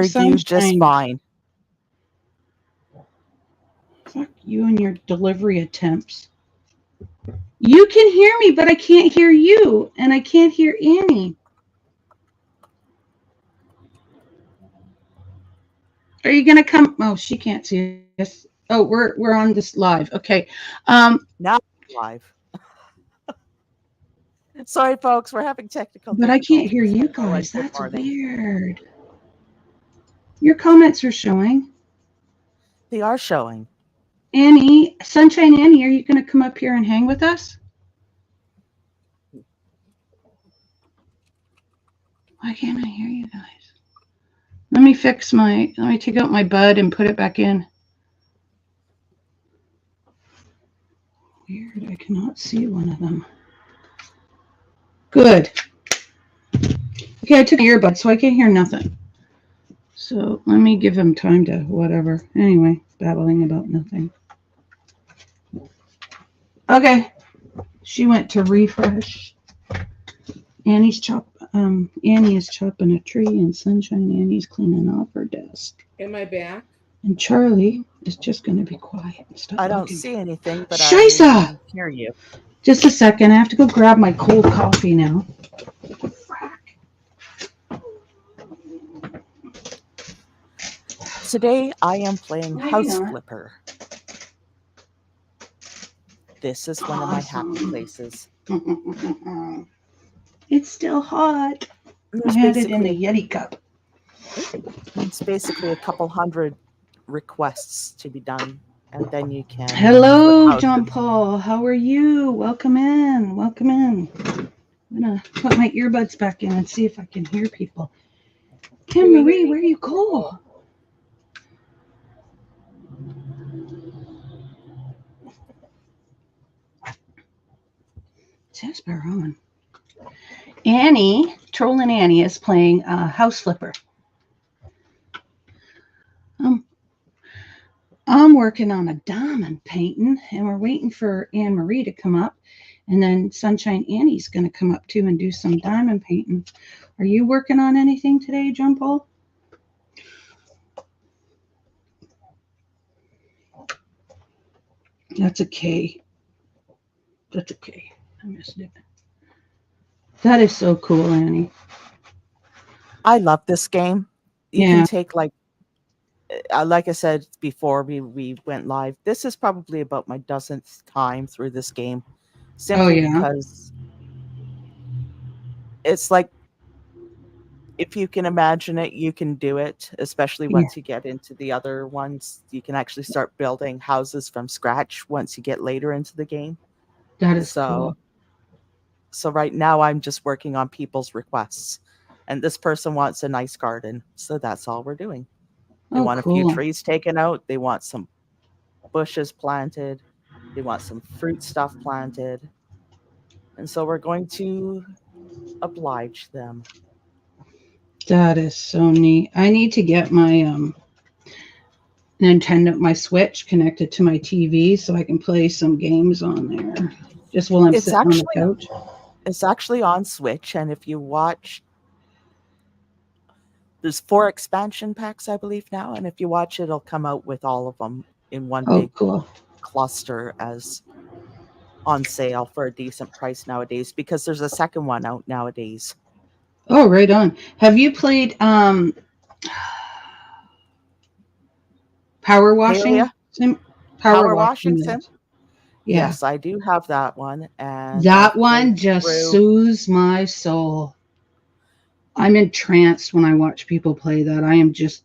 hear you just Sunshine. fine. Fuck you and your delivery attempts. You can hear me, but I can't hear you, and I can't hear Annie. Are you gonna come? Oh, she can't see us. Oh, we're on this live. Okay. Now live. Sorry, folks, we're having technical But I can't hear difficulties. you Hello and guys. good That's morning. weird. Your comments are showing. They are showing. Annie, Sunshine Annie, are you gonna come up here and hang with us? Why can't I hear you guys? Let me take out my bud and put it back in. Weird, I cannot see one of them. Good. Okay, I took my earbud, so I can't hear nothing. So let me give him time to whatever. Anyway, babbling about nothing. Okay. She went to refresh. Annie is chopping a tree, and Sunshine Annie's cleaning off her desk. Am I back? And Charlie is just going to be quiet and stop I don't looking. see anything, but Scheisse! I hear you. Just a second. I have to go grab my cold coffee now. Today I am playing House Flipper. This is one of my happy places. It's still hot. I had it in a Yeti cup. It's basically a couple hundred requests to be done, and then you can. Hello, John Paul. How are you? Welcome in. Welcome in. I'm gonna put my earbuds back in and see if I can hear people. Kim Marie, where you go? It says we're on. Annie, Trolling Annie, is playing House Flipper. I'm working on a diamond painting, and we're waiting for Anne Marie to come up, and then Sunshine Annie's going to come up too and do some diamond painting. Are you working on anything today, John Paul? That's okay. That's okay. I missed it. That is so cool, Annie. I love this game. You can take like I said before we went live, this is probably about my dozenth time through this game. Simply because it's like, if you can imagine it, you can do it, especially once you get into the other ones. You can actually start building houses from scratch once you get later into the game. That is cool. So right now I'm just working on people's requests. And this person wants a nice garden, so that's all we're doing. They want a few trees taken out. They want some bushes planted. They want some fruit stuff planted. And so we're going to oblige them. That is so neat. I need to get my my Switch connected to my TV so I can play some games on there. Just while I'm sitting on the couch. It's actually on Switch, and if you watch, there's 4 expansion packs, I believe, now, and if you watch, it'll come out with all of them in one big cluster as on sale for a decent price nowadays, because there's a second one out nowadays. Oh, right on. Have you played Power Washing Sim? Power Washing Sim? Yeah. Yes, I do have that one. And that one just soothes my soul. I'm entranced when I watch people play that. I am just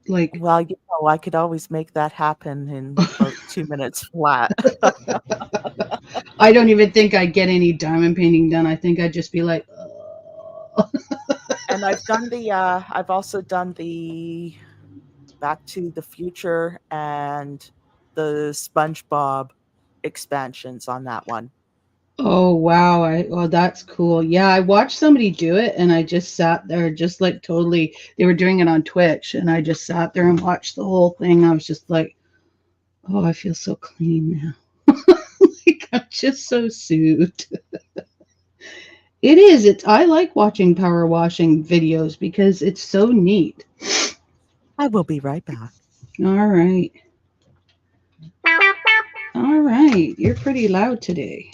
like... Well, I could always make that happen in about 2 minutes flat. I don't even think I'd get any diamond painting done. I think I'd just be like... And I've also done the Back to the Future and the SpongeBob expansions on that one. Oh, wow. Well, that's cool. Yeah, I watched somebody do it, and I just sat there just like totally... They were doing it on Twitch, and I just sat there and watched the whole thing. I was just like, oh, I feel so clean now. Like, I'm just so soothed. It is. I like watching power washing videos because it's so neat. I will be right back. All right. All right. You're pretty loud today.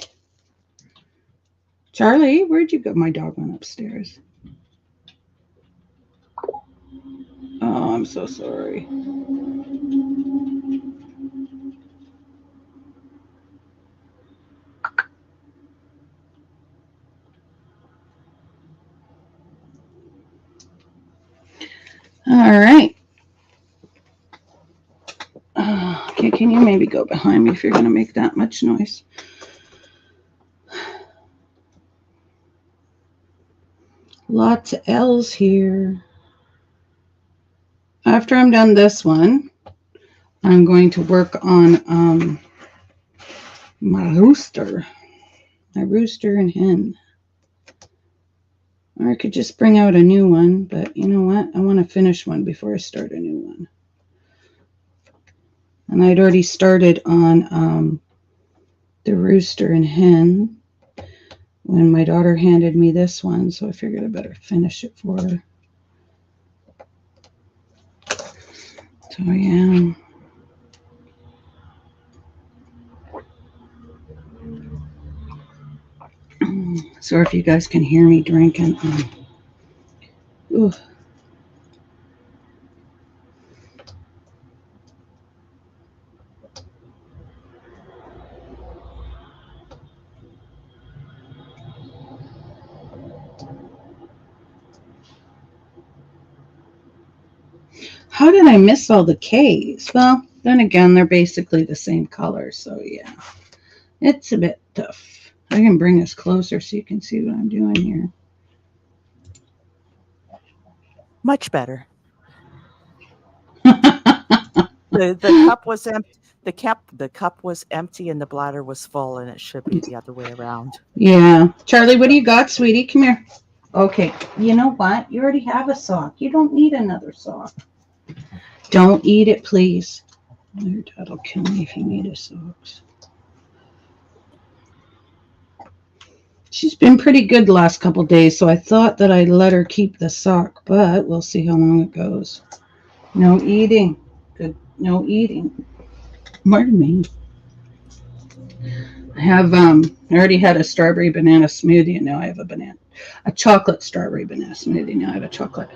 Charlie, where'd you go? My dog went upstairs. Oh, I'm so sorry. All right. Okay, can you maybe go behind me if you're going to make that much noise? Lots of L's here. After I'm done this one, I'm going to work on my rooster and hen. Or I could just bring out a new one, but you know what? I want to finish one before I start a new one. And I'd already started on the rooster and hen when my daughter handed me this one, so I figured I better finish it for her. So yeah. Sorry if you guys can hear me drinking. Ooh. How did I miss all the K's? Well, then again, they're basically the same color, so yeah. It's a bit tough. I can bring this closer so you can see what I'm doing here. Much better. The cup was empty. The cup was empty and the bladder was full, and it should be the other way around. Yeah. Charlie, what do you got, sweetie? Come here. Okay. You know what? You already have a sock. You don't need another sock. Don't eat it, please. Your dad'll kill me if you need his socks. She's been pretty good the last couple days, so I thought that I'd let her keep the sock, but we'll see how long it goes. No eating. Good. No eating. Pardon me. I already had a strawberry banana smoothie, and now I have a chocolate strawberry banana smoothie. Now I have a chocolate.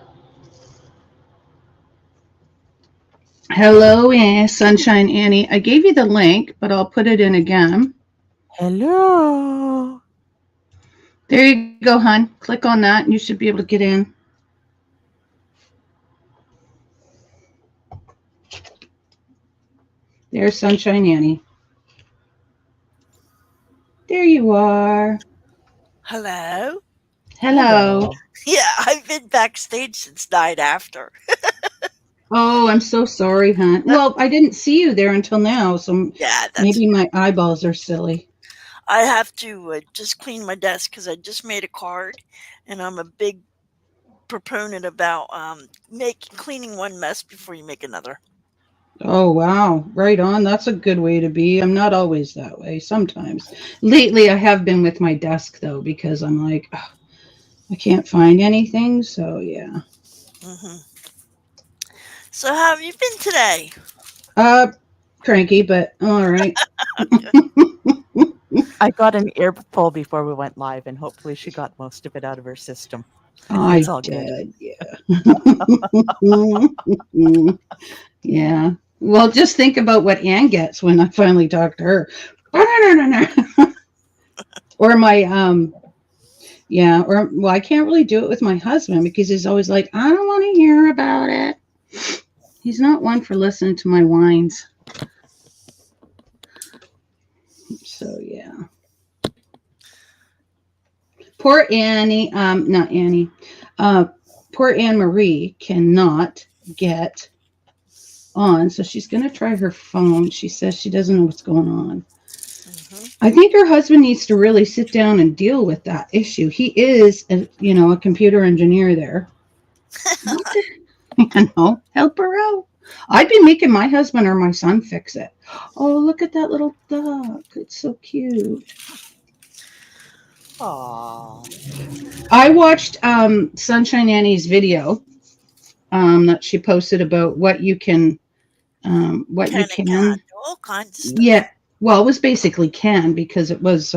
Hello, Sunshine Annie. I gave you the link, but I'll put it in again. Hello. There you go, hon. Click on that, and you should be able to get in. There's Sunshine Annie. There you are. Hello? Hello. Yeah, I've been backstage since night after. Oh, I'm so sorry, hon. Well, I didn't see you there until now, so Yeah, maybe my eyeballs are silly. I have to just clean my desk because I just made a card, and I'm a big proponent about cleaning one mess before you make another. Oh, wow. Right on. That's a good way to be. I'm not always that way. Sometimes. Lately, I have been with my desk, though, because I'm like, oh, I can't find anything. So, yeah. Mm-hmm. So how have you been today? Cranky, but all right. I got an earful before we went live, and hopefully she got most of it out of her system. I all did, yeah. Yeah. Well, just think about what Anne gets when I finally talk to her. Or my yeah, or well, I can't really do it with my husband because he's always like, I don't want to hear about it. He's not one for listening to my whines. So yeah. Poor Annie, not Annie. Poor Anne Marie cannot get on, so she's going to try her phone. She says she doesn't know what's going on. I think her husband needs to really sit down and deal with that issue. He is, a computer engineer there. Help her out. I'd be making my husband or my son fix it. Oh, look at that little duck. It's so cute. Aww. I watched Sunshine Annie's video, that she posted about what you can, what you Can and can. do all kinds of stuff. Yeah, well, it was basically can because it was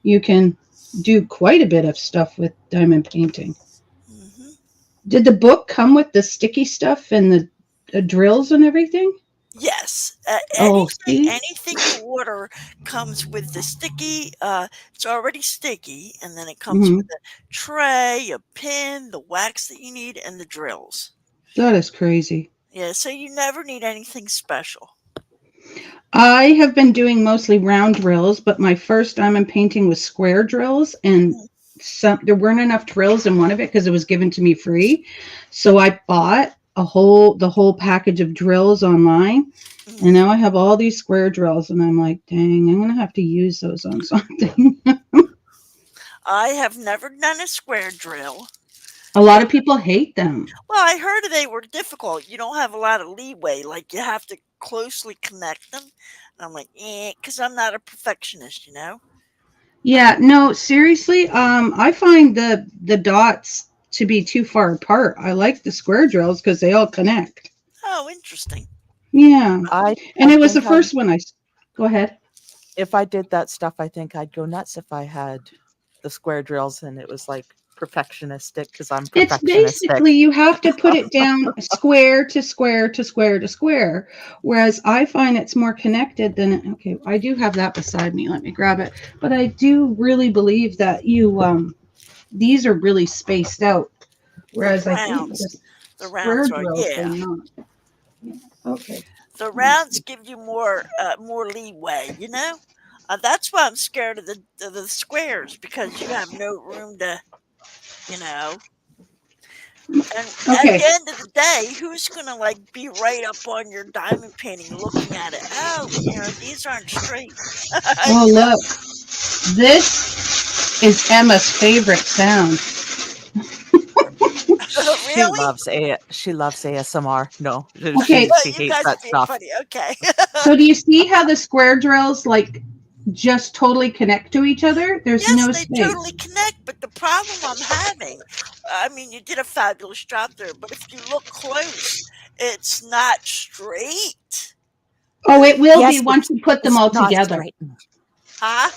you can do quite a bit of stuff with diamond painting. Hmm. Did the book come with the sticky stuff and the drills and everything? Yes, Oh, see? anything you order comes with the sticky. It's already sticky, and then it comes Hmm. with a tray, a pin, the wax that you need, and the drills. That is crazy. Yeah, so you never need anything special. I have been doing mostly round drills, but my first diamond painting was square drills, and there weren't enough drills in one of it because it was given to me free. So I bought the whole package of drills online, and now I have all these square drills, and I'm like, dang, I'm gonna have to use those on something. I have never done a square drill. A lot of people hate them. Well, I heard they were difficult. You don't have a lot of leeway. Like, you have to closely connect them. And I'm like, because I'm not a perfectionist, you know? Yeah, no, seriously, I find the dots to be too far apart. I like the square drills because they all connect. Oh, interesting. Yeah, and I it was the think first one. Go ahead. if I did that stuff, I think I'd go nuts if I had the square drills and it was like perfectionistic because I'm It's perfectionistic. basically you have to put it down square to square to square to square. Whereas I find it's more connected than, okay, I do have that beside me. Let me grab it. But I do really believe that these are really spaced out. Whereas I think the rounds are, drills yeah. are not. Yeah. Okay. The rounds give you more leeway, you know? That's why I'm scared of the squares, because you have no room to, you know. And at the end of the day, who's gonna like be right up on your diamond painting looking at it? Oh, these aren't straight. Oh, look. This is Emma's favorite sound. Really? She loves ASMR. No, Okay. she hates that stuff. Funny. Okay. So do you see how the square drills like just totally connect to each other? There's no space. Yes, they totally connect, but the problem I'm having, I mean, you did a fabulous job there, but if you look close, it's not straight. Oh, it will be once you put them all together. Huh?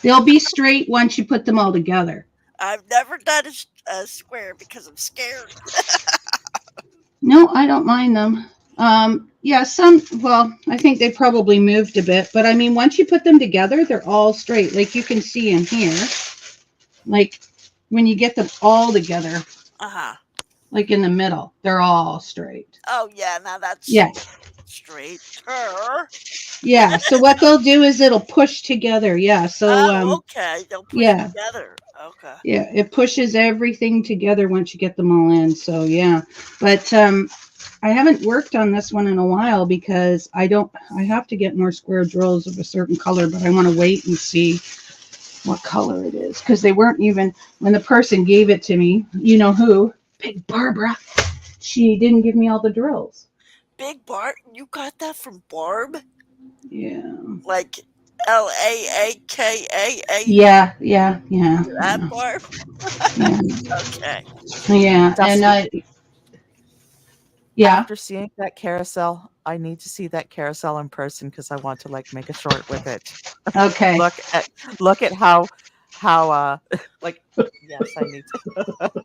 They'll be straight once you put them all together. I've never done a square because I'm scared. No, I don't mind them. Yeah, I think they probably moved a bit, but I mean, once you put them together, they're all straight. Like you can see in here, like when you get them all together, like in the middle, they're all straight. Oh yeah, now that's straight. Yeah, so what they'll do is it'll push together. Yeah, so okay, they'll push together. Okay. Yeah, it pushes everything together once you get them all in. So yeah, but I haven't worked on this one in a while because I have to get more square drills of a certain color, but I want to wait and see what color it is because they weren't even, when the person gave it to me, you know who? Big Barbara. She didn't give me all the drills. Big Barb? You got that from Barb? Yeah. Like LAAKAA? Yeah. That Barb? Okay. Yeah. And after seeing that carousel, I need to see that carousel in person because I want to like make a short with it. Okay. look at how like yes, I need to.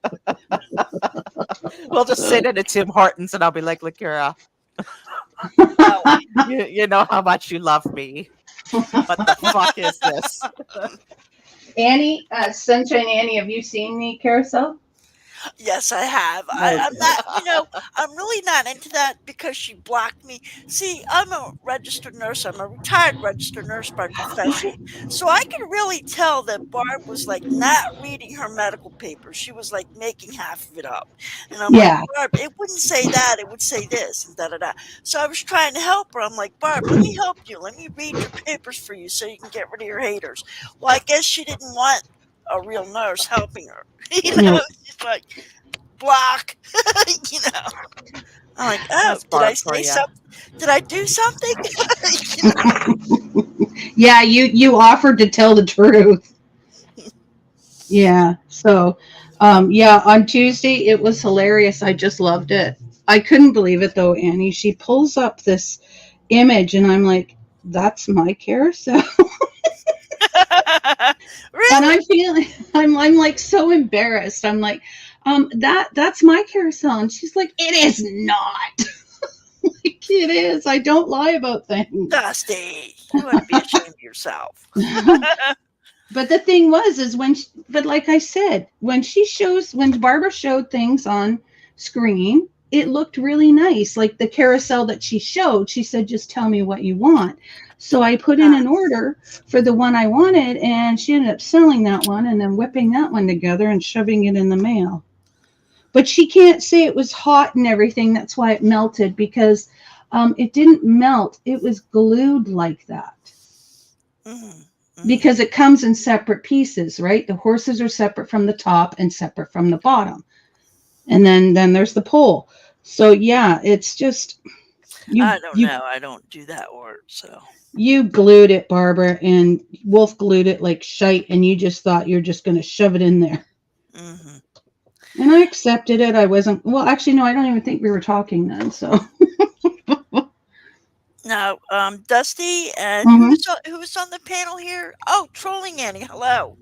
We'll just sit in a Tim Hortons and I'll be like, Lakira, you know how much you love me. What the fuck is this? Annie, Sunshine Annie, have you seen the carousel? Yes, I have. I'm not, I'm really not into that because she blocked me. See, I'm a registered nurse. I'm a retired registered nurse by profession. So I can really tell that Barb was like not reading her medical papers. She was like making half of it up. And I'm like, Barb, it wouldn't say that. It would say this and da-da-da. So I was trying to help her. I'm like, Barb, let me help you. Let me read your papers for you so you can get rid of your haters. Well, I guess she didn't want a real nurse helping her. She's like, block. I'm like, oh, did I say something? Did I do something? Yeah, you offered to tell the truth. Yeah, so Yeah, on Tuesday it was hilarious. I just loved it. I couldn't believe it though, Annie. She pulls up this image and I'm like, that's my carousel. And Really? I feel I'm like so embarrassed. I'm like, that's my carousel. And she's like, it is not. Like it is. I don't lie about things. Dusty, you ought to be ashamed of yourself. But the thing was, is but like I said, when Barbara showed things on screen, it looked really nice. Like the carousel that she showed, she said, just tell me what you want. So I put in an order for the one I wanted, and she ended up selling that one and then whipping that one together and shoving it in the mail. But she can't say it was hot and everything. That's why it melted, because it didn't melt. It was glued like that. Mm-hmm. Because it comes in separate pieces, right? The horses are separate from the top and separate from the bottom. And then there's the pole. So yeah, it's just I don't know. I don't do that work, so. You glued it, Barbara, and Wolf glued it like shite, and you just thought you're just going to shove it in there. Mm-hmm. And I accepted it. I wasn't, well, actually, no, I don't even think we were talking then, so. Now, Dusty, and who was on the panel here? Oh, Trolling Annie, hello.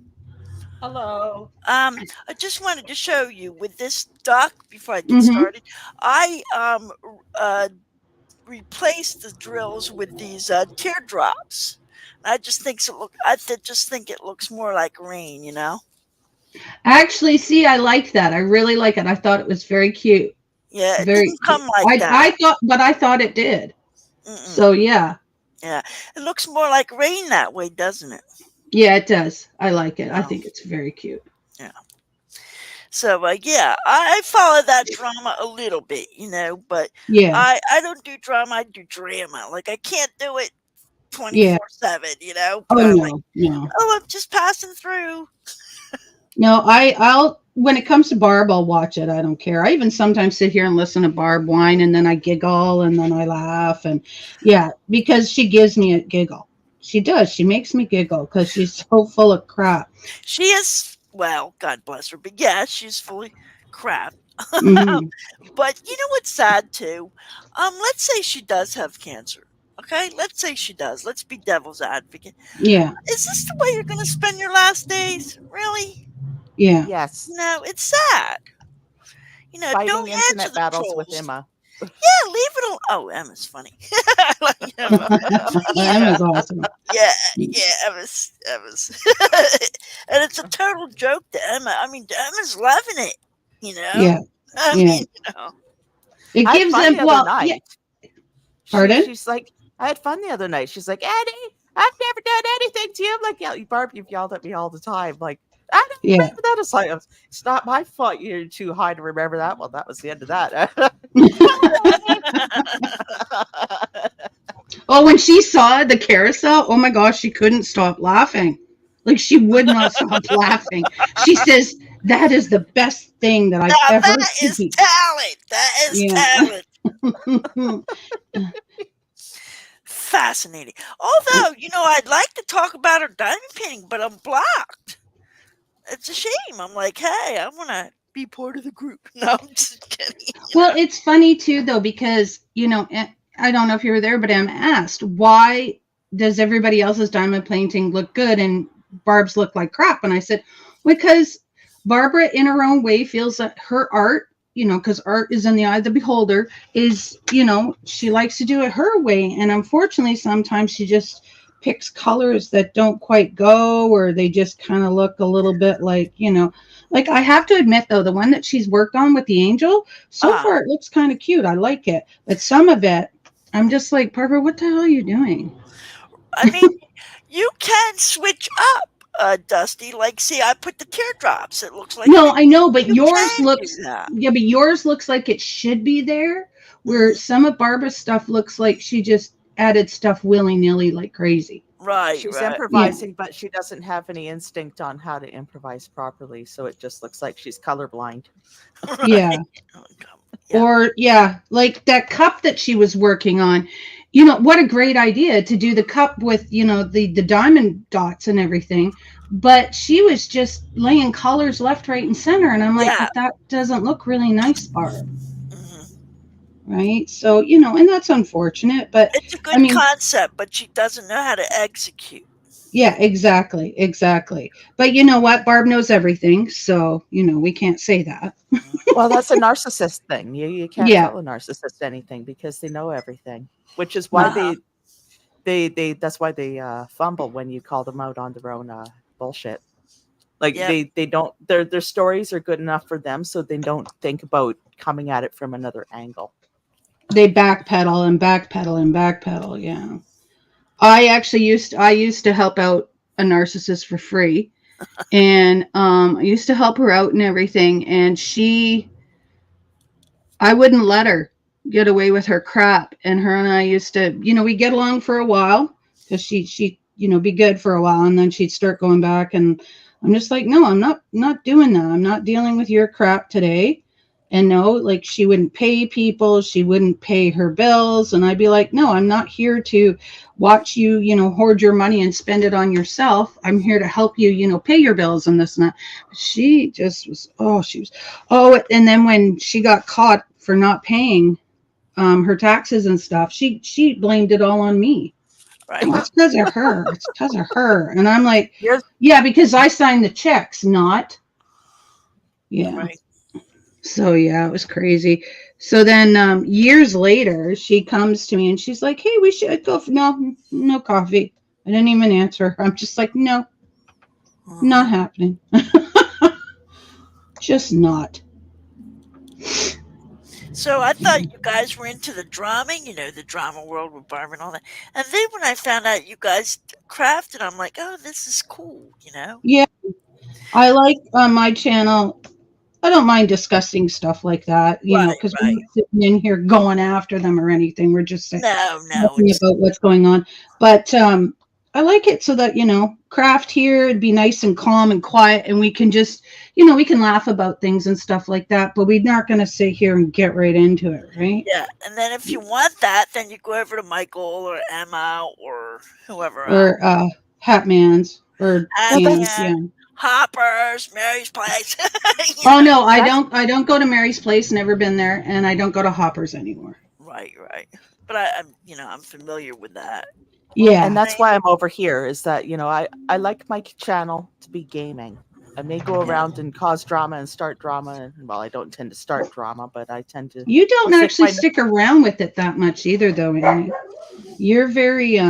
Hello. I just wanted to show you with this duck before I get started. I replaced the drills with these teardrops. I just think it looks more like rain, you know. Actually, see, I like that. I really like it. I thought it was very cute. Yeah, it didn't come like that. I thought it did. Mm-mm. So yeah. Yeah, it looks more like rain that way, doesn't it? Yeah, it does. I like it. I think it's very cute. Yeah. So yeah, I follow that drama a little bit, you know, but yeah, I don't do drama. I do drama. Like I can't do it 24/7, you know. But no. Oh, I'm just passing through. No, I'll when it comes to Barb, I'll watch it. I don't care. I even sometimes sit here and listen to Barb whine, and then I giggle, and then I laugh, and yeah, because she gives me a giggle. She does. She makes me giggle because she's so full of crap. She is, well, God bless her, but yeah, she's full of crap. Mm-hmm. But you know what's sad too? Let's say she does have cancer. Okay, let's say she does. Let's be devil's advocate. Yeah. Is this the way you're going to spend your last days? Really? Yeah. Yes. No, it's sad. You know, fighting don't internet answer the battles trolls. with Emma. Yeah, leave it alone. Oh, Emma's funny. I like Emma. Emma's awesome. Yeah, Emma's. And it's a total joke to Emma. I mean, Emma's loving it. You know. Yeah. I mean, you know. It gives them night. Yeah. Pardon? She's like, I had fun the other night. She's like, Eddie, I've never done anything to you. I'm like, yeah, Barb, you've yelled at me all the time. Like, I don't remember that. It's like, it's not my fault you're too high to remember that. Well, that was the end of that. Oh, when she saw the carousel, oh my gosh, she couldn't stop laughing. Like, she would not stop laughing. She says, that is the best thing that I've ever seen. That is talent. Fascinating. Although, you know, I'd like to talk about her diamond painting, but I'm blocked. It's a shame. I'm like, hey, I want to be part of the group. No, I'm just kidding. Well, it's funny too, though, because, you know, I don't know if you were there, but I'm asked, why does everybody else's diamond painting look good and Barb's look like crap? And I said, because Barbara, in her own way, feels that her art, you know, because art is in the eye of the beholder, is, you know, she likes to do it her way. And unfortunately, sometimes she just picks colors that don't quite go, or they just kind of look a little bit like, you know, like I have to admit, though, the one that she's worked on with the angel, so far it looks kind of cute. I like it. But some of it, I'm just like, Barbara, what the hell are you doing? I mean, you can switch up, Dusty. Like, see, I put the teardrops. It looks like I know, but yours looks but yours looks like it should be there. Where some of Barbara's stuff looks like she just added stuff willy-nilly like crazy. Right. She's improvising, but she doesn't have any instinct on how to improvise properly. So it just looks like she's colorblind. Right. Yeah. Or like that cup that she was working on. You know, what a great idea to do the cup with, you know, the diamond dots and everything. but she was just laying colors left, right, and center. And I'm like, Yeah. but that doesn't look really nice, Barb. Mhm. Right. So, and that's unfortunate. But It's a I good mean, concept, but she doesn't know how to execute. yeah, exactly. Exactly. But you know what? Barb knows everything. So, we can't say that. Well, that's a narcissist thing. You can't Yeah. tell a narcissist anything because they know everything, which is why No. they that's why they fumble when you call them out on their own bullshit. Like Yep. they don't their stories are good enough for them, so they don't think about coming at it from another angle. They backpedal and backpedal and backpedal. Yeah. I used to help out a narcissist for free. And I used to help her out and everything. And I wouldn't let her get away with her crap. And her and I used to, we get along for a while because she, be good for a while, and then she'd start going back. And I'm just like, no, I'm not doing that. I'm not dealing with your crap today. And no, like she wouldn't pay people, she wouldn't pay her bills. And I'd be like, no, I'm not here to watch you, hoard your money and spend it on yourself. I'm here to help you, pay your bills and this and that. She just was, and then when she got caught for not paying her taxes and stuff, she blamed it all on me. Right. Oh, it's because of her. It's because of her. And I'm like, Here's yeah, because I signed the checks, not. Yeah. Right. So yeah, it was crazy. So then years later, she comes to me and she's like, "Hey, we should go for no coffee." I didn't even answer her. I'm just like, "No, not Mhm. happening. Just not." So I thought you guys were into the drama, the drama world with Barb and all that. And then when I found out you guys crafted, I'm like, oh, this is cool. Yeah, I like on my channel. I don't mind discussing stuff like that, Right, because we're right. not sitting in here going after them or anything. We're just No, talking it's about what's going on. But I like it so that, craft here, it'd be nice and calm and quiet, and we can just, we can laugh about things and stuff like that, but we're not going to sit here and get right into it, right? yeah. And then if you want that, then you go over to Michael or Emma or whoever else. Or Hatman's, or, well, Adman, that's yeah. Hoppers, Mary's Place. you Oh, know. no, I that's don't, I don't go to Mary's Place, never been there, and I don't go to Hoppers anymore. Right, right. But I'm familiar with that. well, and Yeah. that's why I'm over here. Is that I like my channel to be gaming. I may go Yeah. around and cause drama and start drama. And, well, I don't tend to start drama, but I tend to You don't stick actually my stick around with it that much either, though, Annie. You're very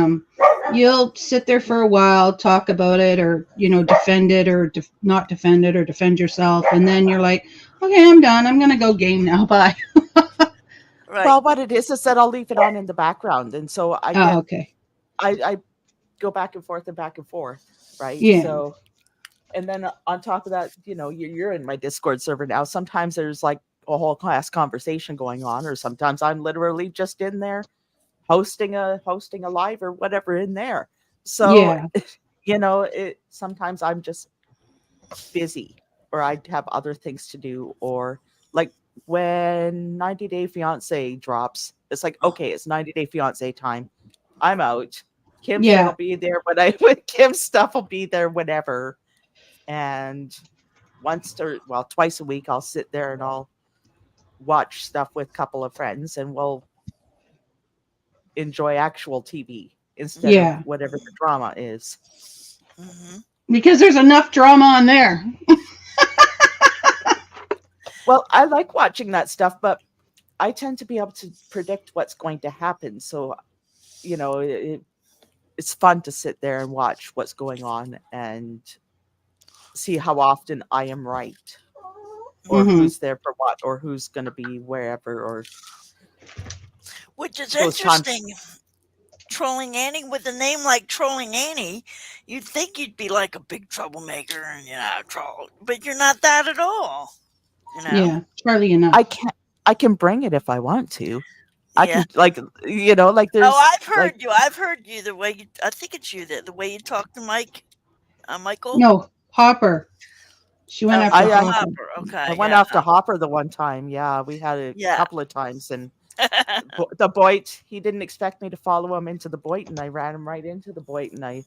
you'll sit there for a while, talk about it, or defend it, or not defend it, or defend yourself, and then you're like, okay, I'm done. I'm gonna go game now. Bye. Right. well, what it is that I'll leave it on in the background, and so Oh, okay. I go back and forth, right? Yeah. So, and then on top of that, you're in my Discord server now. Sometimes there's like a whole class conversation going on, or sometimes I'm literally just in there hosting a live or whatever in there. So, Yeah. it sometimes I'm just busy or I have other things to do, or like when 90 Day Fiance drops, it's like, okay, it's 90 Day Fiance time. I'm out. Kim's channel Yeah. will be there when I when Kim's stuff will be there whenever. And twice a week I'll sit there and I'll watch stuff with a couple of friends and we'll enjoy actual TV instead of Yeah. whatever the drama is. Hmm. Because there's enough drama on there. Well, I like watching that stuff, but I tend to be able to predict what's going to happen. So, it's fun to sit there and watch what's going on and see how often I am right, or Hmm. who's there for what, or who's going to be wherever, or Which is those times. interesting. Trolling Annie with a name like Trolling Annie, you'd think you'd be like a big troublemaker and troll, but you're not that at all. You know? Yeah. Charlie enough. I can bring it if I want to. I Yeah. can like there's Oh, I've like heard you. I've heard you the way you. I think it's you that the way you talk to Michael. No, Hopper. She went Oh, after I Hopper. Hopper. I Okay, went yeah, after Hopper the one time. Yeah, we had a yeah. couple of times, and the Boit, he didn't expect me to follow him into the Boit, and I ran him right into the Boit, and I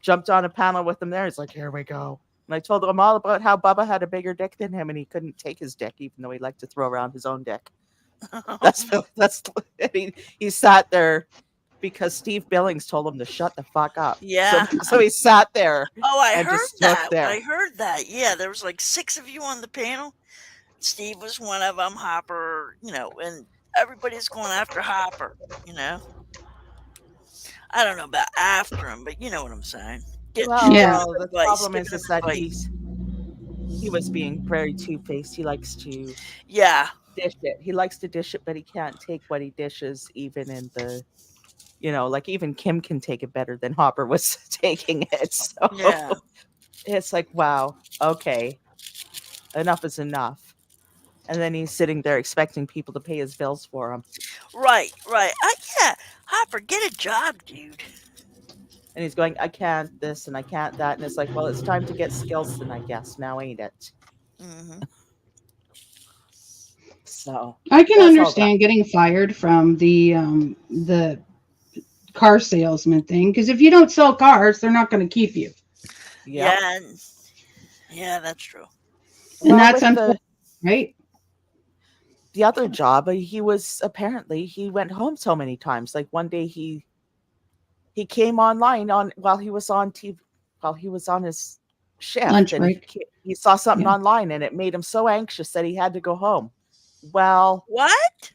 jumped on a panel with him there. He's like, here we go. And I told him all about how Bubba had a bigger dick than him and he couldn't take his dick, even though he liked to throw around his own dick. He sat there because Steve Billings told him to shut the fuck up. Yeah. So he sat there. Oh, I and heard just stood that. there. I heard that. Yeah, there was like 6 of you on the panel. Steve was one of them. Hopper, and everybody's going after Hopper. I don't know about after him, but you know what I'm saying. Well, the problem is that he was being very two-faced. He likes to dish it. He likes to dish it, but he can't take what he dishes, even in the, like even Kim can take it better than Hopper was taking it. So it's like, wow, okay, enough is enough. And then he's sitting there expecting people to pay his bills for him. Right. Yeah, Hopper, get a job, dude. And he's going, I can't this and I can't that. And it's like, well, it's time to get skills then, I guess. Now, ain't it? Mm-hmm. So I can understand getting fired from the car salesman thing, because if you don't sell cars, they're not going to keep you. Yeah, that's true. And that's unfortunate, right? The other job, he went home so many times. Like one day he came online while he was on TV, while he was on his shift. Lunch break. He saw something online and it made him so anxious that he had to go home. Well, what?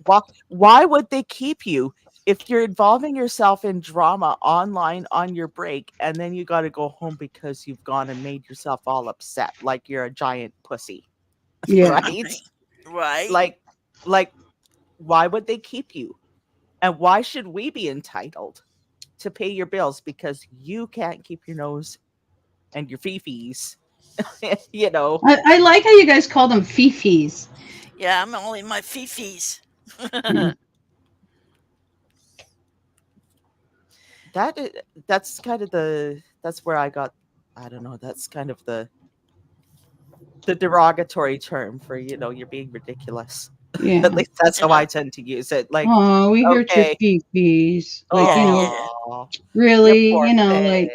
Why would they keep you if you're involving yourself in drama online on your break and then you got to go home because you've gone and made yourself all upset like you're a giant pussy? Yeah. Right. Like, why would they keep you? And why should we be entitled to pay your bills because you can't keep your nose and your fifis? I like how you guys call them fifis. Yeah, I'm only my fifis. That's kind of that's where I got, I don't know, that's kind of the derogatory term for, you're being ridiculous. Yeah. At least that's how I tend to use it. Like, oh, we heard your fifis. Like, really, like,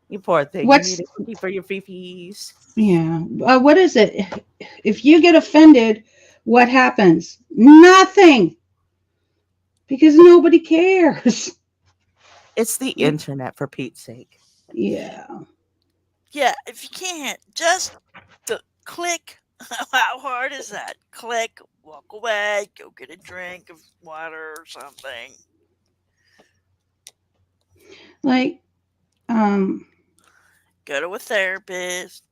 you poor thing. What's you need a cookie for your fifis? Yeah. What is it? If you get offended, what happens? Nothing. Because nobody cares. It's the internet, for Pete's sake. Yeah. Yeah, if you can't, just click. How hard is that? Click, walk away, go get a drink of water or something. Like, go to a therapist.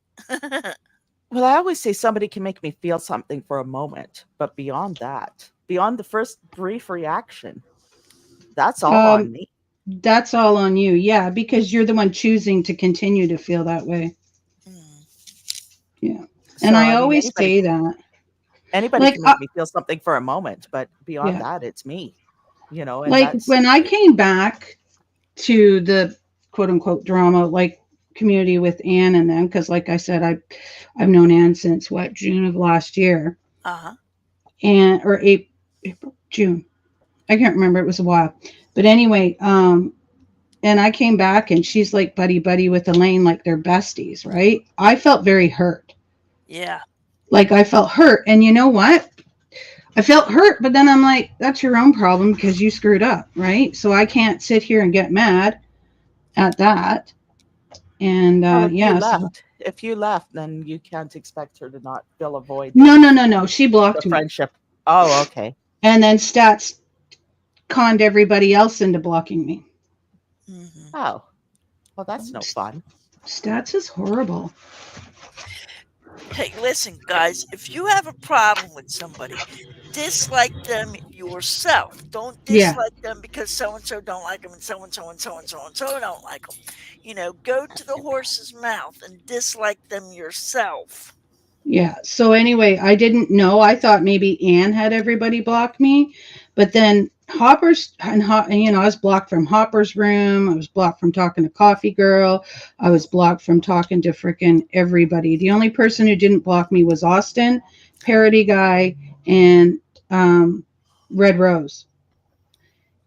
Well, I always say somebody can make me feel something for a moment, but beyond that, beyond the first brief reaction, that's all on me. That's all on you. Yeah, because you're the one choosing to continue to feel that way. Yeah. And I always say that. Anybody can make me feel something for a moment, but beyond that, it's me. And like when I came back to the quote unquote drama, like community with Anne and them, because like I said, I've known Anne since June of last year. Or April, June. I can't remember. It was a while. But anyway, and I came back and she's like buddy with Elaine, like they're besties, right? I felt very hurt. Yeah. Like I felt hurt. And you know what? I felt hurt, but then I'm like, that's your own problem because you screwed up, right? So I can't sit here and get mad at that. And if you left, then you can't expect her to not fill a void. No. She blocked me. Friendship. Oh, okay. And then Stats conned everybody else into blocking me. Mm-hmm. Oh, well, that's no fun. Stats is horrible. Hey, listen, guys, if you have a problem with somebody, dislike them yourself. Don't dislike them because so-and-so don't like them and so-and-so and so-and-so and so don't like them. Go to the horse's mouth and dislike them yourself. Yeah. So anyway, I didn't know. I thought maybe Anne had everybody block me, but then Hopper's and I was blocked from Hopper's room. I was blocked from talking to Coffee Girl. I was blocked from talking to frickin' everybody. The only person who didn't block me was Austin, Parody Guy, and Red Rose.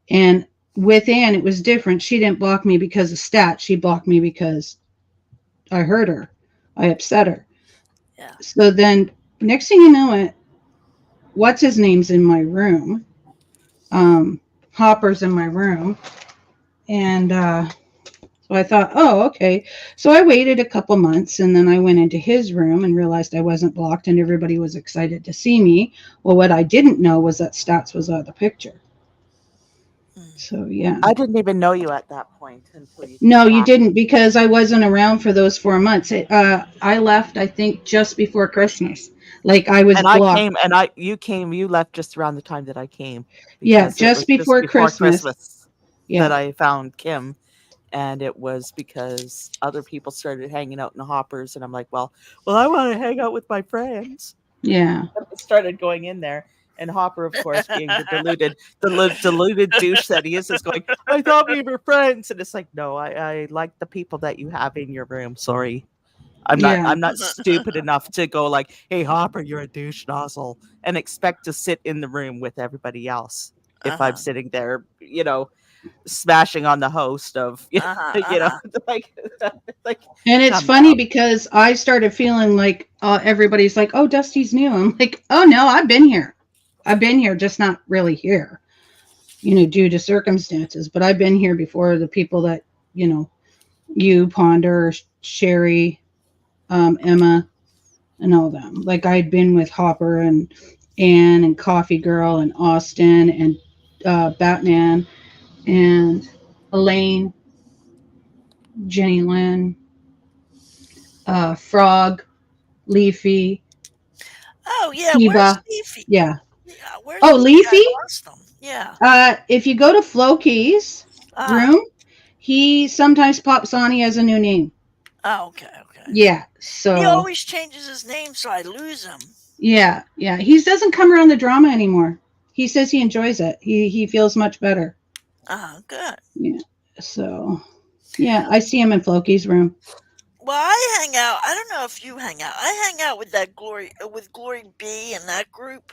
And with Anne, it was different. She didn't block me because of stats. She blocked me because I hurt her. I upset her. Yeah. So then, next thing you know, what's his name's in my room. Hopper's in my room. And so I thought, oh, okay. So I waited a couple months, and then I went into his room and realized I wasn't blocked, and everybody was excited to see me. Well, what I didn't know was that Stats was out of the picture. So, yeah. I didn't even know you at that point until you. No, you didn't, because I wasn't around for those 4 months. I left, I think, just before Christmas. Like, I was And blocked. I came, and you left just around the time that I came. Yeah, because it was just before Christmas. Yeah. that I found Kim. And it was because other people started hanging out in the Hoppers, and I'm like, well, I want to hang out with my friends. Yeah. I started going in there, and Hopper, of course, being the deluded douche that he is going, I thought we were friends, and it's like, no, I like the people that you have in your room. Sorry, I'm not stupid enough to go like, hey, Hopper, you're a douche nozzle, and expect to sit in the room with everybody else if I'm sitting there, smashing on the host of like and it's funny because I started feeling like everybody's like, oh, Dusty's new. I'm like, oh no, I've been here, just not really here, due to circumstances, but I've been here before the people that you, Ponder, Sherry, Emma, and all them. Like, I'd been with Hopper and Anne and Coffee Girl and Austin and Batman and Elaine, Jenny Lynn, Frog, Leafy. Oh yeah, Kiva. Where's Leafy? Yeah. Where's Leafy? Yeah. If you go to Floki's room, he sometimes pops on. He has a new name. Oh, okay. Yeah. So he always changes his name, so I lose him. Yeah. He doesn't come around the drama anymore. He says he enjoys it. He feels much better. Good. Yeah. So, yeah, I see him in Floki's room. Well, I hang out. I don't know if you hang out. I hang out with Glory B and that group.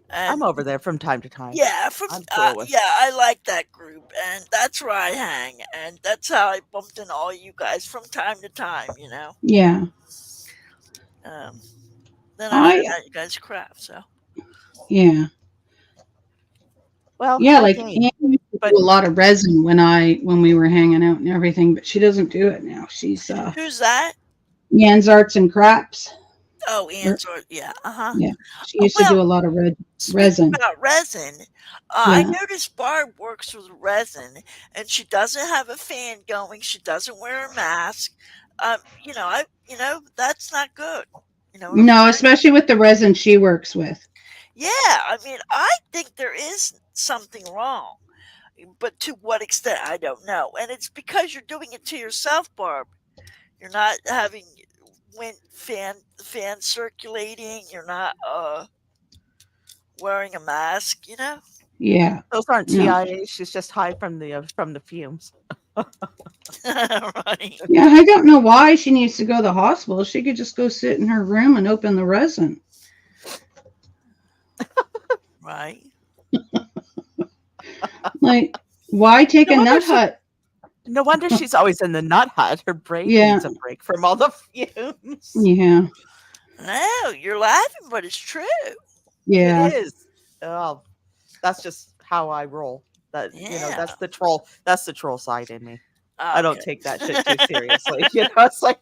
And I'm over there from time to time. Yeah, I like that group, and that's where I hang, and that's how I bumped into all you guys from time to time. Yeah. Then I learned how you guys craft. So. Yeah. Well, yeah, like Anne used to do a lot of resin when we were hanging out and everything, but she doesn't do it now. She's who's that? Anne's Arts and Crafts. Oh, Anne's Art, yeah, Yeah, she used to do a lot of resin. About resin, I noticed Barb works with resin, and she doesn't have a fan going. She doesn't wear a mask. That's not good. No, especially with the resin she works with. Yeah, I mean, I think there is something wrong, but to what extent, I don't know. And it's because you're doing it to yourself, Barb. You're not having fan circulating. You're not wearing a mask. Yeah, those aren't TIAs. She's just high from the fumes. Right. Yeah, I don't know why she needs to go to the hospital. She could just go sit in her room and open the resin. Right. Like, why take a nut hut? No wonder she's always in the nut hut. Her brain needs a break from all the fumes. Yeah. No, you're laughing, but it's true. Yeah. It is. Oh, that's just how I roll. That's the troll. That's the troll side in me. Okay. I don't take that shit too seriously. It's like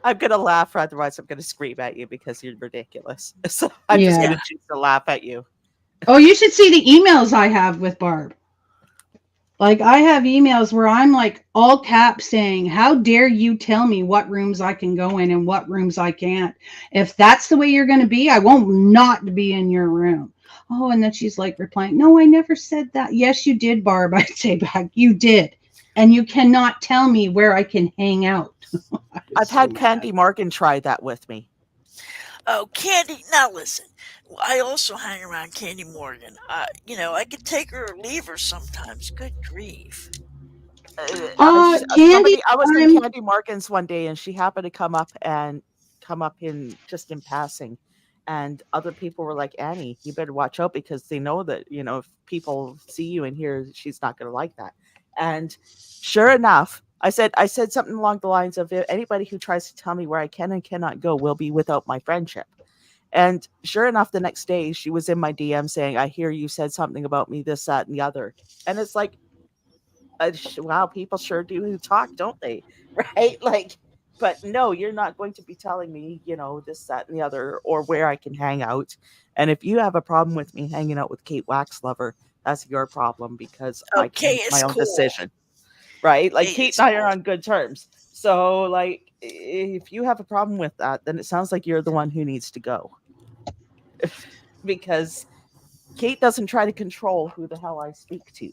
I'm gonna laugh, otherwise I'm gonna scream at you because you're ridiculous. So I'm just gonna choose to laugh at you. Oh, you should see the emails I have with Barb. Like, I have emails where I'm like all caps saying, how dare you tell me what rooms I can go in and what rooms I can't? If that's the way you're going to be, I won't not be in your room. Oh, and then she's like replying, no, I never said that. Yes, you did, Barb. I'd say back, you did. And you cannot tell me where I can hang out. I've had Candy Morgan try that with me. Oh, Candy. Now listen, I also hang around Candy Morgan. I could take her or leave her sometimes. Good grief. Candy. I was in Candy Morgan's one day, and she happened to come up in passing, And other people were like, Annie, you better watch out because they know that, if people see you in here, she's not going to like that. And sure enough, I said something along the lines of, anybody who tries to tell me where I can and cannot go will be without my friendship. And sure enough, the next day she was in my DM saying, I hear you said something about me, this, that, and the other. And it's like, wow, people sure do talk, don't they? Right? Like, but no, you're not going to be telling me, this, that, and the other, or where I can hang out. And if you have a problem with me hanging out with Kate Waxlover, that's your problem because I can make my own decision. Right? Like, Kate and I are on good terms. So, like, if you have a problem with that, then it sounds like you're the one who needs to go. Because Kate doesn't try to control who the hell I speak to.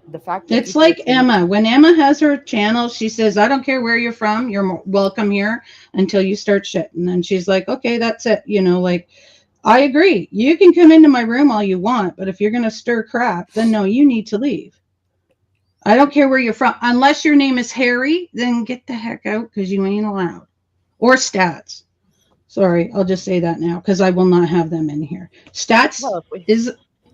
The fact that it's like Emma. When Emma has her channel, she says, I don't care where you're from, you're welcome here until you start shit. And then she's like, okay, that's it. Like, I agree. You can come into my room all you want, but if you're going to stir crap, then no, you need to leave. I don't care where you're from. Unless your name is Harry, then get the heck out because you ain't allowed. Or Stats. Sorry, I'll just say that now because I will not have them in here. Stats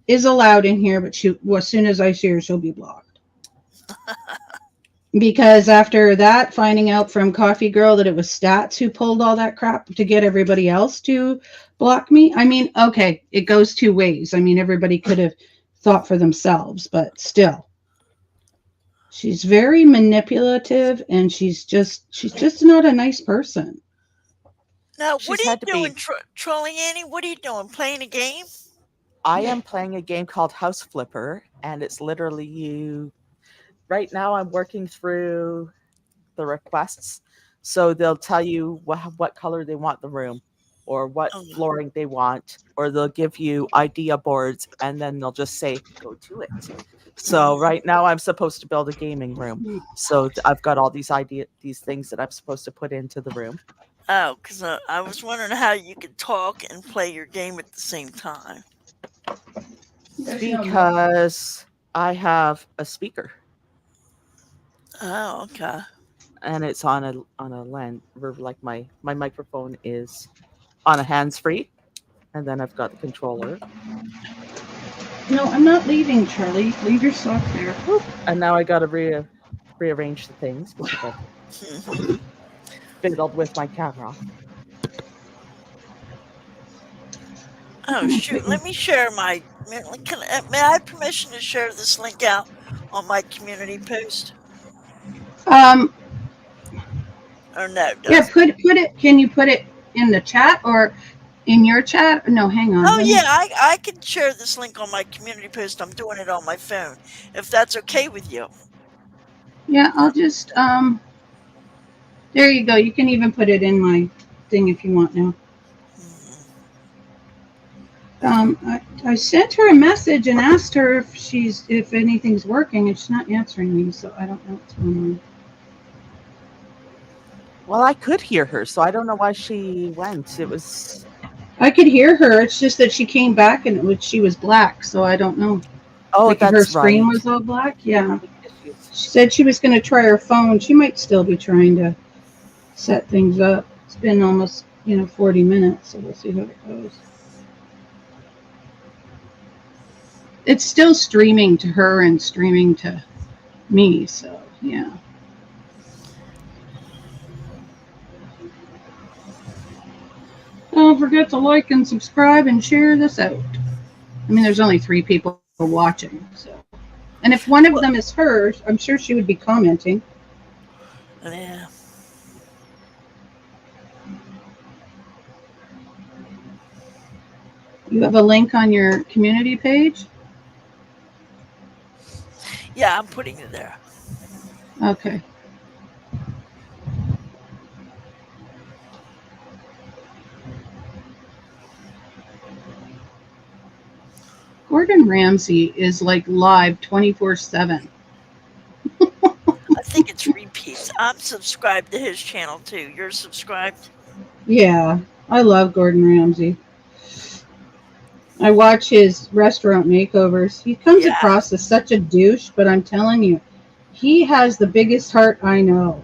is allowed in here, but as soon as I see her, she'll be blocked. Because after that, finding out from Coffee Girl that it was Stats who pulled all that crap to get everybody else to block me. I mean, okay, it goes two ways. I mean, everybody could have thought for themselves, but still. She's very manipulative and she's just not a nice person. Now, what are you doing, trolling Annie? What are you doing? Playing a game? I am playing a game called House Flipper, and it's literally you. Right now, I'm working through the requests, so they'll tell you what color they want the room, or what flooring they want, or they'll give you idea boards, and then they'll just say, go to it. So right now, I'm supposed to build a gaming room. So I've got all these things that I'm supposed to put into the room. Oh, because I was wondering how you could talk and play your game at the same time. Because I have a speaker. Oh, okay. And it's on a LAN. Like my microphone is on a hands-free, and then I've got the controller. No, I'm not leaving, Charlie. Leave your sock there. And now I got to rearrange the things because I've fiddled with my camera. Oh shoot! Let me share my. May I have permission to share this link out on my community post? Or no? Yeah, put it. Can you put it in the chat or in your chat? No, hang on. Oh yeah, I can share this link on my community post. I'm doing it on my phone, if that's okay with you. Yeah, I'll just there you go. You can even put it in my thing if you want now. I sent her a message and asked her if anything's working, and she's not answering me, so I don't know what's going on. Well, I could hear her, so I don't know why she went. I could hear her. It's just that she came back and she was black, so I don't know. Oh, like that's her screen right. was all black. Yeah. She said she was going to try her phone. She might still be trying to set things up. It's been almost 40 minutes, so we'll see how it goes. It's still streaming to her and streaming to me, so yeah. Don't forget to like and subscribe and share this out. I mean, there's only 3 people watching, so. And if one of them is hers, I'm sure she would be commenting. Yeah. You have a link on your community page? Yeah, I'm putting it there. Okay. Gordon Ramsay is like live 24/7. I think it's repeats. I'm subscribed to his channel too. You're subscribed? Yeah, I love Gordon Ramsay. I watch his restaurant makeovers. He comes across as such a douche, but I'm telling you, he has the biggest heart I know.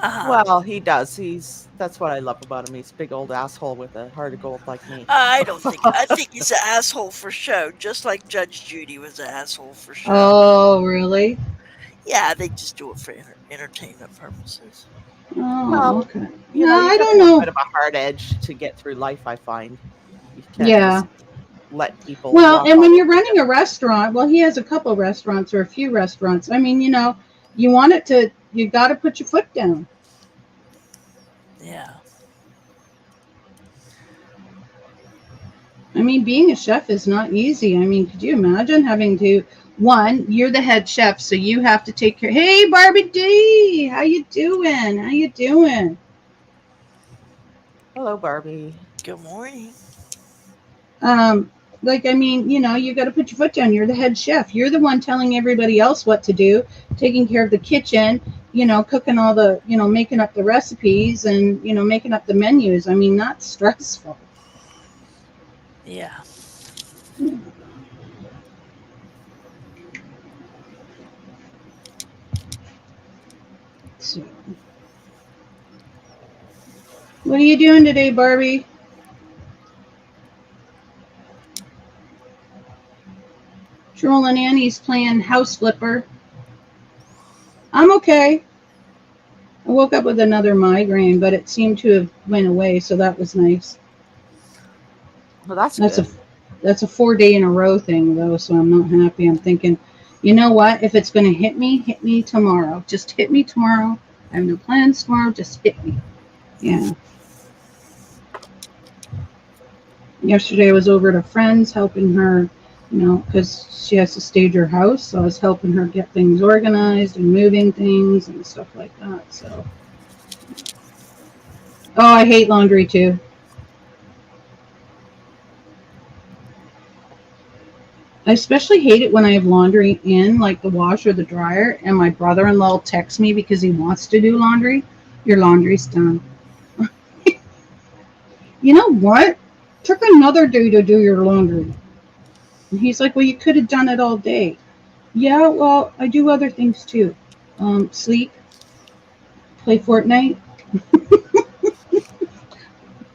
Well, he does. That's what I love about him. He's a big old asshole with a heart of gold like me. I don't think. I think he's an asshole for show, just like Judge Judy was an asshole for show. Oh, really? Yeah, they just do it for entertainment purposes. Oh, Well, okay. you No, know, you I gotta don't have a know. bit of a hard edge to get through life, I find. You can't Yeah. just let people Well, walk and all when over you're running you. a restaurant, well, he has a couple restaurants or a few restaurants. I mean, you want it to, you got to put your foot down. Yeah. I mean, being a chef is not easy. I mean, could you imagine having to, one, you're the head chef, so you have to take care. Hey, Barbie D, how you doing? How you doing? Hello, Barbie. Good morning. Like, I mean, you got to put your foot down. You're the head chef. You're the one telling everybody else what to do, taking care of the kitchen, cooking all the, making up the recipes and, making up the menus. I mean, that's stressful. Yeah. So, what are you doing today, Barbie? Joel and Annie's playing House Flipper. I'm okay. I woke up with another migraine, but it seemed to have went away, so that was nice. Well, that's That's good. a 4-day in a row thing, though, so I'm not happy. I'm thinking, you know what? If it's going to hit me tomorrow. Just hit me tomorrow. I have no plans tomorrow. Just hit me. Yeah. Yesterday I was over at a friend's helping her, because she has to stage her house. So I was helping her get things organized and moving things and stuff like that. So, oh, I hate laundry too. I especially hate it when I have laundry in, like the wash or the dryer, and my brother-in-law texts me because he wants to do laundry. Your laundry's done. You know what? Took another day to do your laundry. And he's like, well, you could have done it all day. Yeah, well, I do other things too. Sleep, play Fortnite,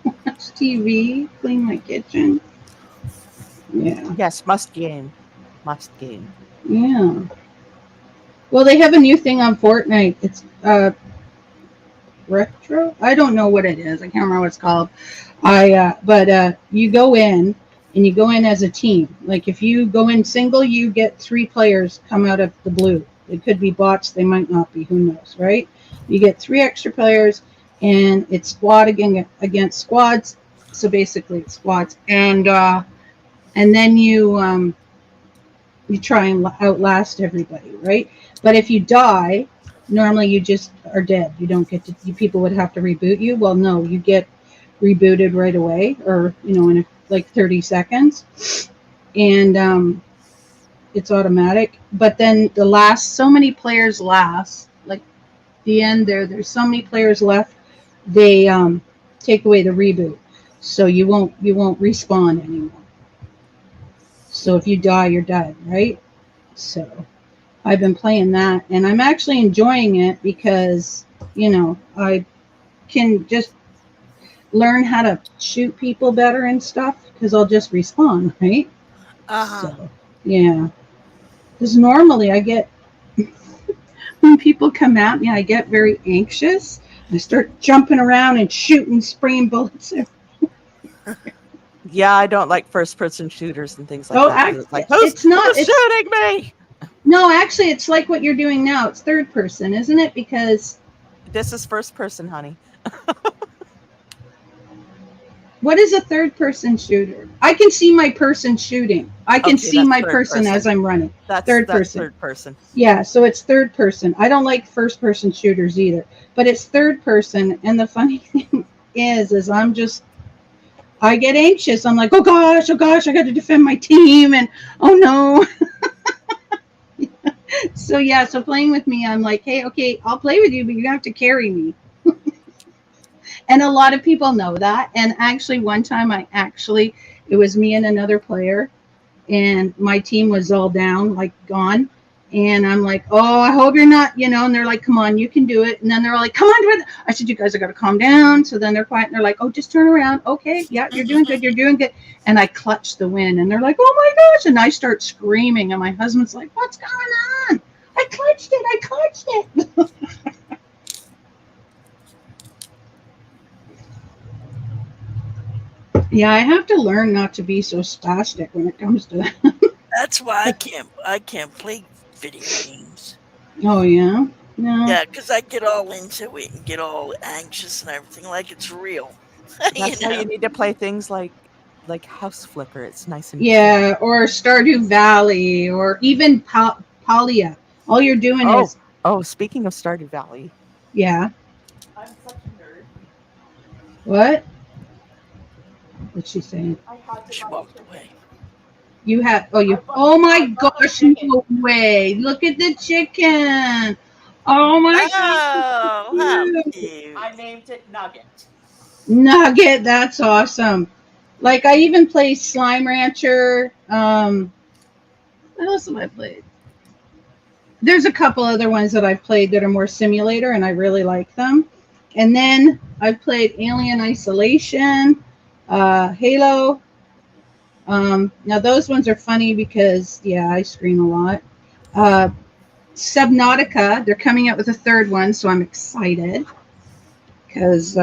watch TV, clean my kitchen. Yeah. Yes, must game. Must game. Yeah. Well, they have a new thing on Fortnite. It's retro. I don't know what it is. I can't remember what it's called. But you go in and you go in as a team. Like if you go in single, you get 3 players come out of the blue. It could be bots. They might not be. Who knows, right? You get 3 extra players, and it's squad against squads. So basically, it's squads, and then you try and outlast everybody, right? But if you die, normally you just are dead. You don't get to. People would have to reboot you. Well, no, you get rebooted right away, or in like 30 seconds, and it's automatic. But then so many players last, like the end there's so many players left, they take away the reboot, so you won't respawn anymore. So if you die, you're dead, right? So I've been playing that, and I'm actually enjoying it because I can just learn how to shoot people better and stuff, because I'll just respawn, right? So yeah, because normally I get when people come at me, I get very anxious. I start jumping around and shooting, spraying bullets. Yeah, I don't like first-person shooters and things like that. It's like, it's not. Who's shooting me? No, actually, it's like what you're doing now. It's third person, isn't it? Because this is first person, honey. What is a third-person shooter? I can see my person shooting. I can see my person as I'm running. That's third person. Yeah, so it's third person. I don't like first-person shooters either, but it's third person. And the funny thing is I get anxious. I'm like, oh gosh, I got to defend my team, and oh no. So playing with me, I'm like, hey, okay, I'll play with you, but you have to carry me. And a lot of people know that. And actually, one time it was me and another player, and my team was all down, like gone. And I'm like, oh, I hope you're not, and they're like, come on, you can do it. And then they're like, come on, do it. I said, you guys are going to calm down. So then they're quiet and they're like, oh, just turn around. Okay. Yeah, you're doing good. You're doing good. And I clutch the win and they're like, oh my gosh. And I start screaming. And my husband's like, what's going on? I clutched it. I clutched it. Yeah, I have to learn not to be so spastic when it comes to that. That's why I can't play video games. Oh, yeah? No. Yeah, because I get all into it and get all anxious and everything like it's real. That's why you need to play things like House Flipper. It's nice and yeah, or Stardew Valley, or even Palia. All you're doing is speaking of Stardew Valley. Yeah. I'm such a nerd. What? What's she saying? She walked away. You have oh my gosh, no way. Look at the chicken. Oh my gosh. How cute. I named it Nugget. Nugget, that's awesome. Like I even play Slime Rancher. What else have I played? There's a couple other ones that I've played that are more simulator and I really like them. And then I've played Alien Isolation, Halo. Now those ones are funny because I scream a lot. Subnautica, they're coming out with a third one, so I'm excited because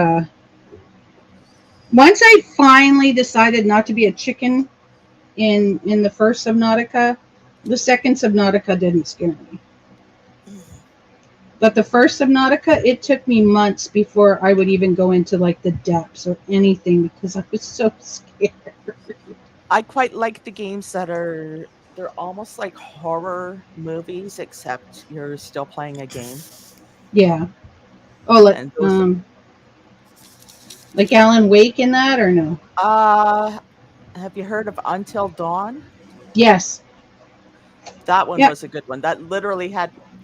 once I finally decided not to be a chicken in the first Subnautica, the second Subnautica didn't scare me. But the first Subnautica, it took me months before I would even go into like the depths or anything because I was so scared. I quite like the games that they're almost like horror movies, except you're still playing a game. Yeah. Oh, like Alan Wake in that or no? Have you heard of Until Dawn? Yes. That one was a good one.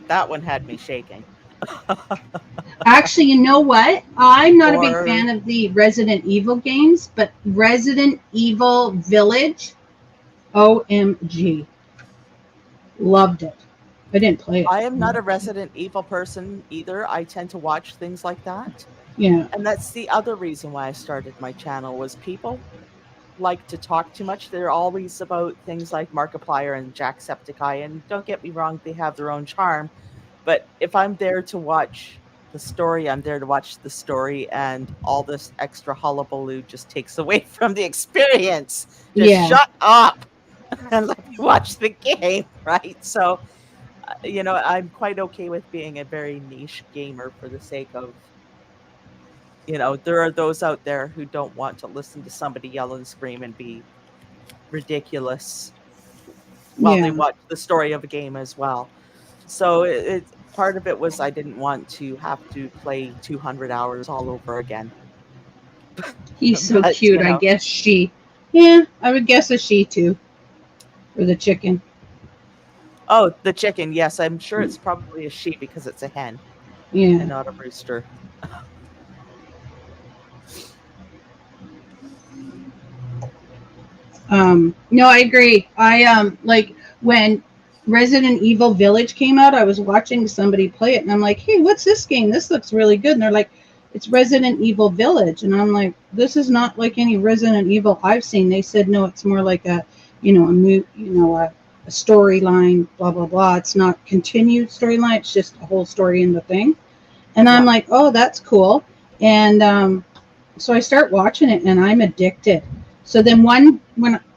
That one had me shaking. Actually, you know what? I'm not a big fan of the Resident Evil games, but Resident Evil Village, OMG. Loved it. I didn't play it. I am not a Resident Evil person either. I tend to watch things like that. Yeah. And that's the other reason why I started my channel was people like to talk too much. They're always about things like Markiplier and Jacksepticeye, and don't get me wrong, they have their own charm. But if I'm there to watch the story, I'm there to watch the story, and all this extra hullabaloo just takes away from the experience. Just shut up and let me watch the game, right? So, I'm quite okay with being a very niche gamer for the sake of, there are those out there who don't want to listen to somebody yell and scream and be ridiculous while they watch the story of a game as well. So part of it was I didn't want to have to play 200 hours all over again. He's so cute. I guess she. Yeah, I would guess a she too. Or the chicken. Oh, the chicken. Yes, I'm sure it's probably a she because it's a hen. Yeah. And not a rooster. No, I agree. I like when Resident Evil Village came out, I was watching somebody play it and I'm like, hey, what's this game? This looks really good. And they're like, it's Resident Evil Village. And I'm like, this is not like any Resident Evil I've seen. They said, no, it's more like a storyline, blah, blah, blah. It's not continued storyline. It's just a whole story in the thing. And I'm like, oh, that's cool. And so I start watching it and I'm addicted. So then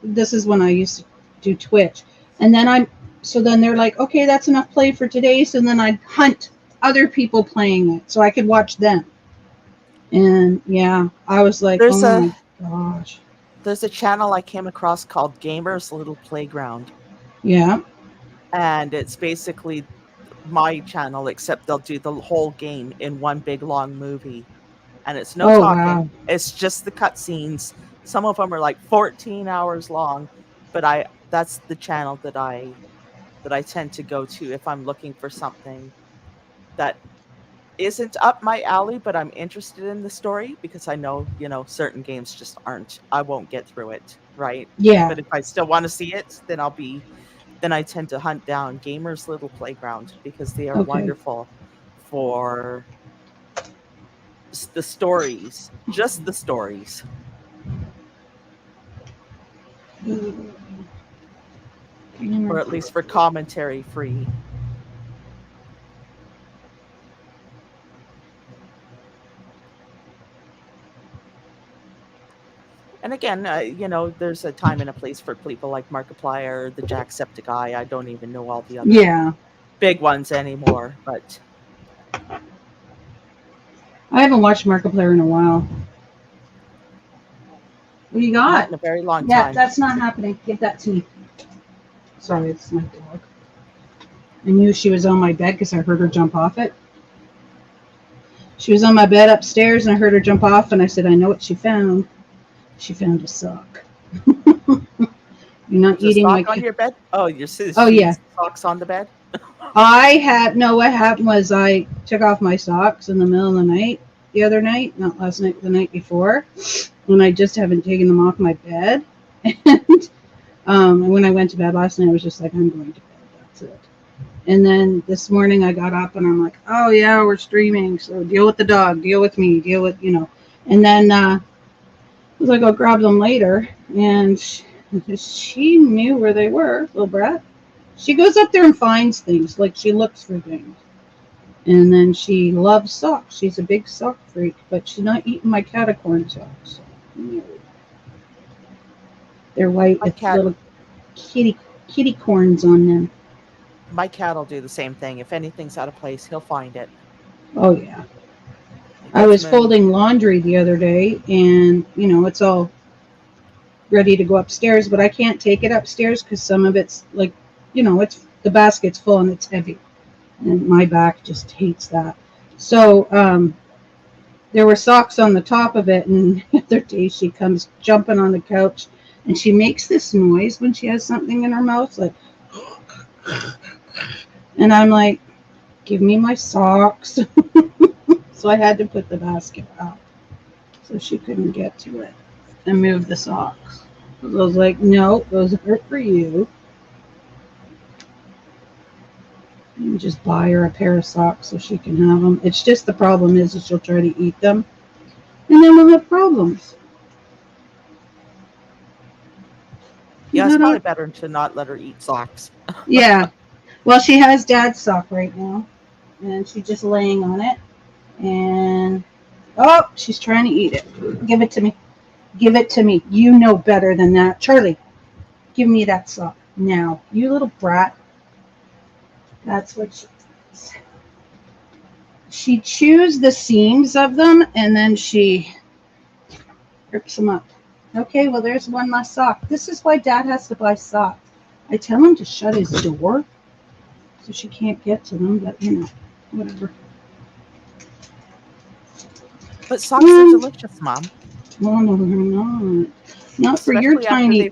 this is when I used to do Twitch. And then then they're like, okay, that's enough play for today. So then I'd hunt other people playing it so I could watch them. And I was like, my gosh. There's a channel I came across called Gamers Little Playground. Yeah. And it's basically my channel, except they'll do the whole game in one big long movie. And it's no talking. Wow. It's just the cutscenes. Some of them are like 14 hours long, but that's the channel that I tend to go to if I'm looking for something that isn't up my alley, but I'm interested in the story because I know, certain games just aren't. I won't get through it, right? Yeah. But if I still want to see it, then then I tend to hunt down Gamers Little Playground because they are Okay. wonderful for the stories, just the stories. Or at least for commentary free. And again, there's a time and a place for people like Markiplier, the Jacksepticeye. I don't even know all the other big ones anymore, but I haven't watched Markiplier in a while. What do you got? not in a very long Yeah, time. that's not happening. Give that to me. Sorry, it's my dog. I knew she was on my bed because I heard her jump off it. She was on my bed upstairs and I heard her jump off and I said, I know what she found. She found a sock. You're not There's a eating my sock on your bed? Oh, your Oh, yeah. socks on the bed? What happened was I took off my socks in the middle of the night the other night, not last night, the night before, and I just haven't taken them off my bed. And when I went to bed last night, I was just like, I'm going to bed. That's it. And then this morning I got up and I'm like, oh yeah, we're streaming. So deal with the dog, deal with me, deal with, And then I was like, I'll grab them later. And she knew where they were, little brat. She goes up there and finds things, like she looks for things. And then she loves socks. She's a big sock freak, but she's not eating my catacorn socks. No. They're white with little kitty corns on them. My cat will do the same thing. If anything's out of place, he'll find it. Oh, yeah. I was folding laundry the other day, and, it's all ready to go upstairs, but I can't take it upstairs because some of it's like, it's the basket's full and it's heavy. And my back just hates that. So there were socks on the top of it, and the other day she comes jumping on the couch, and she makes this noise when she has something in her mouth, like, and I'm like, give me my socks. So I had to put the basket out so she couldn't get to it and move the socks. I was like, no, those are for you. And just buy her a pair of socks so she can have them. It's just the problem is that she'll try to eat them, and then we'll have problems. Yeah, it's probably better to not let her eat socks. Yeah. Well, she has Dad's sock right now, and she's just laying on it. And, she's trying to eat it. Give it to me. Give it to me. You know better than that. Charlie, give me that sock now. You little brat. That's what she does. She chews the seams of them, and then she rips them up. Okay, well, there's one less sock. This is why Dad has to buy socks. I tell him to shut his door so she can't get to them, but, whatever. But socks are delicious, Mom. Oh, no, they're not. Not for your tiny...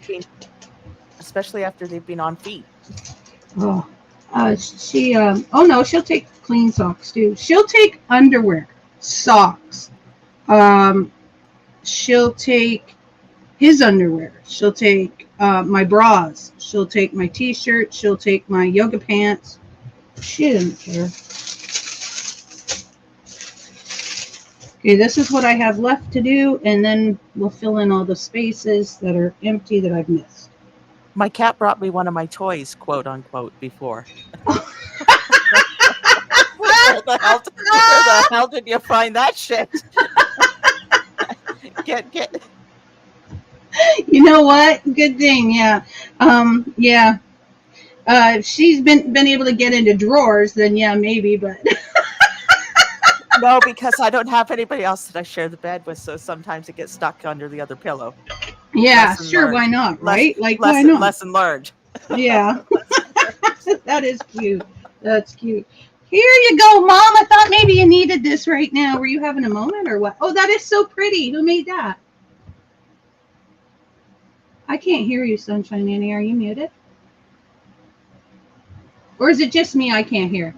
Especially after they've been on feet. Oh. She'll take clean socks too. She'll take underwear, socks. She'll take his underwear. She'll take my bras. She'll take my t-shirt. She'll take my yoga pants. She doesn't care. Okay, this is what I have left to do, and then we'll fill in all the spaces that are empty that I've missed. My cat brought me one of my toys, quote unquote, before. Where the hell did you find that shit? Get. You know what? Good thing, yeah. Yeah. If she's been able to get into drawers, then yeah, maybe, but no, because I don't have anybody else that I share the bed with, so sometimes it gets stuck under the other pillow. Yeah, lesson sure, learned. Why not, right? Why lesson, not? Lesson learned. Yeah. That is cute. That's cute. Here you go, Mom. I thought maybe you needed this right now. Were you having a moment or what? Oh, that is so pretty. Who made that? I can't hear you, Sunshine Annie. Are you muted? Or is it just me I can't hear?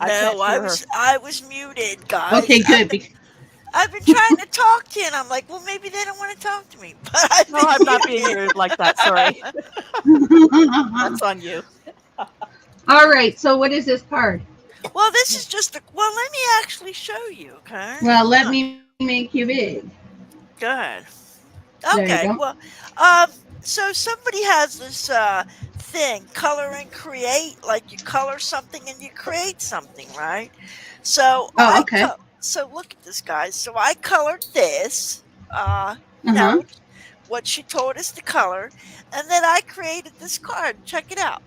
No, I was muted, guys. Okay, good. I've been trying to talk to you, and I'm like, well, maybe they don't want to talk to me. But I'm not being rude like that. Sorry. That's on you. All right. So what is this card? Well, this is just well, let me actually show you, okay? Well, let me make you big. Go ahead. There you Okay, go. well, so somebody has this thing, color and create, like you color something and you create something, right? So Oh, okay. so look at this, guys. So I colored this, you Uh-huh. know, what she told us to color, and then I created this card. Check it out.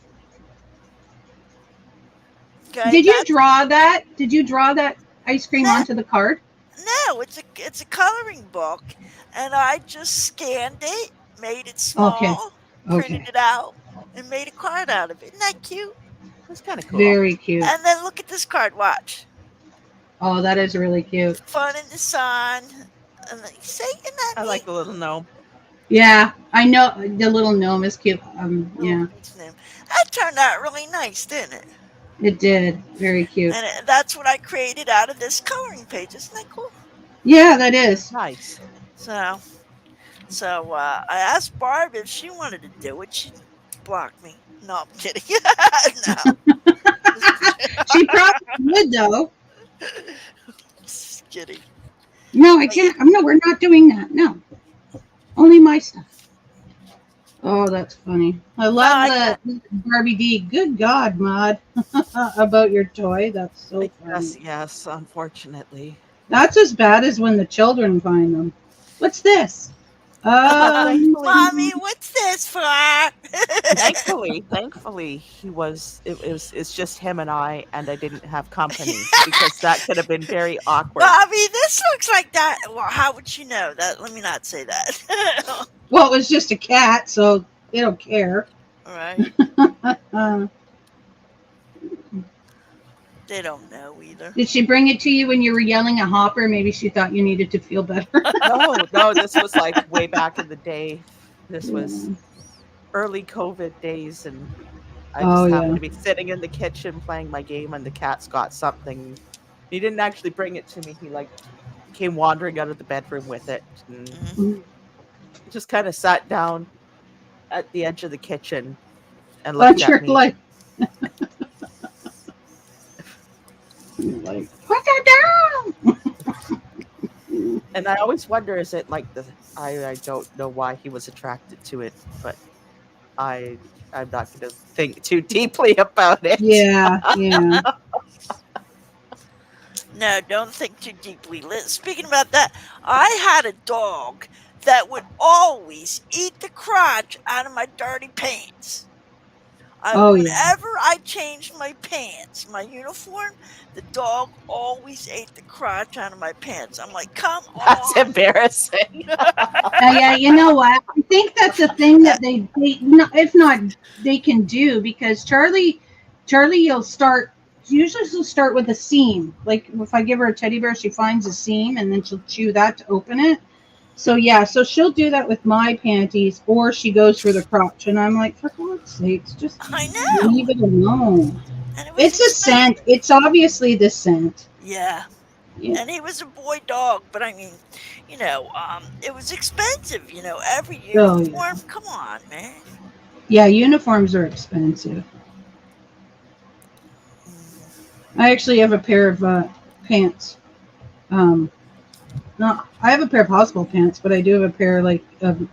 Okay, Did you that's draw that? Did you draw that ice cream no, onto the card? no, it's a coloring book, and I just scanned it, made it Okay. small, printed Okay. it out, and made a card out of it. Isn't that cute? That's kind of cool. Very cute. And then look at this card. Watch. Oh, that is really cute. Fun in the sun. And then, see, isn't that I neat? like the little gnome. Yeah, I know the little gnome is cute. Yeah, Beach gnome. That turned out really nice, didn't it? it did. Very cute. And that's what I created out of this coloring page. Isn't that cool? Yeah, that is. Nice. So I asked Barb if she wanted to do it. She blocked me. No, I'm kidding. No, She probably would though. just kidding. No, I can't. No, we're not doing that. No, only my stuff. Oh, that's funny. I love the Barbie D. Good God, Maud, about your toy. That's so funny. Yes, unfortunately. That's as bad as when the children find them. What's this? Mommy, what's this for? Thankfully, it's just him and I didn't have company because that could have been very awkward. Bobby, this looks like that. Well, how would you know that? Let me not say that. Well, it was just a cat, so they don't care. All right. They don't know either. Did she bring it to you when you were yelling at Hopper? Maybe she thought you needed to feel better. No, this was like way back in the day. This was early COVID days, and I just happened to be sitting in the kitchen playing my game, and the cat's got something. He didn't actually bring it to me. He came wandering out of the bedroom with it, and just kind of sat down at the edge of the kitchen and looked at me. Like, put that down. And I always wonder, is it like I don't know why he was attracted to it, but I'm not going to think too deeply about it. Yeah. No, don't think too deeply. Speaking about that, I had a dog that would always eat the crotch out of my dirty pants. Whenever I changed my pants, my uniform, the dog always ate the crotch out of my pants. I'm like, come on. That's embarrassing. Yeah, you know what? I think that's a thing that they if not, they can do, because Charlie will start. Usually she'll start with a seam. Like if I give her a teddy bear, she finds a seam and then she'll chew that to open it. So she'll do that with my panties, or she goes for the crotch, and I'm like, for God's sakes, just leave it alone. It's a scent. It's obviously the scent. Yeah. And he was a boy dog, but I mean, it was expensive. Every uniform. Come on, man. Yeah, uniforms are expensive. I actually have a pair of pants. No, I have a pair of hospital pants, but I do have a pair of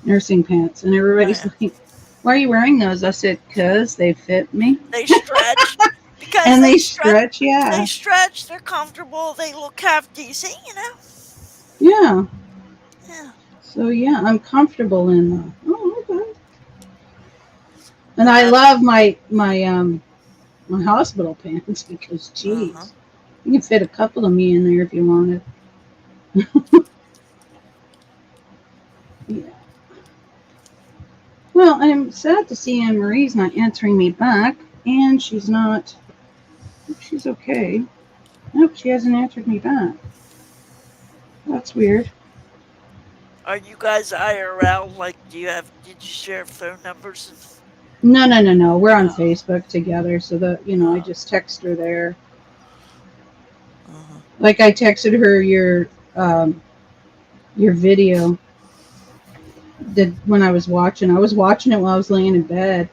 nursing pants. And everybody's like, "Why are you wearing those?" I said, "'Cause they fit me. They stretch." And they stretch, yeah. They stretch. They're comfortable. They look half decent, Yeah. Yeah. So I'm comfortable in them. Oh, okay. And I love my hospital pants because, geez, you can fit a couple of me in there if you wanted. Yeah. Well, I'm sad to see Anne Marie's not answering me back, and she's not. I hope she's okay. Nope, she hasn't answered me back. That's weird. Are you guys IRL? Like, did you share phone numbers? No. We're on Facebook together, so that I just text her there. Like I texted her your video that when I was watching it while I was laying in bed,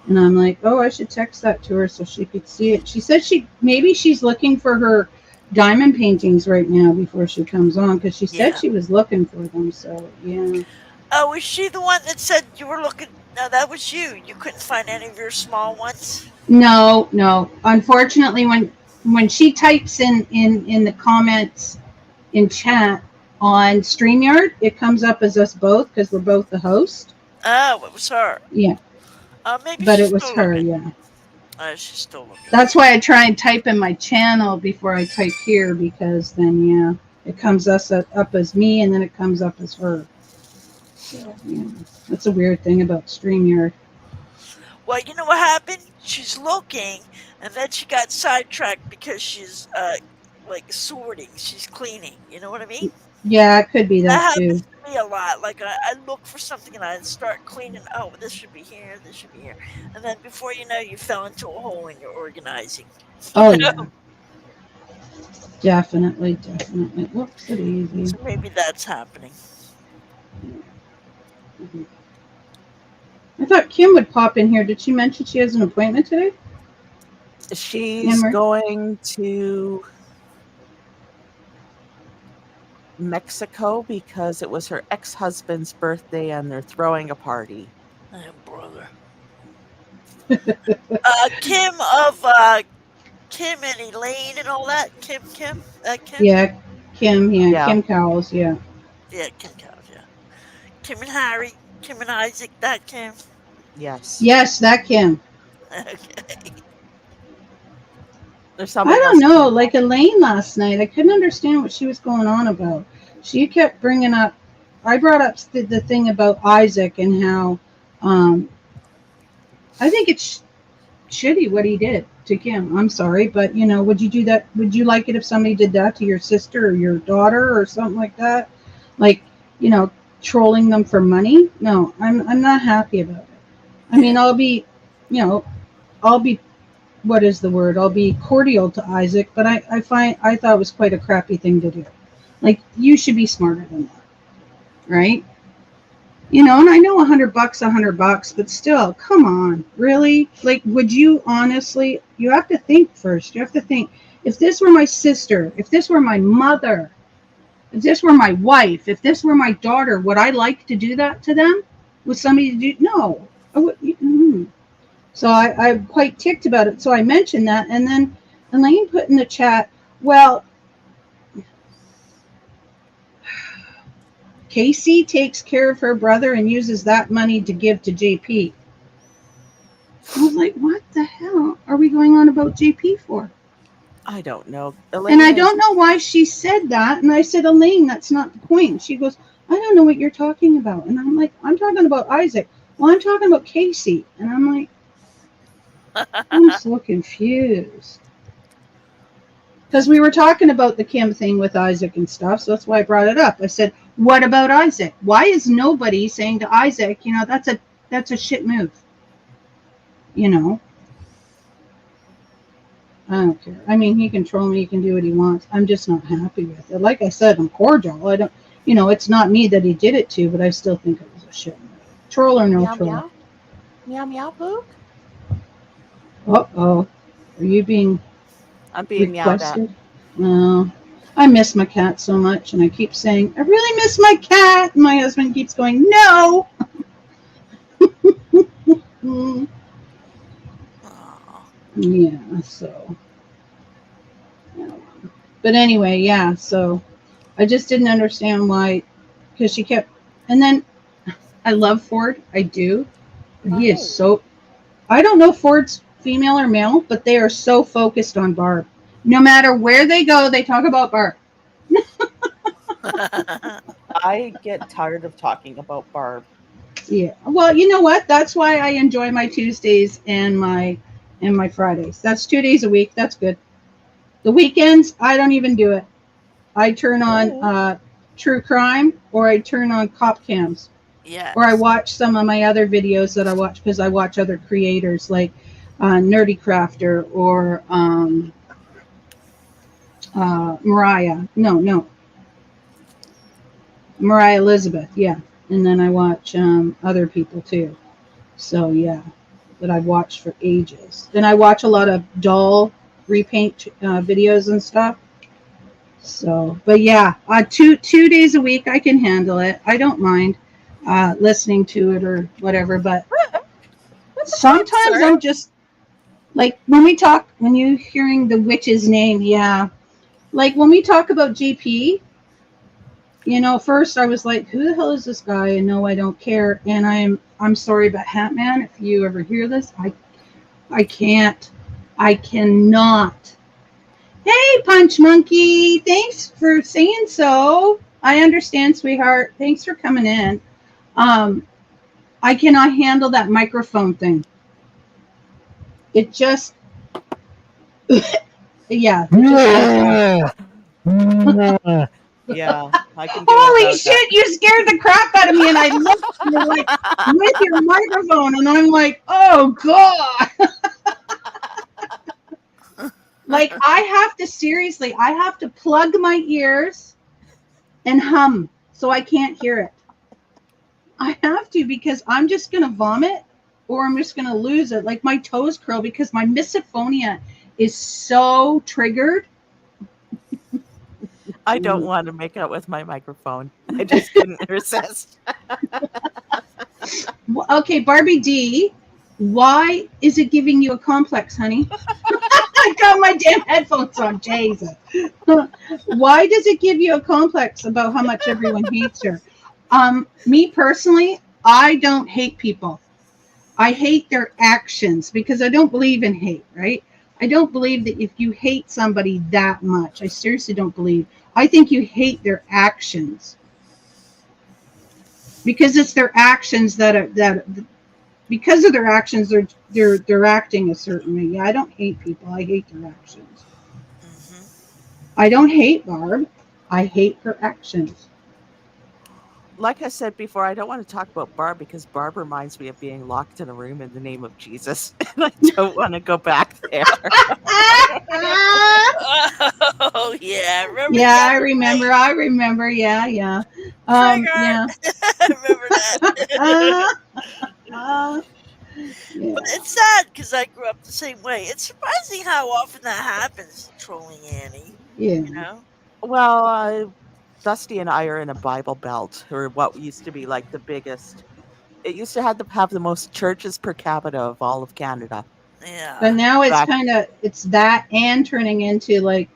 And I'm like, oh, I should text that to her so she could see it. She said maybe she's looking for her diamond paintings right now before she comes on, because she said she was looking for them. So yeah. Oh, was she the one that said you were looking? No, that was you. You couldn't find any of your small ones. No. Unfortunately, when she types in the comments in chat on StreamYard, it comes up as us both because we're both the host. Oh, it was her. Yeah. Maybe but it was her, looking. Yeah. She's still looking. That's why I try and type in my channel before I type here, because then, yeah, it comes up as me, and then it comes up as her. So, yeah, that's a weird thing about StreamYard. Well, you know what happened? She's looking, and then she got sidetracked because she's like sorting. She's cleaning. You know what I mean? Yeah, it could be that too. Happens to me a lot. Like I look for something and I start cleaning. Oh, this should be here. This should be here. And then before you know, you fell into a hole and you're organizing. Oh yeah, definitely. Whoops, it easy. So maybe that's happening. Mm-hmm. I thought Kim would pop in here. Did she mention she has an appointment today? She's going to Mexico because it was her ex-husband's birthday and they're throwing a party. Oh, brother. Kim of Kim and Elaine and all that. Kim. Yeah, Kim. Yeah, Kim Cowles. Yeah. Yeah, Kim Cowles. Yeah. Kim and Harry. Kim and Isaac. That Kim. Yes. Yes, that Kim. Okay. I don't know. Like Elaine last night, I couldn't understand what she was going on about. She kept bringing up. I brought up the thing about Isaac and how I think it's shitty what he did to Kim. I'm sorry, but would you do that? Would you like it if somebody did that to your sister or your daughter or something like that? Like, trolling them for money? No, I'm not happy about it. I mean, I'll be what is the word? I'll be cordial to Isaac, but I thought it was quite a crappy thing to do. Like, you should be smarter than that, right? And I know $100, but still, come on, really? Like, would you honestly? You have to think first. You have to think, if this were my sister, if this were my mother, if this were my wife, if this were my daughter, would I like to do that to them? Would somebody do? No, I would. So I'm quite ticked about it. So I mentioned that, and then Elaine put in the chat, well, Casey takes care of her brother and uses that money to give to JP. I was like, what the hell are we going on about JP for? I don't know. And I don't know why she said that. And I said, Elaine, that's not the point. She goes, I don't know what you're talking about. And I'm like, I'm talking about Isaac. Well, I'm talking about Casey. And I'm like, I'm so confused. Because we were talking about the Kim thing with Isaac and stuff, so that's why I brought it up. I said, what about Isaac? Why is nobody saying to Isaac, that's a shit move? I don't care. I mean, he can troll me, he can do what he wants. I'm just not happy with it. Like I said, I'm cordial. I don't, it's not me that he did it to, but I still think it was a shit move. Troll or no meow, troll? Meow, meow, meow, Pook. Uh-oh. Are you being I'm being requested? No. I miss my cat so much, and I keep saying, I really miss my cat. And my husband keeps going, no. Yeah, so. But anyway, yeah, so I just didn't understand why, because she kept, and then I love Ford. I do. But he is so, I don't know if Ford's female or male, but they are so focused on Barb. No matter where they go, they talk about Barb. I get tired of talking about Barb. Yeah. Well, you know what? That's why I enjoy my Tuesdays and my Fridays. That's 2 days a week. That's good. The weekends, I don't even do it. I turn on true crime, or I turn on cop cams. Yeah. Or I watch some of my other videos that I watch because I watch other creators like Nerdy Crafter or Mariah. No. Mariah Elizabeth, yeah. And then I watch other people too. So, yeah. that I've watched for ages. And I watch a lot of doll repaint videos and stuff. So, but yeah, 2 days a week I can handle it. I don't mind listening to it or whatever. But sometimes I'm just like when you're hearing the witch's name, yeah. Like when we talk about JP, first I was like, who the hell is this guy? And no, I don't care. And I'm sorry, but Hatman, if you ever hear this, I cannot. Hey, Punch Monkey, thanks for saying so. I understand, sweetheart. Thanks for coming in. I cannot handle that microphone thing. It just, yeah. Yeah, I can do Holy shit, you scared the crap out of me, and I looked at you like with your microphone, and I'm like, oh god. Like I have to plug my ears and hum so I can't hear it. I have to, because I'm just gonna vomit or I'm just gonna lose it. Like my toes curl because my misophonia is so triggered. I don't want to make out with my microphone. I just couldn't resist. Okay, Barbie D, why is it giving you a complex, honey? I got my damn headphones on, Jesus. Why does it give you a complex about how much everyone hates her? Me personally, I don't hate people. I hate their actions because I don't believe in hate, right? I don't believe that if you hate somebody that much, I seriously don't believe. I think you hate their actions because it's their actions because of their actions, they're acting a certain way. Yeah, I don't hate people. I hate their actions. Mm-hmm. I don't hate Barb. I hate her actions. Like I said before, I don't want to talk about Barb because Barb reminds me of being locked in a room in the name of Jesus. And I don't want to go back there. Oh, yeah. I remember. Yeah. Yeah. I remember that. Yeah. But it's sad because I grew up the same way. It's surprising how often that happens, Trolling Annie. Yeah. Well, Dusty and I are in a Bible Belt, or what used to be like the biggest. It used to have the most churches per capita of all of Canada. Yeah. But now it's that and turning into like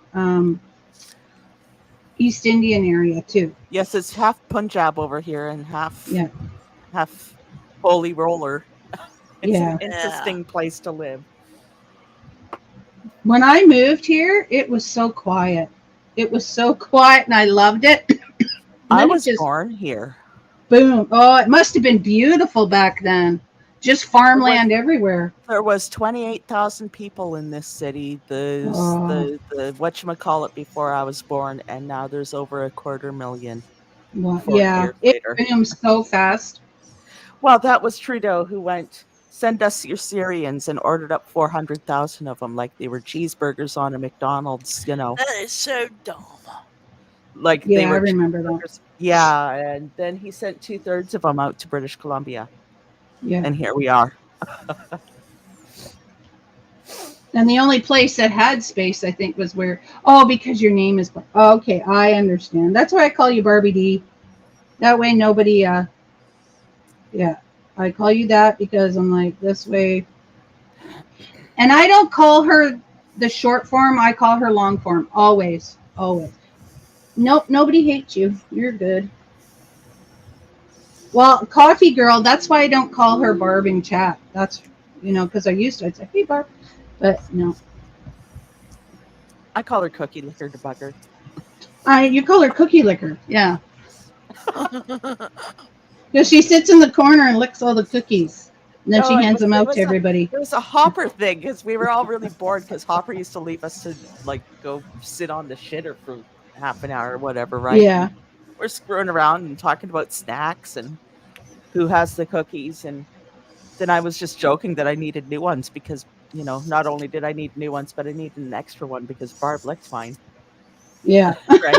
East Indian area too. Yes, it's half Punjab over here and half Holy Roller. It's an interesting place to live. When I moved here, it was so quiet. It was so quiet and I loved it. I was born here. Boom. Oh, it must have been beautiful back then. Just farmland everywhere. There was 28,000 people in this city. The whatchamacallit before I was born, and now there's over 250,000. Well, yeah, it boomed so fast. Well, that was Trudeau who went, send us your Syrians, and ordered up 400,000 of them like they were cheeseburgers on a McDonald's, That is so dumb. Like I remember that. Yeah, and then he sent 2/3 of them out to British Columbia. Yeah. And here we are. And the only place that had space, I think, was because your name is... okay, I understand. That's why I call you Barbie D. That way nobody... I call you that because I'm like, this way... And I don't call her the short form. I call her long form. Always. Always. Nope, nobody hates you. You're good. Well, Coffee Girl, that's why I don't call her Barb in chat. That's, because I'd say, hey, Barb. But no. I call her Cookie Licker to bug her. You call her Cookie Licker, yeah. Because she sits in the corner and licks all the cookies. And then she hands them out to everybody. It was a Hopper thing because we were all really bored because Hopper used to leave us to go sit on the shitter for half an hour or whatever, right? Yeah. And we're screwing around and talking about snacks and who has the cookies. And then I was just joking that I needed new ones because, not only did I need new ones, but I needed an extra one because Barb licked mine. Yeah. Right.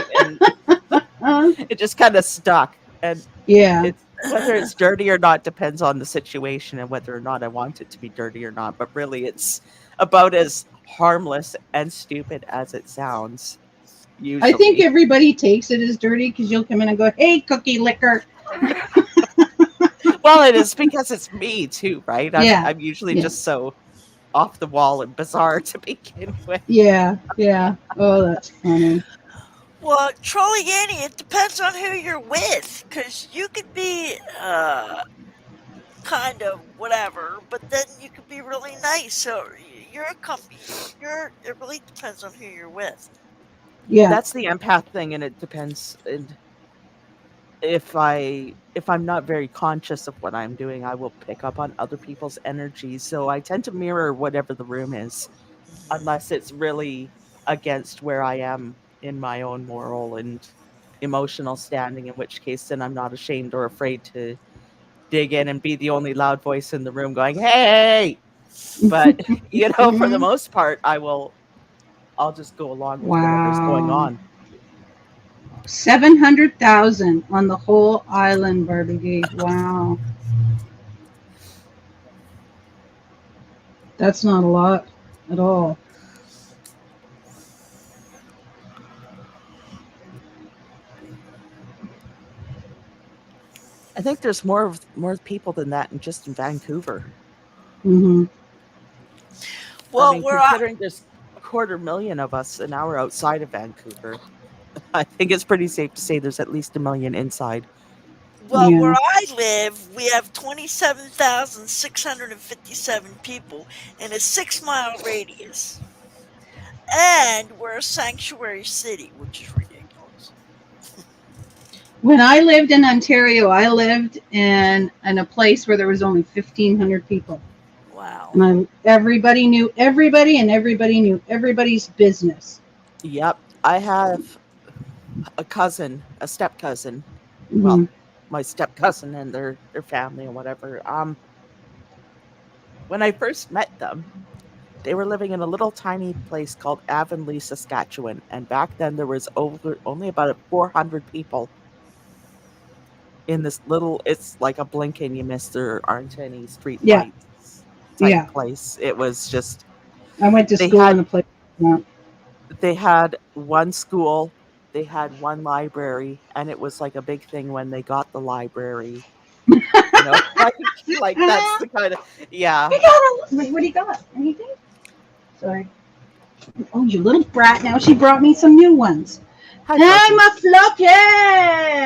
And it just kind of stuck. And Whether it's dirty or not depends on the situation and whether or not I want it to be dirty or not. But really, it's about as harmless and stupid as it sounds, I think usually. everybody takes it as dirty because you'll come in and go, "Hey, cookie licker." Well, it is because it's me too, right? Yeah, I'm usually yeah, just so off the wall and bizarre to begin with. yeah, yeah. Oh, that's funny. Well, Trolling Annie, it depends on who you're with, because you could be kind of whatever, but then you could be really nice. So you're a company. It really depends on who you're with. Yeah, That's the empath thing, and it depends. And if I'm not very conscious of what I'm doing, I will pick up on other people's energy. So I tend to mirror whatever the room is, unless it's really against where I am in my own moral and emotional standing, in which case then I'm not ashamed or afraid to dig in and be the only loud voice in the room going, "Hey!" But for the hmm. most part, I'll just go along with whatever's going Wow. on. 700,000 on the whole island, Barbie D. Wow. That's not a lot at all. I think there's more people than that, just in Vancouver. Hmm. I Well, mean, considering there's a 250,000 of us an hour outside of Vancouver, I think it's pretty safe to say there's at least 1,000,000 inside. where Yeah. I live, we have 27,657 people in a 6-mile radius, and we're a sanctuary city, which is ridiculous. When I lived in Ontario, I lived in a place where there was only 1,500 people. Wow. And everybody knew everybody and everybody knew everybody's business. Yep. I have a step cousin. Hmm. Well, my step cousin and their family and whatever. When I first met them, they were living in a little tiny place called Avonlea, Saskatchewan, and back then there was only about 400 people in this little. It's like a blink and you miss. There aren't any street Yeah. lights type Yeah. place. It was just I went to they school in had a place. Yeah. they had one school, they had one library, and it was like a big thing when they got the library. Like that's the kind of yeah. We got a, what do you got? Anything? Sorry. Oh, you little brat. Now she brought me some new ones. Hi, Hey, Floki. my Floki!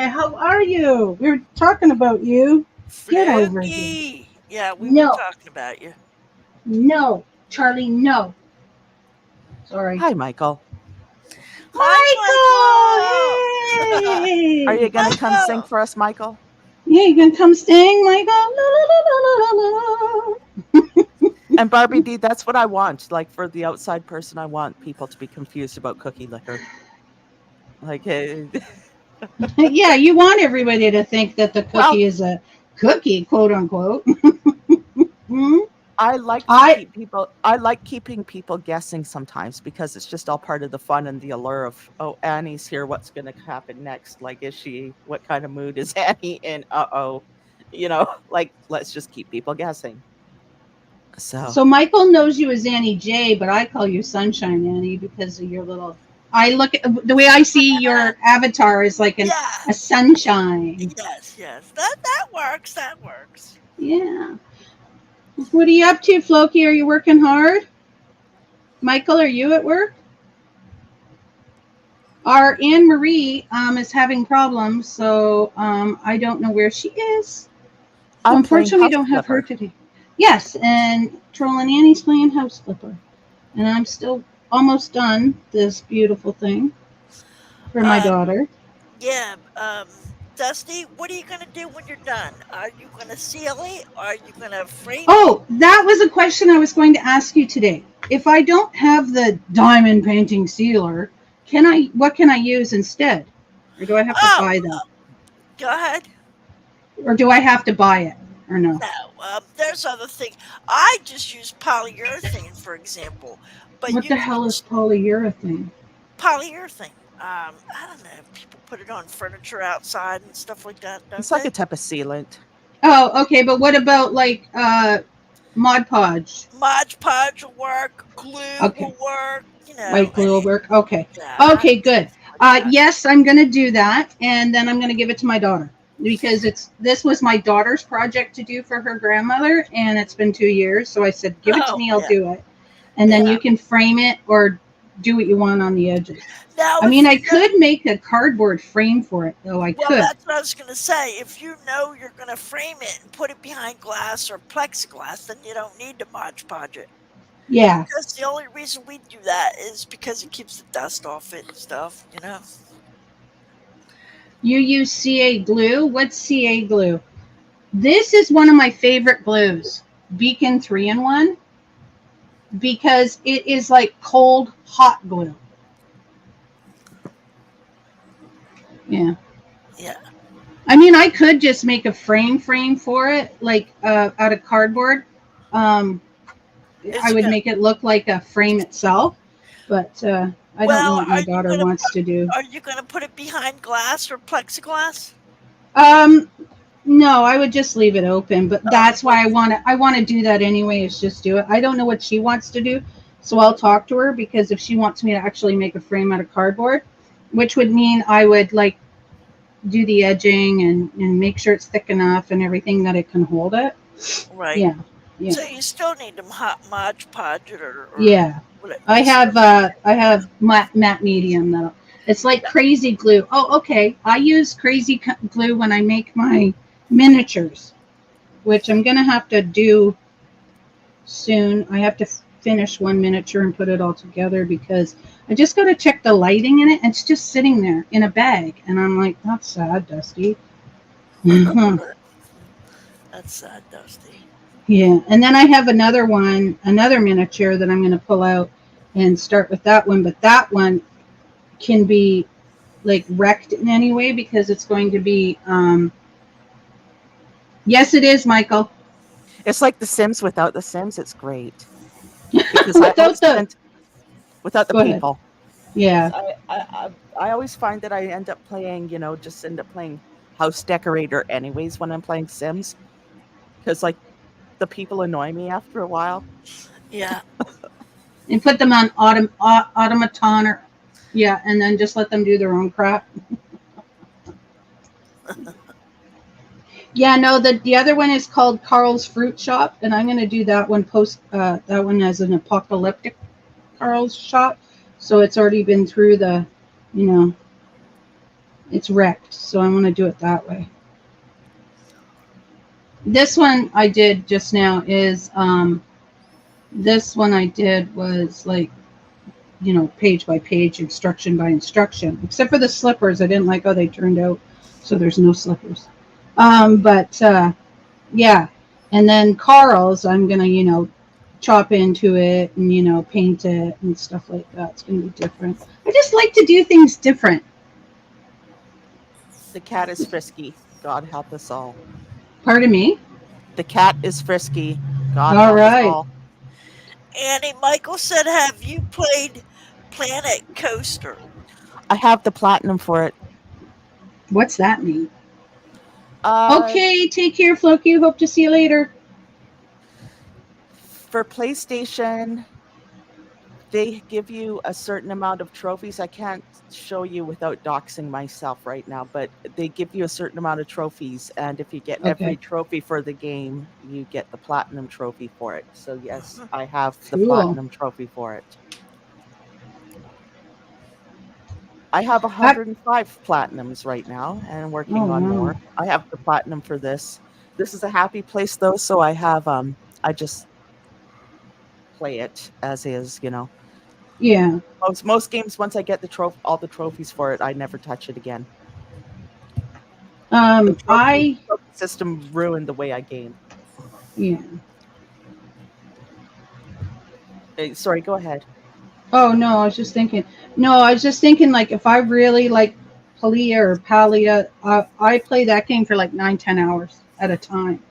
How are you? We were talking about you. Get over here. Floki! Yeah, we were No, talking about you. no, Charlie, no. Sorry. Hi, Michael. Hi, Michael! Michael! Are Hey! you gonna come sing Michael! for us, Michael? Yeah, you gonna come sing, Michael? La, la, la, la, la, la. And Barbie D, that's what I want. Like for the outside person, I want people to be confused about cookie liquor. Like, Yeah, you want everybody to think that the well, cookie is a cookie, quote unquote. Hmm? I like keeping people guessing sometimes because it's just all part of the fun and the allure of, oh, Annie's here. What's going to happen next? Like, what kind of mood is Annie in? Uh-oh. Like, let's just keep people guessing. So, So Michael knows you as Annie J, but I call you Sunshine Annie because of your little. I look at the way I see your avatar is like Yeah, a sunshine. yes. That works. That works. Yeah. What are you up to, Floki? Are you working hard? Michael, are you at work? Our Anne Marie is having problems, so I don't know where she is. So I'm playing unfortunately, we House don't have her Flipper. today. Yes, and Troll and Annie's playing House Flipper, and I'm still almost done this beautiful thing for my Uh, daughter. yeah. Dusty, what are you gonna do when you're done? Are you gonna seal it? Are you gonna frame it? Oh, that was a question I was going to ask you today. If I don't have the diamond painting sealer, what can I use instead? Or do I have to Oh, buy them? go ahead. Or do I have to buy it? Or no? No, there's other things. I just use polyurethane, for example. But What you the can hell is use polyurethane? polyurethane. I don't know. People put it on furniture outside and stuff like that, don't It's like they? a type of sealant. Oh, okay, but what about like Mod Podge? Mod Podge will work. Glue Okay, will work. You know, white glue will work. Okay, yeah, okay, good. like that. Yes, I'm gonna do that, and then I'm gonna give it to my daughter because this was my daughter's project to do for her grandmother, and it's been 2 years. So I said, give it to Oh, me, I'll yeah, do it, and then yeah. you can frame it or do what you want on the edges. Now, I if mean, I you know, could make a cardboard frame for it, though. I well, could. that's what I was going to say. If you know you're going to frame it and put it behind glass or plexiglass, then you don't need to Mod Podge it. Yeah. Because the only reason we do that is because it keeps the dust off it and stuff, you know? You use CA glue? What's CA glue? This is one of my favorite glues, Beacon 3-in-1, because it is like cold, hot glue. Yeah. Yeah. I mean, I could just make a frame for it, like out of cardboard. I would Gonna, make it look like a frame itself, but I don't know well, what my daughter wants to do. are you going to put it behind glass or plexiglass? No, I would just leave it open, but Oh, that's why I want to do that anyway, is just do it. I don't know what she wants to do, so I'll talk to her, because if she wants me to actually make a frame out of cardboard, which would mean I would like do the edging and make sure it's thick enough and everything that it can hold it. Right. Yeah. Yeah. So you still need to Mod Podge it or Yeah. whatever. I have matte medium though. It's like crazy glue. Oh, okay. I use crazy glue when I make my miniatures, which I'm gonna have to do soon. I have to finish one miniature and put it all together, because I just got to check the lighting in it, and it's just sitting there in a bag, and I'm like, that's sad, Dusty. That's sad, Dusty. Yeah, and then I have another miniature that I'm going to pull out and start with that one, but that one can be like wrecked in any way, because it's going to be yes, it is, Michael. It's like The Sims without The Sims. It's great. Without the Go ahead. people. Yeah. I always find that I end up playing, just end up playing house decorator anyways when I'm playing Sims, because like the people annoy me after a while. Yeah. And put them on automaton, or yeah, and then just let them do their own crap. Yeah, no, the other one is called Carl's Fruit Shop, and I'm going to do that one that one as an apocalyptic Carl's Shop. So it's already been through it's wrecked. So I'm going to do it that way. This one I did just now is, this one I did was like, page by page, instruction by instruction, except for the slippers. I didn't like how they turned out. So there's no slippers. But yeah. And then Carl's, I'm going to, chop into it and, paint it and stuff like that. It's going to be different. I just like to do things different. The cat is frisky. God help us all. Pardon me? The cat is frisky. God all help right. us all. Annie, Michael said, have you played Planet Coaster? I have the platinum for it. What's that mean? Okay, take care, Floki. Hope to see you later. For PlayStation, they give you a certain amount of trophies. I can't show you without doxing myself right now, but they give you a certain amount of trophies, and if you get every trophy for the game, you get the platinum trophy for it. So yes, I have the platinum trophy for it. I have 105 platinums right now, and I'm working on more. I have the platinum for this. This is a happy place though, so I have I just play it as is, Yeah. Most games, once I get all the trophies for it, I never touch it again. The trophy system ruined the way I game. Yeah. Sorry, go ahead. Oh no, I was just thinking. Like if I really like Palia, I play that game for like 9-10 hours at a time.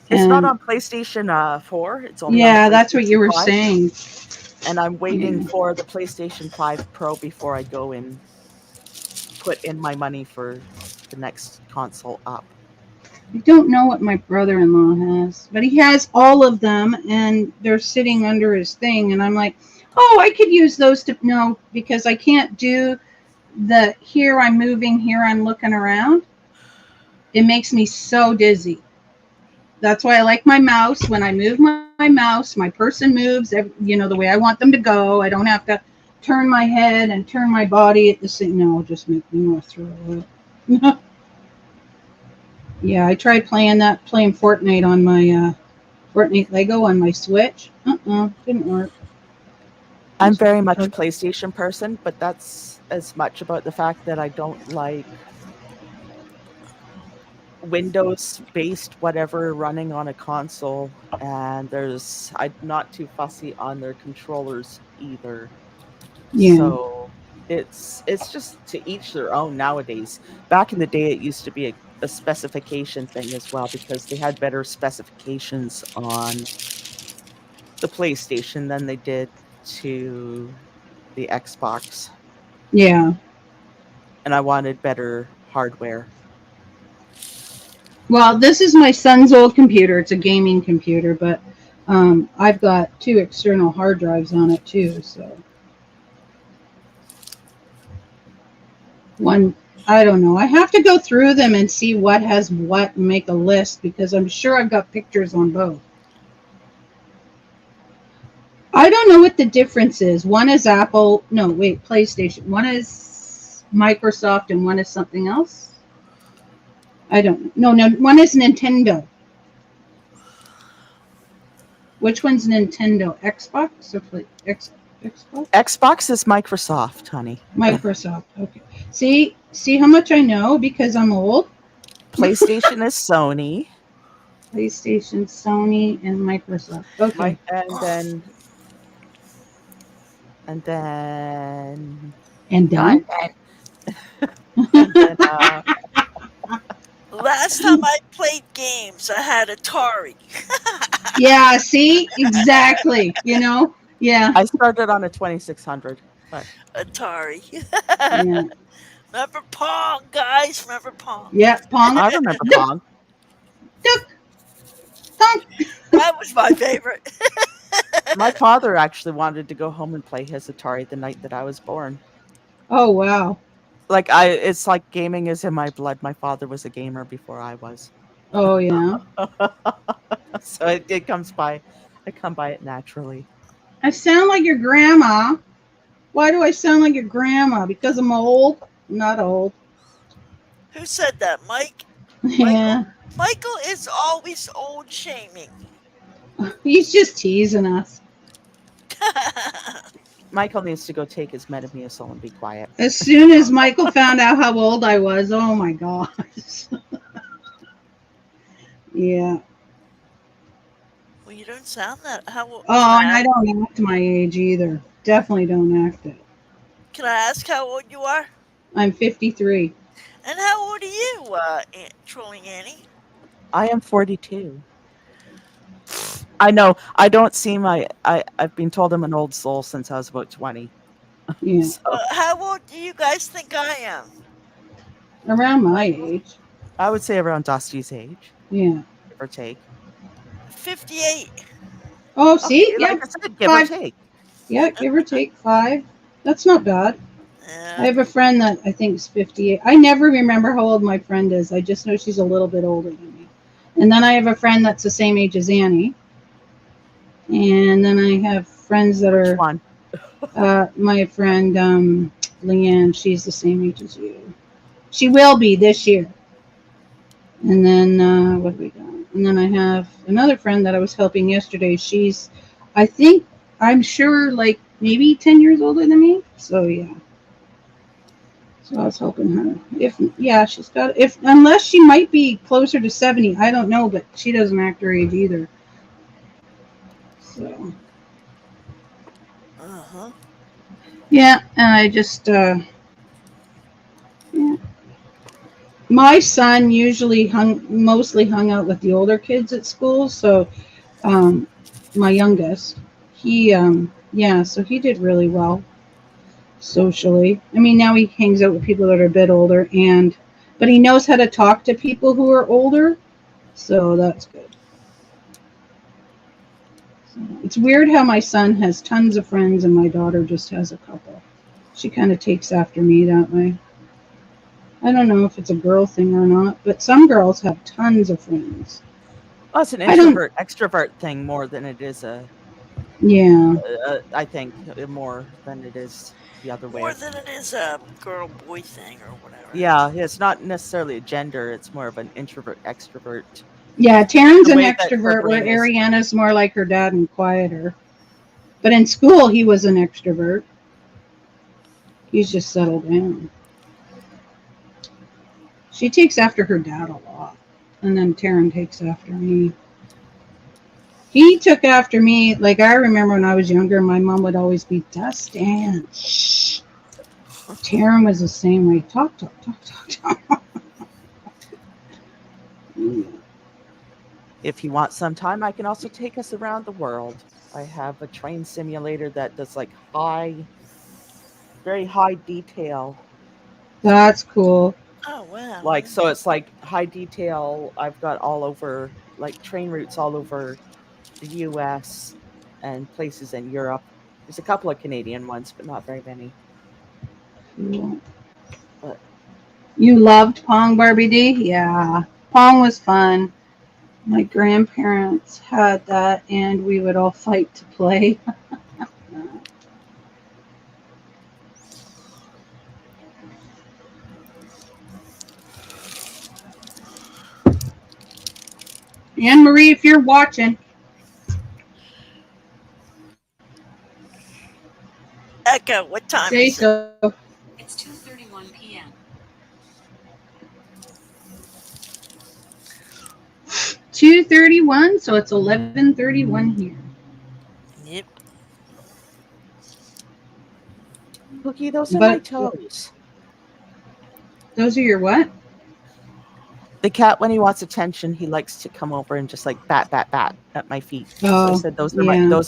It's not on PlayStation 4. It's only on PlayStation that's what you were 5. saying. And I'm waiting for the PlayStation 5 Pro before I go in put in my money for the next console up. I don't know what my brother-in-law has, but he has all of them, and they're sitting under his thing. And I'm like, oh, I could use those to no, because I can't do the here I'm moving, here I'm looking around. It makes me so dizzy. That's why I like my mouse. When I move my mouse, my person moves, the way I want them to go. I don't have to turn my head and turn my body at the same. No, it'll just make me more throw up. Yeah, I tried playing Fortnite on my Fortnite Lego on my Switch. Didn't work. I'm very much a PlayStation person, but that's as much about the fact that I don't like Windows-based whatever running on a console, and I'm not too fussy on their controllers either. Yeah. So it's just to each their own nowadays. Back in the day, it used to be a specification thing as well, because they had better specifications on the PlayStation than they did to the Xbox. Yeah. And I wanted better hardware. Well, this is my son's old computer. It's a gaming computer, but I've got 2 external hard drives on it too. So one, I don't know. I have to go through them and see what has what and make a list, because I'm sure I've got pictures on both. I don't know what the difference is. One is Apple. No, wait, PlayStation. One is Microsoft and one is something else. I don't know. No, one is Nintendo. Which one's Nintendo? Xbox or Xbox? Xbox is Microsoft, honey. Microsoft. Okay. See how much I know because I'm old. PlayStation is Sony. PlayStation, Sony, and Microsoft. Okay. And then last time I played games, I had Atari. Yeah, see? Exactly. Yeah. I started on a 2600. But Atari. Yeah. Remember Pong, guys? Remember Pong? Yeah, Pong. I remember Pong. Pong. That was my favorite. My father actually wanted to go home and play his Atari the night that I was born. Oh, wow. It's like gaming is in my blood. My father was a gamer before I was. Oh, yeah. So it comes by. I come by it naturally. I sound like your grandma. Why do I sound like your grandma? Because I'm old? I'm not old. Who said that, Mike? Yeah. Michael is always old shaming. He's just teasing us. Michael needs to go take his Metamucil and be quiet. As soon as Michael found out how old I was, oh my gosh. Yeah. Well, you don't sound that. How old? Oh, and I don't act my age either. Definitely don't act it. Can I ask how old you are? I'm 53. And how old are you, Trolling Annie? I am 42. I know. I don't seem I've been told I'm an old soul since I was about 20. Yeah. So, How old do you guys think I am? Around my age. I would say around Dusty's age, Yeah. give or take. 58. Oh, see? Okay, Yeah. like I said, give 5. or take. Yeah, give or take 5. That's not bad. I have a friend that I think is 58. I never remember how old my friend is. I just know she's a little bit older than me. And then I have a friend that's the same age as Annie. And then I have friends that Which are one? my friend Leanne. She's the same age as you. She will be this year. And then what have we got? And then I have another friend that I was helping yesterday. She's, I'm sure, like maybe 10 years older than me. So yeah. So I was helping her. She's got, unless she might be closer to 70. I don't know, but she doesn't act her age either. So. Uh-huh. Yeah, and I just, yeah. My son usually mostly hung out with the older kids at school. So, my youngest, he, so he did really well. socially. I mean, now he hangs out with people that are a bit older, but he knows how to talk to people who are older, so that's good. So it's weird how my son has tons of friends and my daughter just has a couple. She kind of takes after me that way. I don't know if it's a girl thing or not, but some girls have tons of friends. Well, it's an introvert extrovert thing more than it is yeah. I think more than it is the other way. More than it is a girl boy thing or whatever. Yeah, it's not necessarily a gender. It's more of an introvert extrovert. Yeah, Taryn's an extrovert, where Ariana's more like her dad and quieter. But in school, he was an extrovert. He's just settled down. She takes after her dad a lot. And then Taryn takes after me. He took after me. Like, I remember when I was younger, my mom would always be, Dustin, shh. Taryn was the same way. Talk. If you want some time, I can also take us around the world. I have a train simulator that does like very high detail. That's cool. Oh, wow. Like, so it's like high detail. I've got all over, like train routes all over the US and places in Europe. There's a couple of Canadian ones, but not very many. Cool. But you loved Pong, Barbie D? Yeah. Pong was fun. My grandparents had that, and we would all fight to play. Anne Marie, if you're watching. Echo, what time say is so. it? It's 2:31 p.m. 2:31, so it's 11:31 here. Yep. Cookie, those are my toes. Those are your what? The cat, when he wants attention, he likes to come over and just like bat at my feet. Oh, so I said those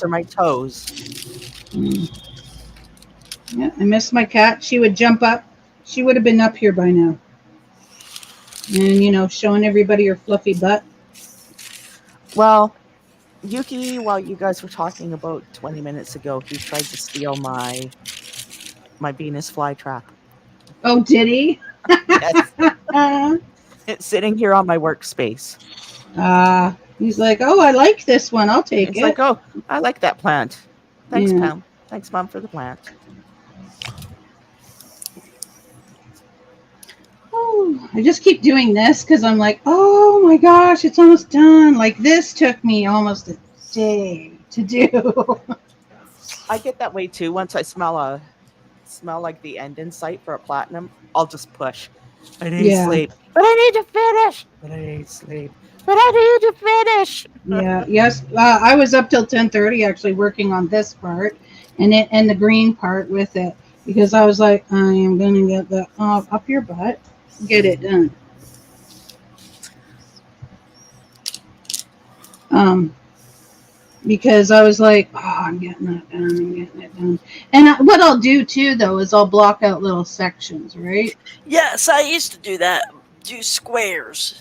are my toes. Yeah, I miss my cat. She would jump up. She would have been up here by now. And showing everybody her fluffy butt. Well, Yuki, while you guys were talking about 20 minutes ago, he tried to steal my Venus flytrap. Oh, did he? Yes. It's sitting here on my workspace. He's like, oh, I like this one. I'll take it. It's like, oh, I like that plant. Thanks, Pam. Thanks, Mom, for the plant. Oh, I just keep doing this because I'm like, oh my gosh, it's almost done. Like, this took me almost a day to do. I get that way too. Once I smell like the end in sight for a platinum, I'll just push. I need sleep, but I need to finish. But I need sleep, but I need to finish. Yes. I was up till 10:30 actually working on this part and the green part with it because I was like, I am gonna get that up your butt, get it done. Because I was like, oh, I'm getting it done. And what I'll do too, though, is I'll block out little sections, right? Yes, I used to do that. Do squares.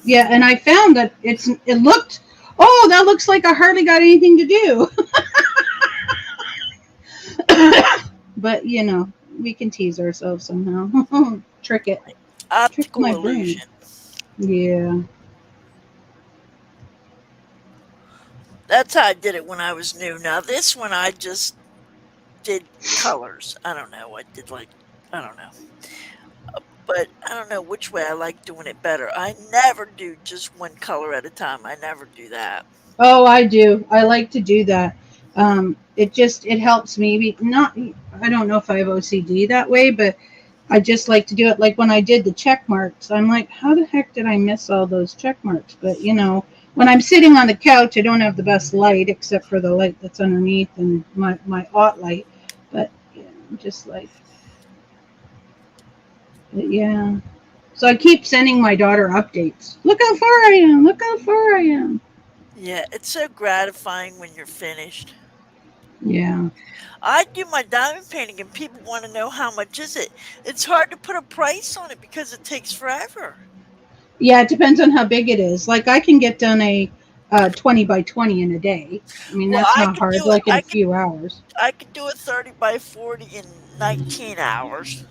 Yeah, and I found that it looked, oh, that looks like I hardly got anything to do. But, we can tease ourselves somehow. Trick it. Optical illusion. Yeah. That's how I did it when I was new. Now, this one I just did colors. I don't know. I don't know. But I don't know which way I like doing it better. I never do just one color at a time. I never do that. Oh, I do. I like to do that. It helps me. I don't know if I have OCD that way, but I just like to do it. Like when I did the check marks, I'm like, how the heck did I miss all those check marks? But, when I'm sitting on the couch, I don't have the best light except for the light that's underneath and my aught light. But I'm just like, yeah. So I keep sending my daughter updates. Look how far I am. Look how far I am. Yeah, it's so gratifying when you're finished. Yeah. I do my diamond painting, and people want to know how much is it. It's hard to put a price on it because it takes forever. Yeah, it depends on how big it is. Like I can get done a 20 by 20 in a day. I mean, Well, that's I not could hard, do it. like in a few hours. I could do a 30 by 40 in 19 hours.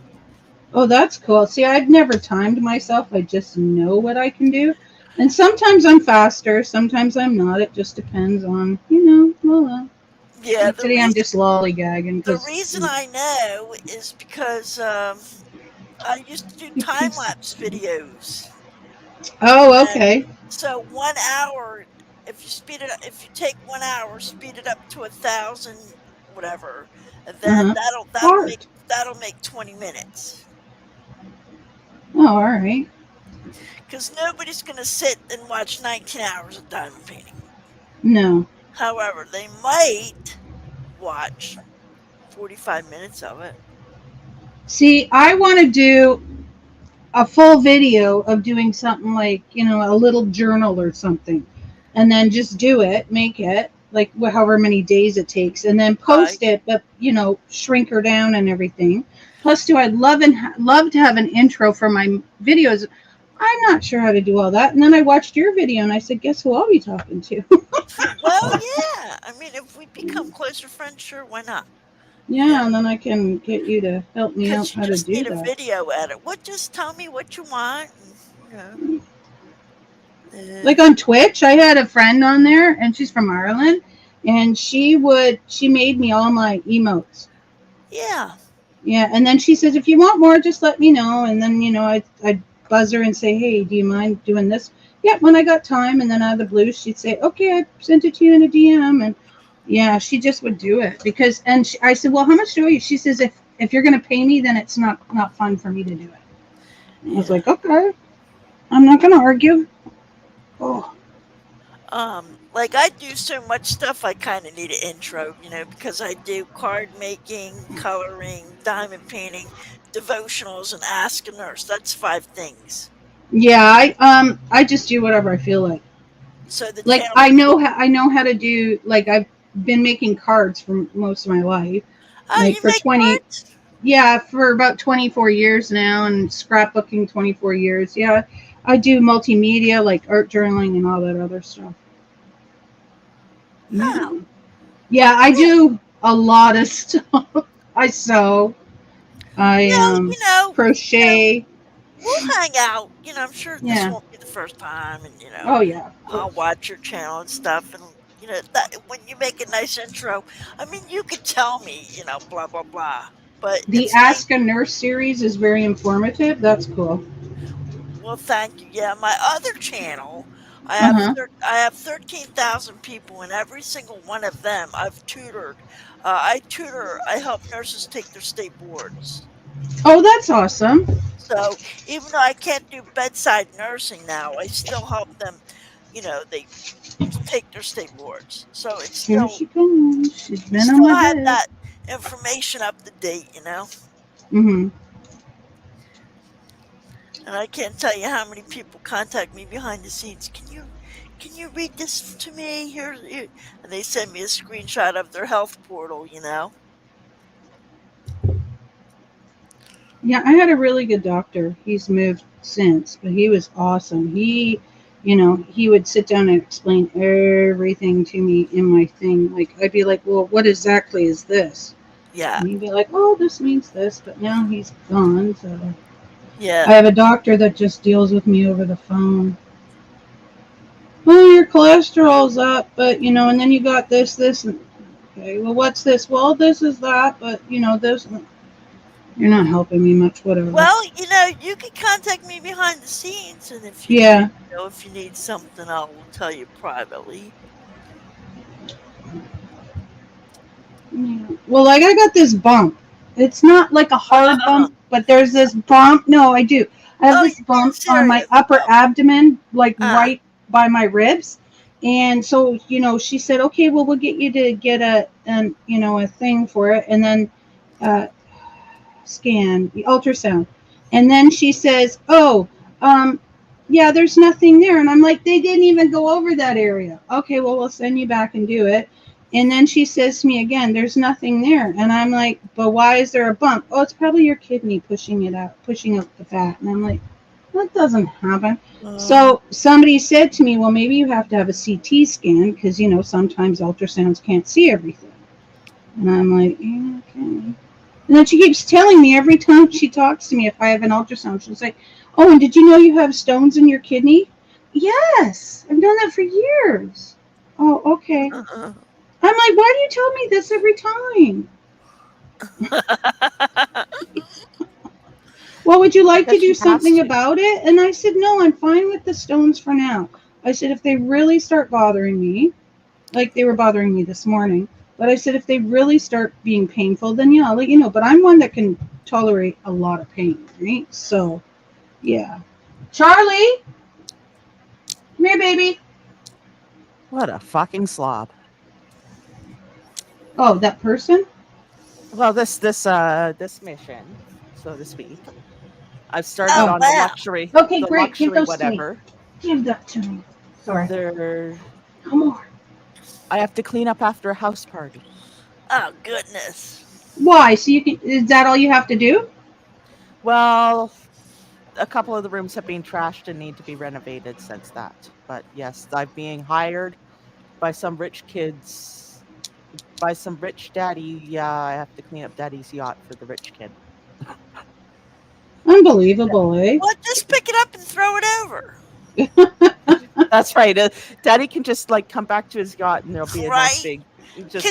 Oh, that's cool. See, I've never timed myself. I just know what I can do. And sometimes I'm faster, sometimes I'm not. It just depends on, Yeah, like today I'm just lollygagging the because reason I know is because I used to do it time keeps. lapse videos. Oh, And okay. so 1 hour, if you speed it up, if you take 1 hour, speed it up to 1,000, whatever, and then Uh-huh. that'll Art. make 20 minutes. Oh, all right. Because nobody's gonna sit and watch 19 hours of diamond painting. No. However, they might watch 45 minutes of it. See, I want to do a full video of doing something like, a little journal or something. And then just do it, make it, like however many days it takes, and then Right. post it, but, shrink her down and everything. Plus, I'd love to have an intro for my videos. I'm not sure how to do all that. And then I watched your video and I said, guess who I'll be talking to? Well, yeah. I mean, if we become closer friends, sure, why not? Yeah, and then I can get you to help me out Because you how to just do need a that. video edit. What? Just tell me what you want. And, Like on Twitch, I had a friend on there, and she's from Ireland, and she made me all my emotes. yeah. Yeah, and then she says, if you want more, just let me know. And then I'd buzz her and say, hey, do you mind doing this? Yeah, when I got time. And then out of the blue, she'd say, okay, I sent it to you in a DM. And yeah, she just would do it because. And I said, well, how much do you? She says, if you're gonna pay me, then it's not fun for me to do it. And I was like, okay, I'm not gonna argue. Oh. Like I do so much stuff, I kind of need an intro, because I do card making, coloring, diamond painting, devotionals, and ask a nurse. That's 5 things. Yeah, I just do whatever I feel like. So the Like channel. I know how to do, like I've been making cards for most of my life. Oh, Like you for make 20 cards? yeah, for about 24 years now, and scrapbooking 24 years. Yeah. I do multimedia like art journaling and all that other stuff. Oh, Yeah. Yeah, I do a lot of stuff. I sew. I well, crochet. we'll hang out. I'm sure this Yeah. won't be the first time, and Oh yeah, of I'll course. watch your channel and stuff, and that when you make a nice intro, I mean, you could tell me, blah blah blah, but The it's nice. Ask a Nurse series is very informative. That's cool. Well, thank you. Yeah, my other channel, Uh-huh. I have 13,000 people, and every single one of them I've tutored. I help nurses take their state boards. Oh, that's awesome. So even though I can't do bedside nursing now, I still help them. They take their state boards. So it's Here still she comes. She's you been on still my have head. that information up to date. Mm-hmm. And I can't tell you how many people contact me behind the scenes. Can you read this to me? Here, and they send me a screenshot of their health portal. Yeah, I had a really good doctor. He's moved since, but he was awesome. He would sit down and explain everything to me in my thing. Like I'd be like, well, what exactly is this? Yeah. And he'd be like, oh, this means this, but now he's gone. So Yeah. I have a doctor that just deals with me over the phone. Oh, your cholesterol's up, but and then you got this, and okay, well, what's this? Well, this is that, but this. You're not helping me much, whatever. Well, you can contact me behind the scenes, and if you Yeah. if you need something, I will tell you privately. Yeah. Well, like I got this bump. It's not like a hard bump, but there's this bump. No, I do. I have Oh, this you're being bump on my serious. upper abdomen, like Ah. right by my ribs. And so, she said, okay, well, we'll get you to get a thing for it, and then scan the ultrasound. And then she says, oh, yeah, there's nothing there. And I'm like, they didn't even go over that area. Okay, well, we'll send you back and do it. And then she says to me again, there's nothing there. And I'm like, but why is there a bump? Oh, it's probably your kidney pushing out the fat. And I'm like, that doesn't happen. So somebody said to me, well, maybe you have to have a CT scan because, sometimes ultrasounds can't see everything. And I'm like, yeah, okay. And then she keeps telling me every time she talks to me, if I have an ultrasound, she'll say, oh, and did you know you have stones in your kidney? Yes, I've done that for years. Oh, okay. I'm like, why do you tell me this every time? Well, would you like to do something about it? And I said, no, I'm fine with the stones for now. I said, if they really start bothering me, like they were bothering me this morning, but I said, if they really start being painful, then yeah, I'll let you know. But I'm one that can tolerate a lot of pain, right? So, yeah. Charlie, come here, baby. What a fucking slob. Oh, that person? Well, this mission, so to speak. I've started on the luxury. Okay, the great. luxury Give those whatever. to me. Give that to me. Sorry. There, No more. I have to clean up after a house party. Oh, goodness. Why? So is that all you have to do? Well, a couple of the rooms have been trashed and need to be renovated since that. But yes, I'm being hired by some rich kids, by some rich daddy. Yeah, I have to clean up daddy's yacht for the rich kid. Unbelievable, eh? Well, just pick it up and throw it over. That's right. Daddy can just come back to his yacht and there'll be a nice big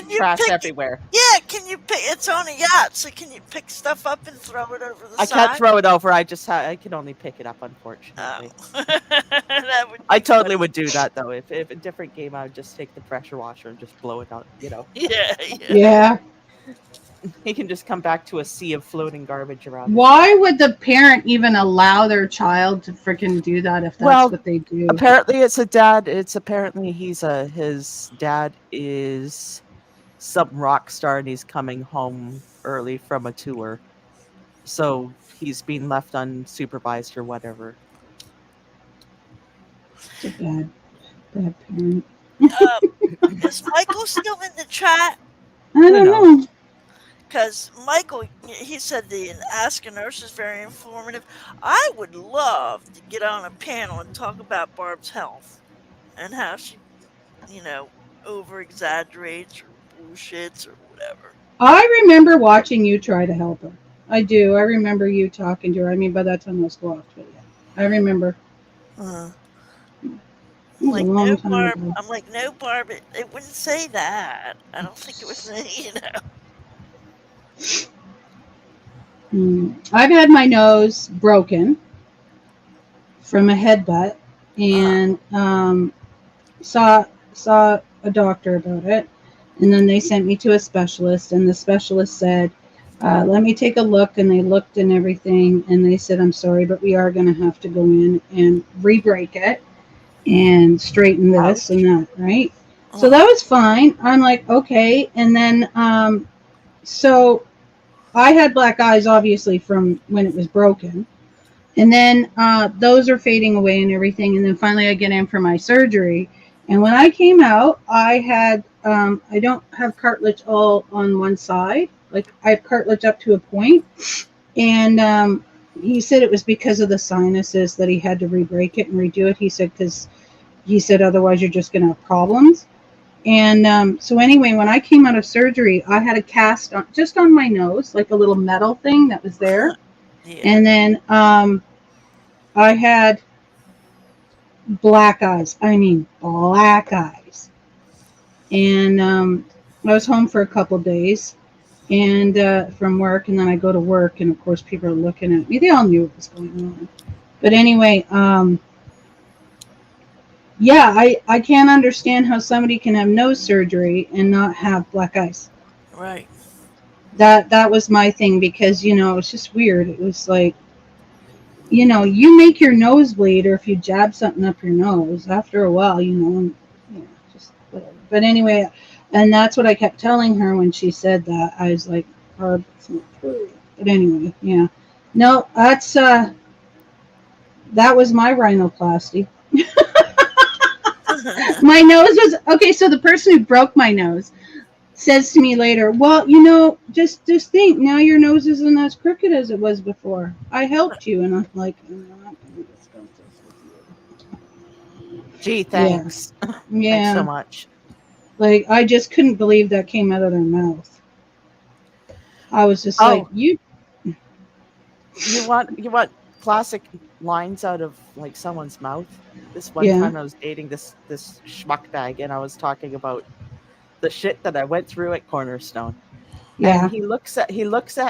trash everywhere. Yeah, can you pick? It's on a yacht, so can you pick stuff up and throw it over the side? I can't throw it over. I can only pick it up, unfortunately. Oh. I totally would do that though. If a different game, I would just take the pressure washer and just blow it out. Yeah. He can just come back to a sea of floating garbage around. Why would the parent even allow their child to freaking do that if that's what they do? Apparently, it's a dad. His dad is some rock star and he's coming home early from a tour, so he's being left unsupervised or whatever. It's a bad parent. Is Michael still in the chat? I don't know. Because Michael, he said the Ask a Nurse is very informative. I would love to get on a panel and talk about Barb's health and how she, over exaggerates or bullshits or whatever. I remember watching you try to help her. I do. I remember you talking to her. I mean, by that time, let's go off to it. I remember. I'm like, no, Barb, it wouldn't say that. I don't think it would say, I've had my nose broken from a headbutt and saw a doctor about it, and then they sent me to a specialist, and the specialist said, let me take a look, and they looked and everything, and they said, I'm sorry, but we are going to have to go in and re-break it and straighten this and that, right? So that was fine. I'm like, okay. And then so I had black eyes, obviously, from when it was broken. And then those are fading away and everything. And then finally I get in for my surgery. And when I came out, I had, I don't have cartilage all on one side. Like, I have cartilage up to a point. And he said it was because of the sinuses that he had to re-break it and redo it. He said, otherwise you're just going to have problems. And so anyway, when I came out of surgery, I had a cast on, just on my nose, like a little metal thing that was there. Yeah. And then I had black eyes. I mean, black eyes. And I was home for a couple days and from work. And then I go to work. And, of course, people are looking at me. They all knew what was going on. But anyway, yeah, I can't understand how somebody can have nose surgery and not have black eyes. Right. That was my thing because, it's just weird. It was like, you make your nose bleed, or if you jab something up your nose, after a while, just whatever. But anyway, and that's what I kept telling her when she said that. I was like, oh, it's not true. But anyway, yeah. No, that's, that was my rhinoplasty. My nose was okay. So the person who broke my nose, says to me later, well, just think, now your nose isn't as crooked as it was before. I helped you. And I'm like, I'm not gonna discuss this with you. Gee, Yeah. thanks. Thanks Yeah. so much. Like, I just couldn't believe that came out of their mouth. I was just like, You want classic lines out of like someone's mouth? This one Yeah. time I was dating this schmuck bag, and I was talking about the shit that I went through at Cornerstone. Yeah. And he looks at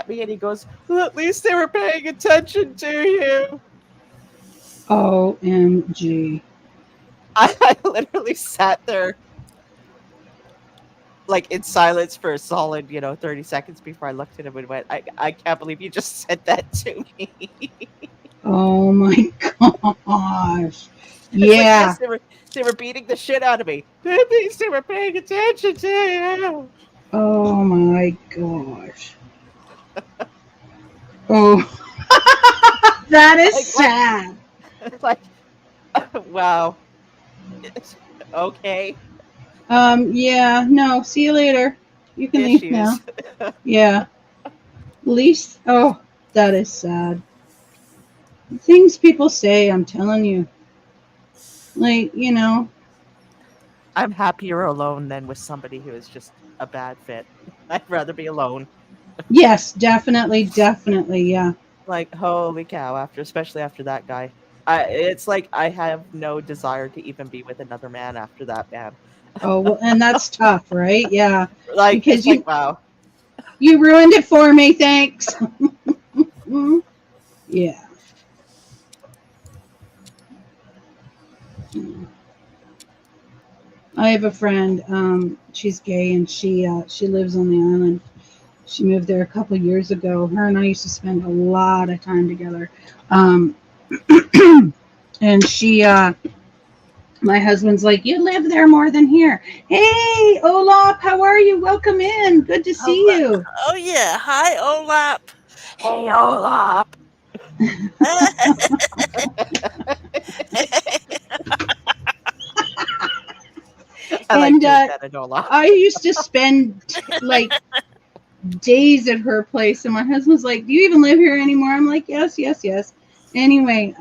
me and he goes, well, at least they were paying attention to you. OMG. I literally sat there like in silence for a solid, 30 seconds before I looked at him and went, I can't believe you just said that to me. Oh my gosh. It's Yeah. like, yes, they were beating the shit out of me. At least they were paying attention to you. Oh my gosh. Oh, that is sad. Like, wow. Okay. Yeah, no, see you later. You can leave now. Yeah. At least, oh, that is sad. Things people say, I'm telling you. Like, I'm happier alone than with somebody who is just a bad fit. I'd rather be alone. Yes, definitely, yeah. Like, holy cow, especially after that guy. It's like I have no desire to even be with another man after that man. Oh, well, and that's tough, right? Yeah. Like, because wow. You ruined it for me, thanks. Yeah. I have a friend, she's gay, and she lives on the island. She moved there a couple of years ago. Her and I used to spend a lot of time together. And she, my husband's like, you live there more than here. Hey, Olap, how are you? Welcome in. Good to see you. Oh, yeah. Hi, Olap. Hey, Olap. I used to spend like days at her place, and my husband's like, do you even live here anymore? I'm like, yes. Anyway,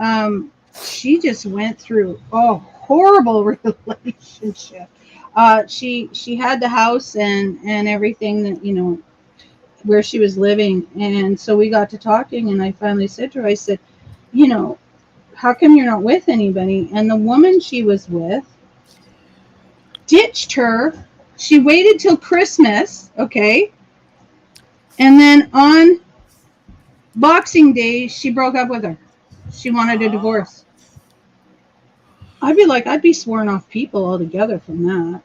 she just went through a horrible relationship. She had the house and everything that, where she was living. And so we got to talking, and I finally said to her, I said, how come you're not with anybody? And the woman she was with ditched her. She waited till Christmas, okay? And then on Boxing Day, she broke up with her. She wanted a divorce. I'd be sworn off people altogether from that.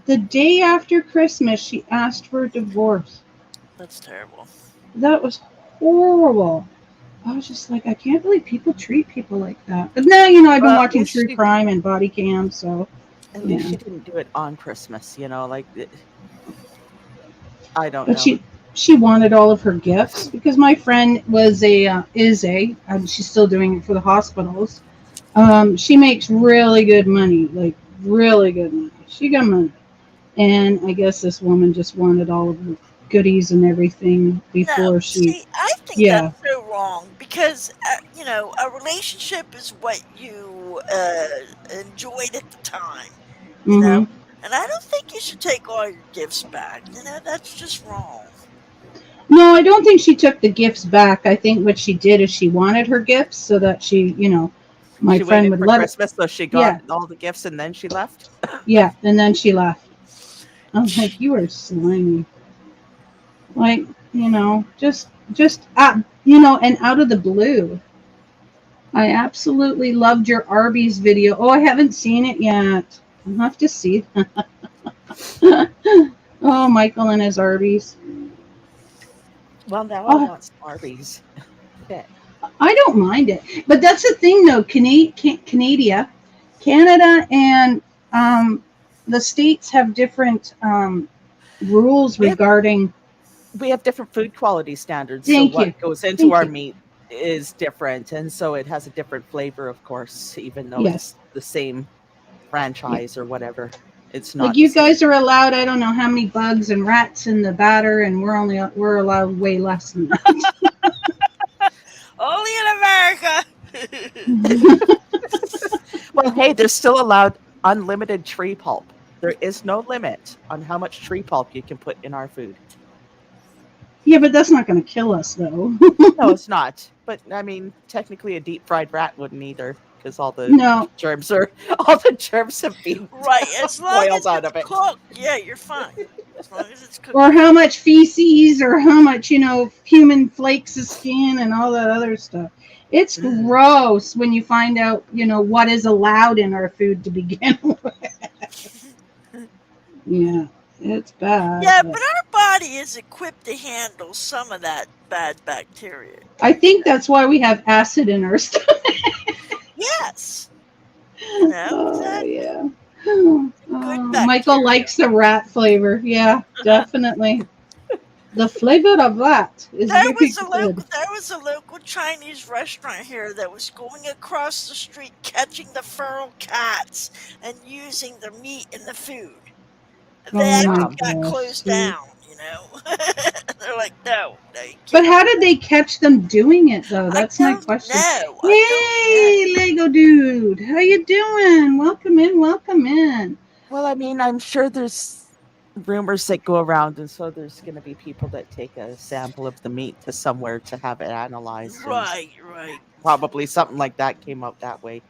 The day after Christmas, she asked for a divorce. That's terrible. That was horrible. I was just like, I can't believe people treat people like that. But now, I've been watching true crime and body cam, so. At least she didn't do it on Christmas, like, I don't know. But she wanted all of her gifts, because my friend and she's still doing it for the hospitals. She makes really good money, like really good money. She got money. And I guess this woman just wanted all of the goodies and everything before See, I think that's so wrong, because, a relationship is what you enjoyed at the time, you know? And I don't think you should take all your gifts back. That's just wrong. No, I don't think she took the gifts back. I think what she did is she wanted her gifts so that she, my she friend would for let Christmas, so she got all the gifts and then she left. Yeah, and then she left. I was like, you are slimy. Like, just and out of the blue. I absolutely loved your Arby's video. Oh, I haven't seen it yet. I'll have to see that. Oh, Michael and his Arby's. Well, now I want some Arby's. Okay. I don't mind it. But that's the thing, though. Canada and the states have different rules regarding. We have different food quality standards. What goes into our meat is different. And so it has a different flavor, of course, even though it's the same franchise or whatever. It's not Like the you same. guys are allowed, I don't know how many bugs and rats in the batter, and we're allowed way less than Only in America. that. Well, hey, they're still allowed unlimited tree pulp. There is no limit on how much tree pulp you can put in our food. Yeah, but that's not going to kill us, though. No, it's not. But I mean, technically, a deep fried rat wouldn't either, because all the No. germs have been Right, as long boiled as out it's of it. cooked, yeah, you're fine. As long as it's cooked. Or how much feces, or how much, human flakes of skin and all that other stuff. It's Mm. gross when you find out, what is allowed in our food to begin with. Yeah, it's bad. Yeah, but but our body is equipped to handle some of that bad bacteria. I think that's why we have acid in our stomach. Yes. No, Oh, exactly. yeah. Oh, Michael bacteria. likes the rat flavor. Yeah, definitely. The flavor of that is There very was a good. local Chinese restaurant here that was going across the street catching the feral cats and using the meat in the food. They Oh my actually got gosh, closed see. down, They're like, no, you But can't. how did they catch them doing it though? I That's my don't question. know. Yay, Lego dude. How you doing? Welcome in, welcome in. Well, I mean, I'm sure there's rumors that go around, and so there's going to be people that take a sample of the meat to somewhere to have it analyzed. and Right. Probably something like that came out that way.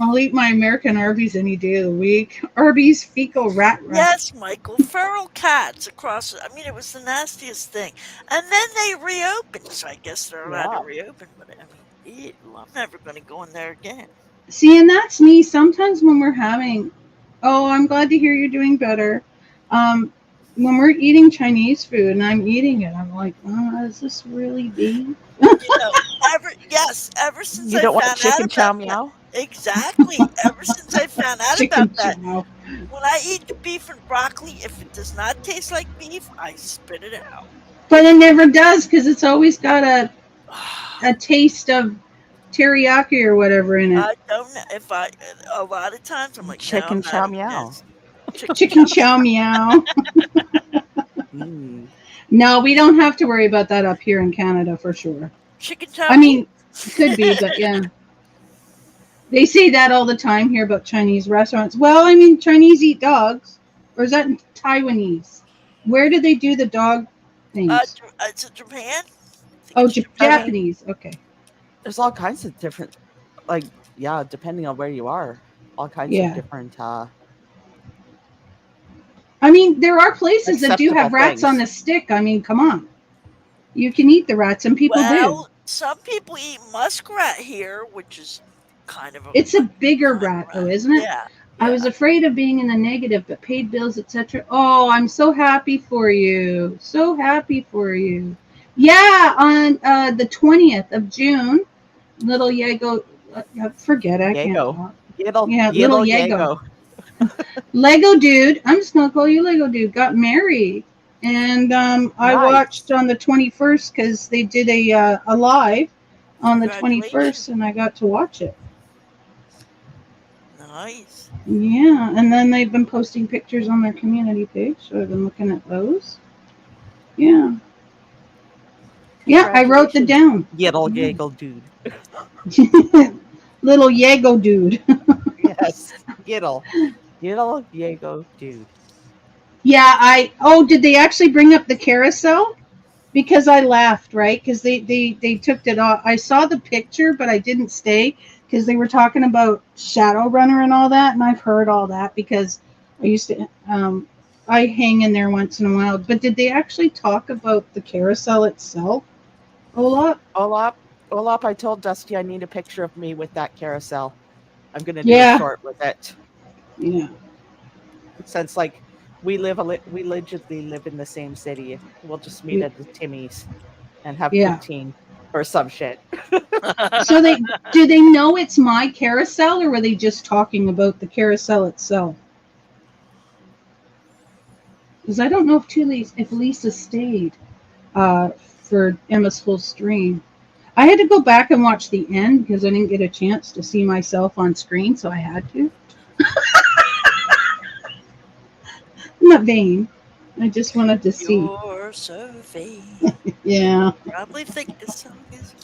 I'll eat my American Arby's any day of the week. Arby's fecal rat wrap. Yes, Michael. Feral cats across. I mean, it was the nastiest thing. And then they reopened, so I guess they're allowed Yeah. to reopen. But I mean, I'm never going to go in there again. See, and that's me. Sometimes when we're having, I'm glad to hear you're doing better. When we're eating Chinese food and I'm eating it, I'm like, is this really beef? Ever since You I don't want found chicken out chow about meow? exactly. Ever since I found out Chicken about that, chow. when I eat the beef and broccoli, if it does not taste like beef, I spit it out. But it never does because it's always got a taste of teriyaki or whatever in it. I don't know if a lot of times I'm like, Chicken no, chow I'm not meow. eating this. Chicken chow meow. Mm. No, we don't have to worry about that up here in Canada for sure. Chicken chow. I mean, could be, but yeah. They say that all the time here about Chinese restaurants. Well, I mean, Chinese eat dogs. Or is that Taiwanese? Where do they do the dog things? It's in Japan. Oh, Japan. Japanese. Okay. There's all kinds of different, depending on where you are, all kinds Yeah. of different. I mean, there are places that do have Acceptable rats things. on the stick. I mean, come on. You can eat the rats, and people do. Some people eat muskrat here, which is kind of It's a bigger rat, though, isn't it? Yeah. I was afraid of being in the negative, but paid bills, etc. Oh, I'm so happy for you. So happy for you. Yeah, on the 20th of June, little Yago, forget it, I can't Yago. talk. Little Yago. Lego dude, I'm just going to call you Lego dude, got married. And I watched on the 21st because they did a live on the 21st, and I got to watch it. Nice. Yeah, and then they've been posting pictures on their community page, so I've been looking at those. Yeah. Yeah, I wrote them down. Little Yago dude. Little Yago dude. Yes. Little Yago dude. Yeah, did they actually bring up the carousel? Because I laughed, right? Because they took it off. I saw the picture, but I didn't stay because they were talking about Shadowrunner and all that, and I've heard all that because I used to, I hang in there once in a while. But did they actually talk about the carousel itself? Olap, I told Dusty I need a picture of me with that carousel. I'm going to do a short with it. Yeah. Since, we legitimately live in the same city. We'll just meet at the Timmy's and have poutine or some shit. So do they know it's my carousel, or were they just talking about the carousel itself? Because I don't know if Lisa stayed for Emma's full stream. I had to go back and watch the end because I didn't get a chance to see myself on screen, so I had to. I'm not vain. I just wanted to see. You're so vain. Yeah. Probably think this song is.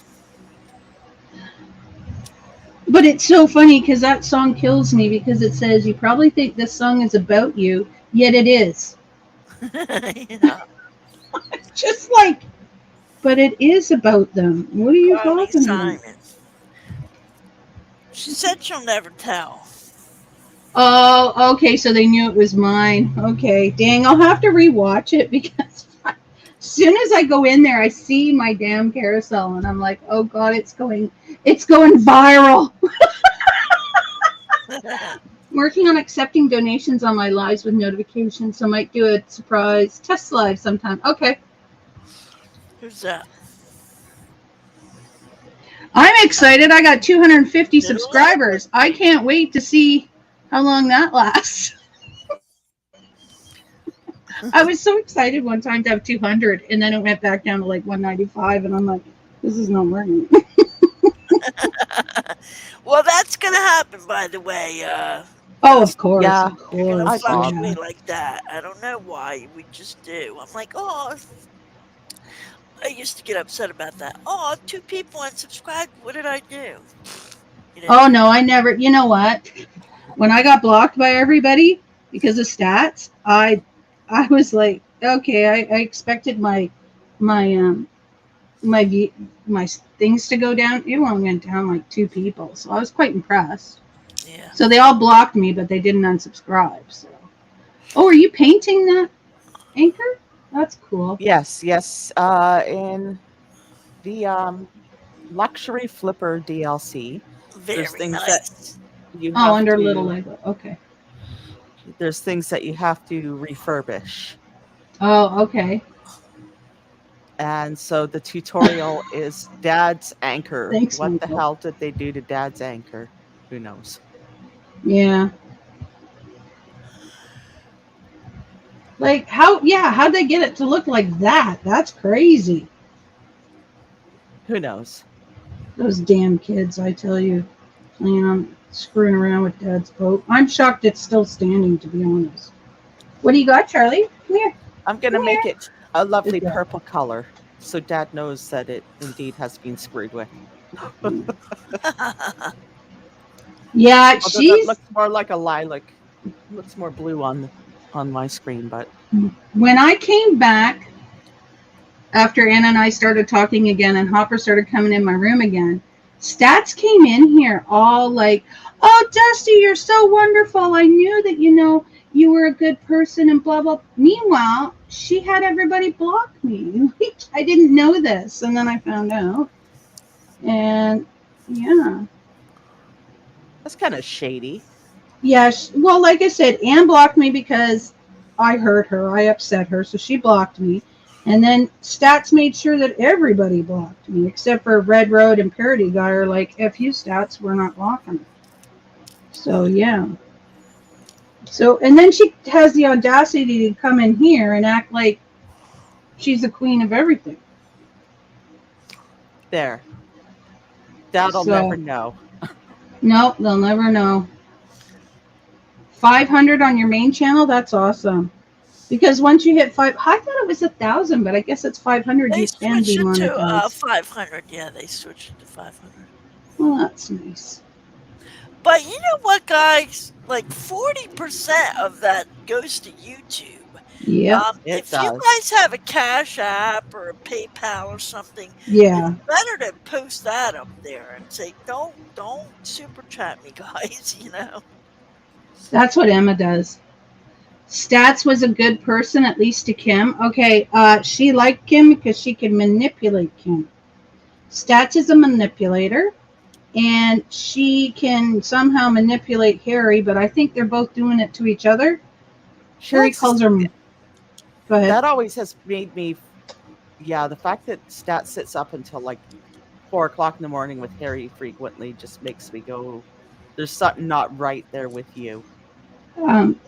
But it's so funny because that song kills me because it says, you probably think this song is about you, yet it is. Yeah. Just like, but it is about them. What are you Carly talking about? Simon. She said she'll never tell. Oh, okay. So they knew it was mine. Okay. Dang, I'll have to rewatch it because as soon as I go in there, I see my damn carousel and I'm like, oh God, it's going viral. Working on accepting donations on my lives with notifications, so I might do a surprise test live sometime. Okay. Who's that? I'm excited. I got 250 subscribers. I can't wait to see how long that lasts. I was so excited one time to have 200, and then it went back down to like 195, and I'm like, this is not working. Well, that's gonna happen, by the way. Oh, of course. Yeah. Of You're gonna course. fluctuate like that. I don't know why. We just do. I'm like, oh. I used to get upset about that. Oh, 2 people unsubscribed. What did I do? You know? Oh, no, I never. You know what? When I got blocked by everybody because of stats, I was like, okay, I expected my things to go down. It only went down like 2 people, so I was quite impressed. Yeah. So they all blocked me, but they didn't unsubscribe. So, oh, are you painting that anchor? That's cool. Yes. In the luxury flipper DLC, Very things nice. that you have Oh, under to, little Lego. Okay. there's things that you have to refurbish. Oh, okay. And so the tutorial is Dad's anchor. Thanks, What the Michael. hell did they do to Dad's anchor? Who knows? Yeah. Like how'd they get it to look like that? That's crazy. Who knows? Those damn kids, I tell you. Playing on screwing around with Dad's boat. I'm shocked it's still standing, to be honest. What do you got, Charlie? Come here. I'm going to make Yeah. it a lovely Good job. purple color so Dad knows that it indeed has been screwed with. Yeah, Although she's that looks more like a lilac. Looks more blue on my screen, but when I came back after Anna and I started talking again and Hopper started coming in my room again, Stats came in here all like, oh, Dusty, you're so wonderful. I knew that, you were a good person and blah, blah. Meanwhile, she had everybody block me. I didn't know this. And then I found out. And yeah. that's kind of shady. Yeah, well, like I said, Anne blocked me because I hurt her. I upset her, so she blocked me. And then Stats made sure that everybody blocked me, except for Red Road and Parody Guy are like, F you, Stats, we're not blocking her. So, yeah. So, and then she has the audacity to come in here and act like she's the queen of everything. There. Dad'll never know. Nope, they'll never know. 500 on your main channel? That's awesome. Because once you hit 5, I thought it was 1,000, but I guess it's 500. They You can switched it to demonetized. 500. Yeah, they switched it to 500. Well, that's nice. But you know what, guys? Like 40% of that goes to YouTube. Yeah. If does. you guys have a Cash App or a PayPal or something, Yeah. it's better to post that up there and say, don't super chat me, guys. That's what Emma does. Stats was a good person, at least to Kim. Okay, she liked Kim because she can manipulate Kim. Stats is a manipulator, and she can somehow manipulate Harry, but I think they're both doing it to each other. Harry calls her... Go ahead. That always has made me... Yeah, the fact that Stat sits up until like 4 o'clock in the morning with Harry frequently just makes me go, there's something not right there with you.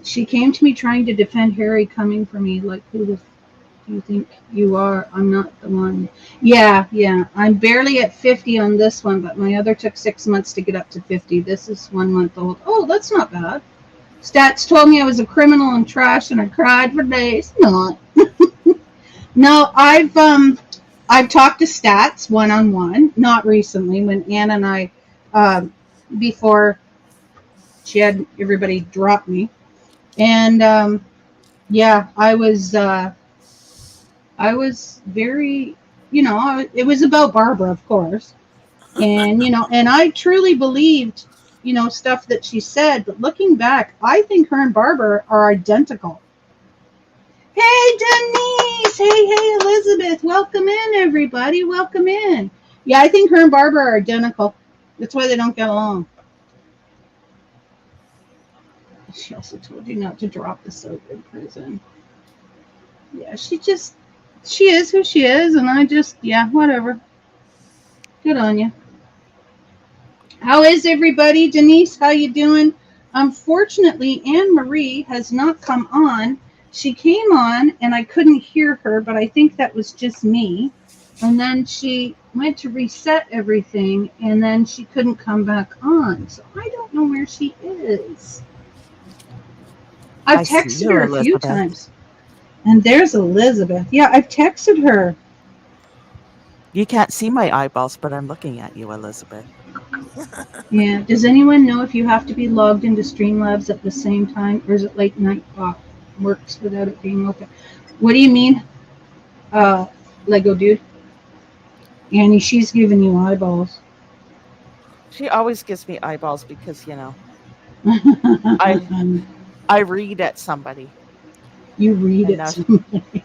She came to me trying to defend Harry coming for me. Like, who do you think you are? I'm not the one. Yeah. I'm barely at 50 on this one, but my other took 6 months to get up to 50. This is 1 month old. Oh, that's not bad. Stats told me I was a criminal and trash, and I cried for days. Not. No, I've talked to Stats one on one. Not recently, when Ann and I, before she had everybody drop me, and yeah, I was very, it was about Barbara, of course, and and I truly believed, stuff that she said. But looking back, I think her and Barbara are identical. Hey, Denise. Hey, Elizabeth. Welcome in, everybody. Welcome in. Yeah, I think her and Barbara are identical. That's why they don't get along. She also told you not to drop the soap in prison. Yeah, she is who she is, and yeah, whatever. Good on you. How is everybody? Denise, how you doing? Unfortunately, Anne Marie has not come on. She came on, and I couldn't hear her, but I think that was just me. And then she went to reset everything, and then she couldn't come back on. So I don't know where she is. I've texted her a few times. And there's Elizabeth. Yeah, I've texted her. You can't see my eyeballs, but I'm looking at you, Elizabeth. Yeah. Does anyone know if you have to be logged into Streamlabs at the same time, or is it like Nightbot works without it being open? What do you mean, Lego dude? Annie, she's giving you eyeballs. She always gives me eyeballs because, I read at somebody. You read at somebody.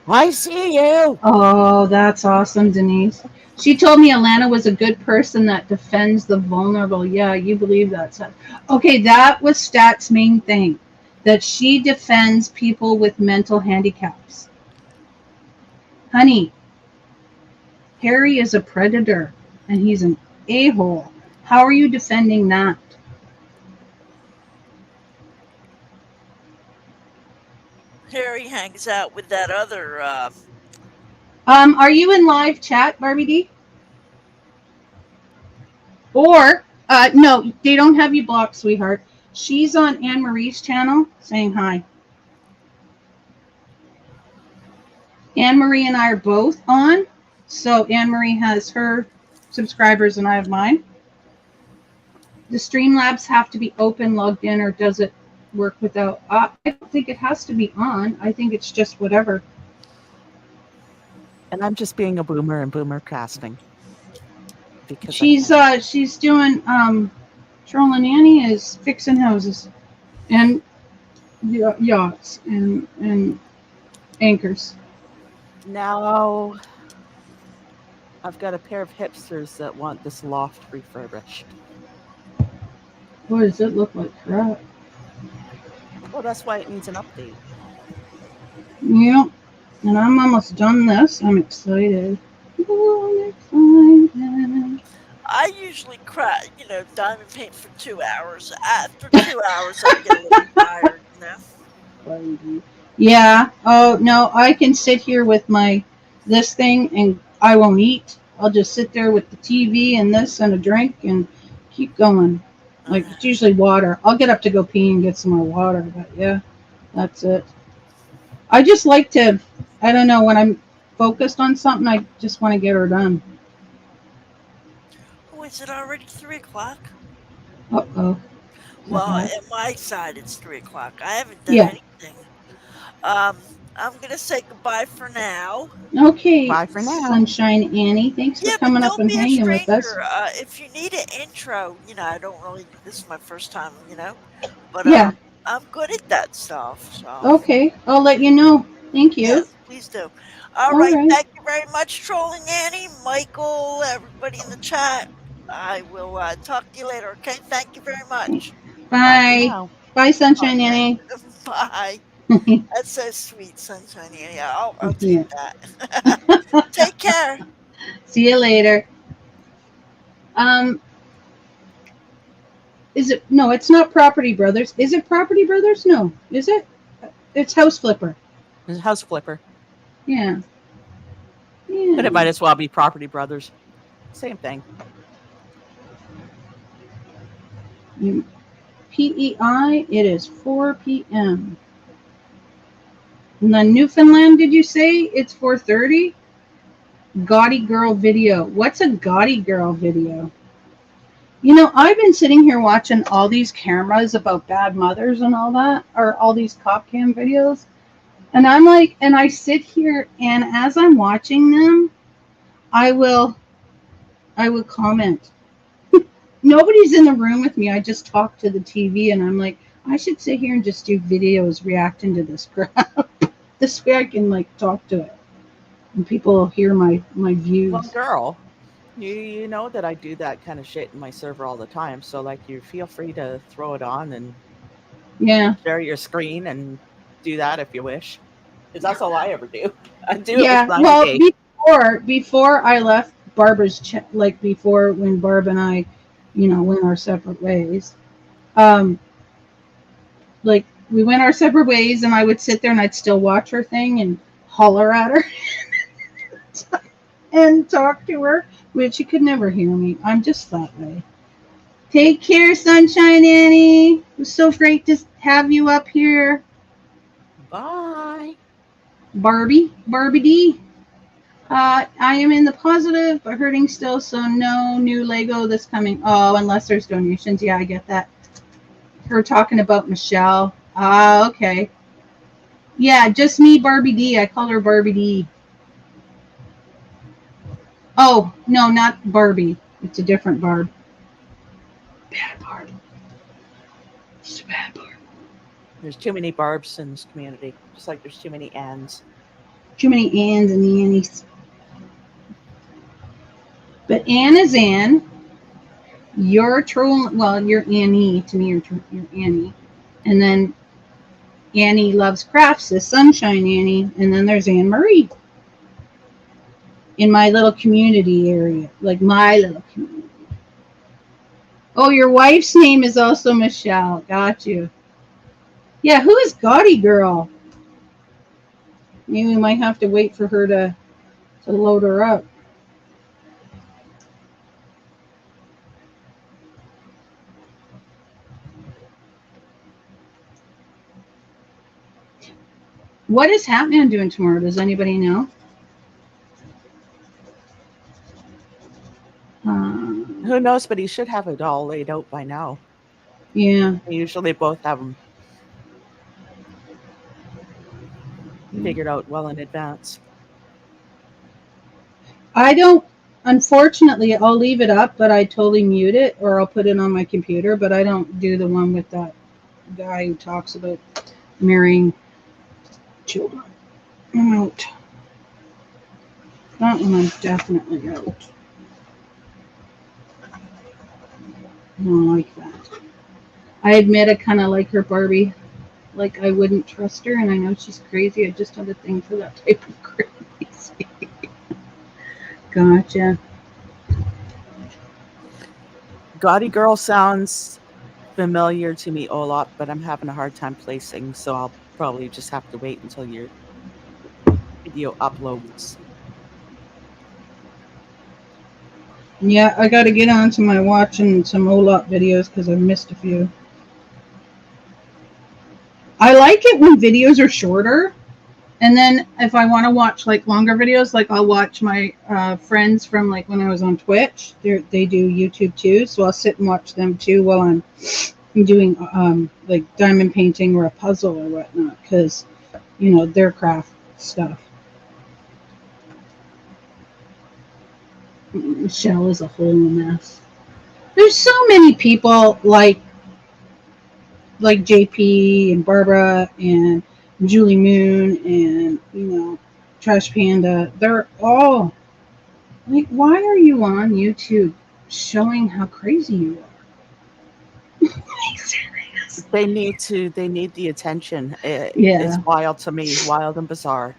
I see you. Oh, that's awesome, Denise. She told me Alana was a good person that defends the vulnerable. Yeah, you believe that. Okay, that was Stat's main thing, that she defends people with mental handicaps. Honey, Harry is a predator, and he's an a-hole. How are you defending that? Harry hangs out with that other. Are you in live chat, Barbie D? Or, no, they don't have you blocked, sweetheart. She's on Anne Marie's channel saying hi. Anne Marie and I are both on. So Anne Marie has her subscribers and I have mine. The Streamlabs have to be open, logged in, or does it work without? I don't think it has to be on. I think it's just whatever. And I'm just being a boomer and boomer casting. Because she's doing Trolling Annie is fixing houses and yachts and anchors. Now I've got a pair of hipsters that want this loft refurbished. Boy, does it look like crap. Well, that's why it needs an update. Yep. And I'm almost done this. I'm excited. Oh, I'm excited. I usually cry, diamond paint for 2 hours. After 2 hours, I get a little tired, Yeah. Oh, no, I can sit here with this thing and I won't eat. I'll just sit there with the TV and this and a drink and keep going. Like, it's usually water. I'll get up to go pee and get some more water, but yeah, that's it. I just like to, I don't know, when I'm focused on something, I just want to get her done. Oh, is it already 3 o'clock? Uh-oh. Well, at my side, it's 3 o'clock. I haven't done anything. I'm going to say goodbye for now. Okay. Bye for now. Sunshine Annie, thanks for coming up and hanging with us. If you need an intro, I don't really, this is my first time, but yeah. I'm good at that stuff. So. Okay, I'll let you know. Thank you. Yes, please do. All right. Thank you very much, Trolling Annie, Michael, everybody in the chat. I will talk to you later, okay? Thank you very much. Bye. Bye, Sunshine Annie. Bye. That's so sweet, Sunshine Annie. I'll take that. Take care. See you later. Is it? No, it's not Property Brothers. Is it Property Brothers? No. Is it? It's House Flipper. It's House Flipper. Yeah. But it might as well be Property Brothers. Same thing. PEI, it is 4 p.m. And then Newfoundland, did you say it's 4:30? Gaudy girl video. What's a gaudy girl video? You know, I've been sitting here watching all these cameras about bad mothers and all that, or all these cop cam videos. And I'm like, and I sit here, and as I'm watching them, I will comment. Nobody's in the room with me. I just talk to the TV, and I'm like, I should sit here and just do videos reacting to this crap. This way I can like talk to it, and people will hear my views. Well, girl, you know that I do that kind of shit in my server all the time. So like, you feel free to throw it on and Yeah. share your screen and do that if you wish. Because that's all I ever do. I do Yeah. it with Well, 90 before I left Barbara's like before when Barb and I, you know, went our separate ways. Like we went our separate ways, and I would sit there and I'd still watch her thing and holler at her and talk to her, but she could never hear me. I'm just that way. Take care, Sunshine Annie. It was so great to have you up here. Bye. Barbie D. I am in the positive, but hurting still, so no new Lego this coming. Oh, unless there's donations. Yeah, I get that. Her talking about Michelle. Ah, okay. Yeah, just me, Barbie D. I call her Barbie D. Oh, no, not Barbie. It's a different Barb. Bad Barb. She's a bad Barb. There's too many Barbs in this community. Just like there's too many Anns. Too many Anns and Annies. But Ann is Ann. You're trolling. Well, you're Annie. To me, you're Annie. And then Annie Loves Crafts is Sunshine Annie. And then there's Anne Marie. In my little community area. Like my little community. Oh, your wife's name is also Michelle. Got you. Yeah, who is Gaudy Girl? Maybe we might have to wait for her to load her up. What is Hatman doing tomorrow? Does anybody know? Who knows? But he should have it all laid out by now. Yeah. They usually both have them figured out well in advance. I don't, unfortunately, I'll leave it up, but I totally mute it, or I'll put it on my computer, but I don't do the one with that guy who talks about marrying children. I'm out. That one I'm definitely out. I don't like that. I admit I kind of like her Barbie. Like, I wouldn't trust her, and I know she's crazy. I just have a thing for that type of crazy. Gotcha. Gaudy Girl sounds familiar to me, Olap, but I'm having a hard time placing, so I'll probably just have to wait until your video uploads. Yeah, I got to get on to my watching some Olap videos because I've missed a few. I like it when videos are shorter. And then if I want to watch like longer videos, like I'll watch my friends from like when I was on Twitch. They do YouTube too. So I'll sit and watch them too while I'm doing like diamond painting or a puzzle or whatnot. Because, you know, their craft stuff. Michelle is a whole mess. There's so many people like JP and Barbara and Julie Moon and, you know, Trash Panda. They're all like, why are you on YouTube showing how crazy you are? They need the attention. Yeah. It's wild to me, wild and bizarre.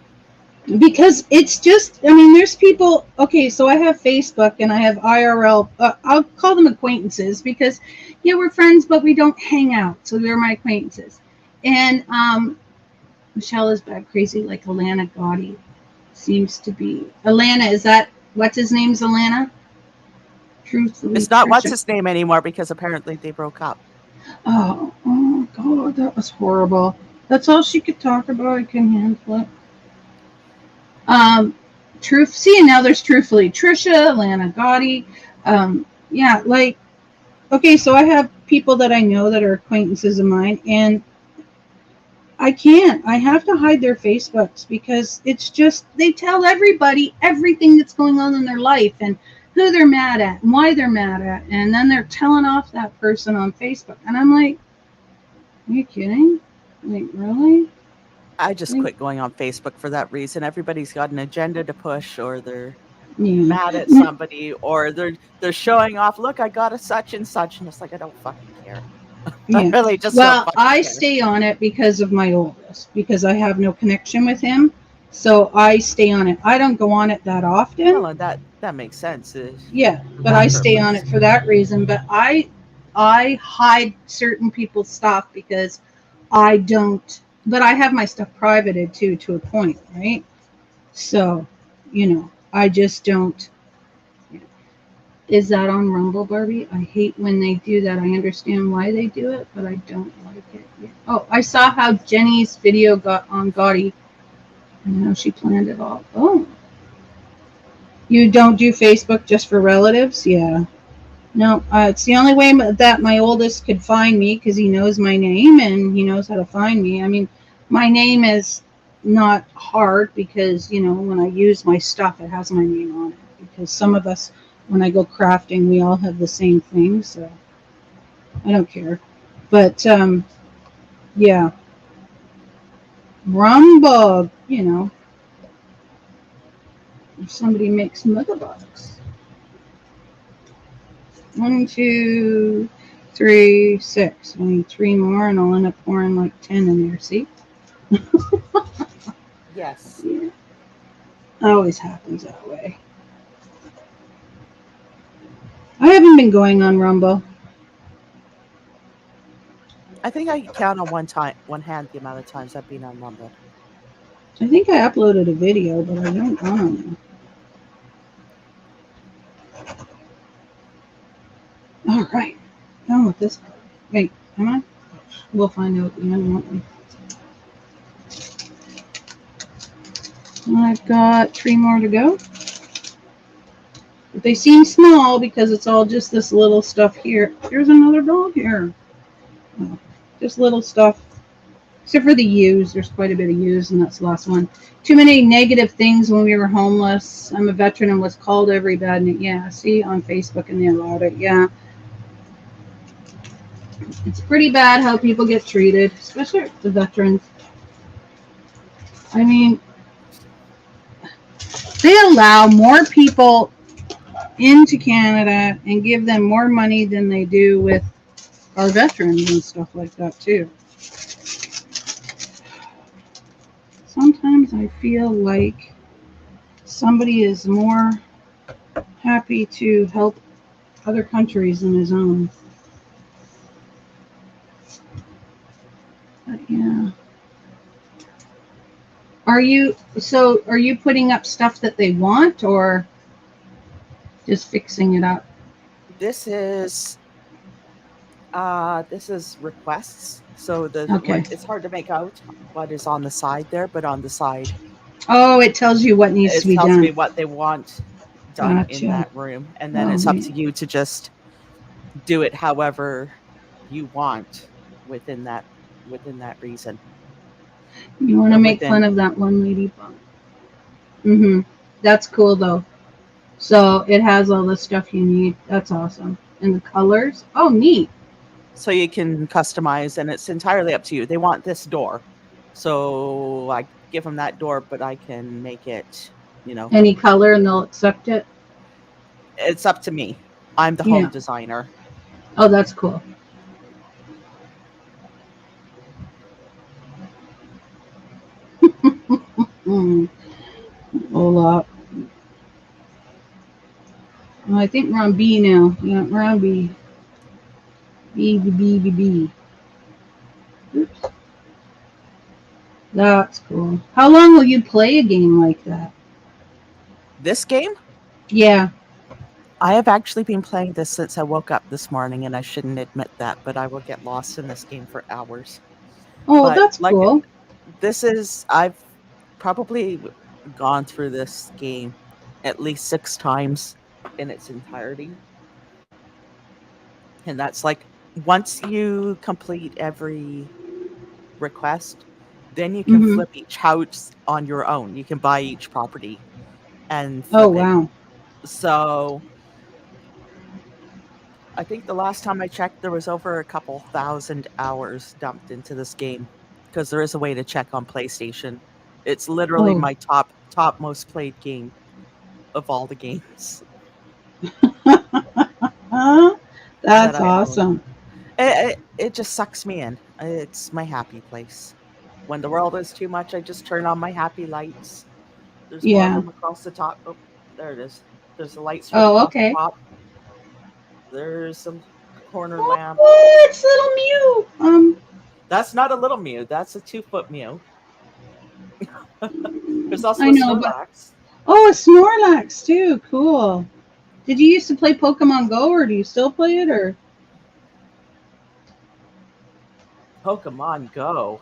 Because it's just, I mean, there's people, okay, so I have Facebook and I have IRL, I'll call them acquaintances because, yeah, we're friends, but we don't hang out. So they're my acquaintances. And Michelle is bad crazy, like Alana Gotti seems to be. Alana, is that, what's his name's Alana? Truthfully. It's not what's his name anymore because apparently they broke up. Oh God, that was horrible. That's all she could talk about. I couldn't handle it. Truth. See, and now there's truthfully Trisha, Lana Gotti. Yeah, like okay, so I have people that I know that are acquaintances of mine, and I can't. I have to hide their Facebooks because it's just they tell everybody everything that's going on in their life and who they're mad at and why they're mad at, and then they're telling off that person on Facebook, and I'm like, are you kidding? Like, really? I just quit going on Facebook for that reason. Everybody's got an agenda to push, or they're Yeah. mad at somebody, or they're showing off. Look, I got a such and such, and it's like I don't fucking care. I Yeah. really just don't Well, fucking I care. stay on it because of my oldest, because I have no connection with him. So I stay on it. I don't go on it that often. Well, and that makes sense. Yeah, for but that I stay on purpose. it for that reason. But I hide certain people's stuff because I don't. But I have my stuff privated too, to a point, right? So, I just don't. Is that on Rumble, Barbie? I hate when they do that. I understand why they do it, but I don't like it. Yeah. Oh, I saw how Jenny's video got on Gotti and how she planned it all. Oh, you don't do Facebook just for relatives? Yeah. No, it's the only way that my oldest could find me because he knows my name and he knows how to find me. I mean, my name is not hard because, when I use my stuff, it has my name on it. Because some of us, when I go crafting, we all have the same thing. So I don't care. But, yeah. Rumble, if somebody makes motherbox. 1, 2, 3, 6. I need 3 more, and I'll end up pouring like 10 in there. See? Yes. Yeah. It always happens that way. I haven't been going on Rumble. I think I can count on one hand the amount of times I've been on Rumble. I think I uploaded a video, but I don't know. All right. Done with this part. Wait, am I? We'll find out at the end, won't we? I've got 3 more to go. But they seem small because it's all just this little stuff here. There's another dog here. Oh, just little stuff. Except for the U's. There's quite a bit of U's, and that's the last one. Too many negative things when we were homeless. I'm a veteran and was called every bad name. Yeah, see, on Facebook, and they allowed it. Yeah. It's pretty bad how people get treated, especially the veterans. I mean, they allow more people into Canada and give them more money than they do with our veterans and stuff like that too. Sometimes I feel like somebody is more happy to help other countries than his own. But yeah. Are you putting up stuff that they want or just fixing it up? This is requests. So Okay. it's hard to make out what is on the side there, but on the side Oh, it tells you what needs it to be tells done. me what they want done Gotcha. in that room, and then it's up to you to just do it however you want within that reason. You want to make fun of that one ladybug. That's cool though. So it has all the stuff you need. That's awesome. And the colors. Oh, neat. So you can customize, and it's entirely up to you. They want this door, so I give them that door, but I can make it, any color, and they'll accept it. It's up to me. I'm the home designer. Oh, that's cool. Hold up. Oh, I think we're on B now. Yeah, we're on B. B. Oops. That's cool. How long will you play a game like that? This game? Yeah. I have actually been playing this since I woke up this morning, and I shouldn't admit that, but I will get lost in this game for hours. Oh, But that's like cool. I've probably gone through this game at least 6 times in its entirety. And that's like once you complete every request, then you can Hmm. flip each house on your own. You can buy each property and Oh, flip it. wow. So I think the last time I checked, there was over a couple thousand hours dumped into this game because there is a way to check on PlayStation. It's literally Oh, my top most played game of all the games huh? that That's I own. awesome. It just sucks me in. It's my happy place. When the world is too much, I just turn on my happy lights. There's more of Yeah. them across the top. Oh, there it is. There's the lights right Oh, across the okay. top. There's some corner lamp. Oh, it's little Mew. That's not a little Mew. That's a 2-foot Mew. There's also I a know, but Snorlax. oh, a Snorlax too. Cool. Did you used to play Pokemon Go, or do you still play it, or? Pokemon Go.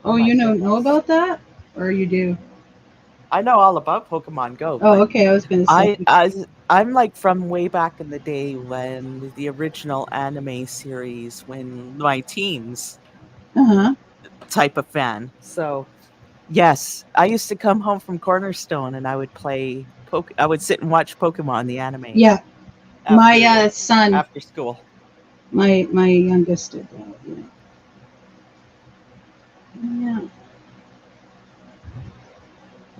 Oh Oh, my you know goodness. about that, or you do? I know all about Pokemon Go, Oh, but okay. I was gonna say. I'm like from way back in the day when the original anime series, when my teens Uh huh. type of fan. So yes, I used to come home from Cornerstone and I would play I would sit and watch Pokemon the anime Yeah, my after son, after school. my youngest did that. Yeah. Yeah.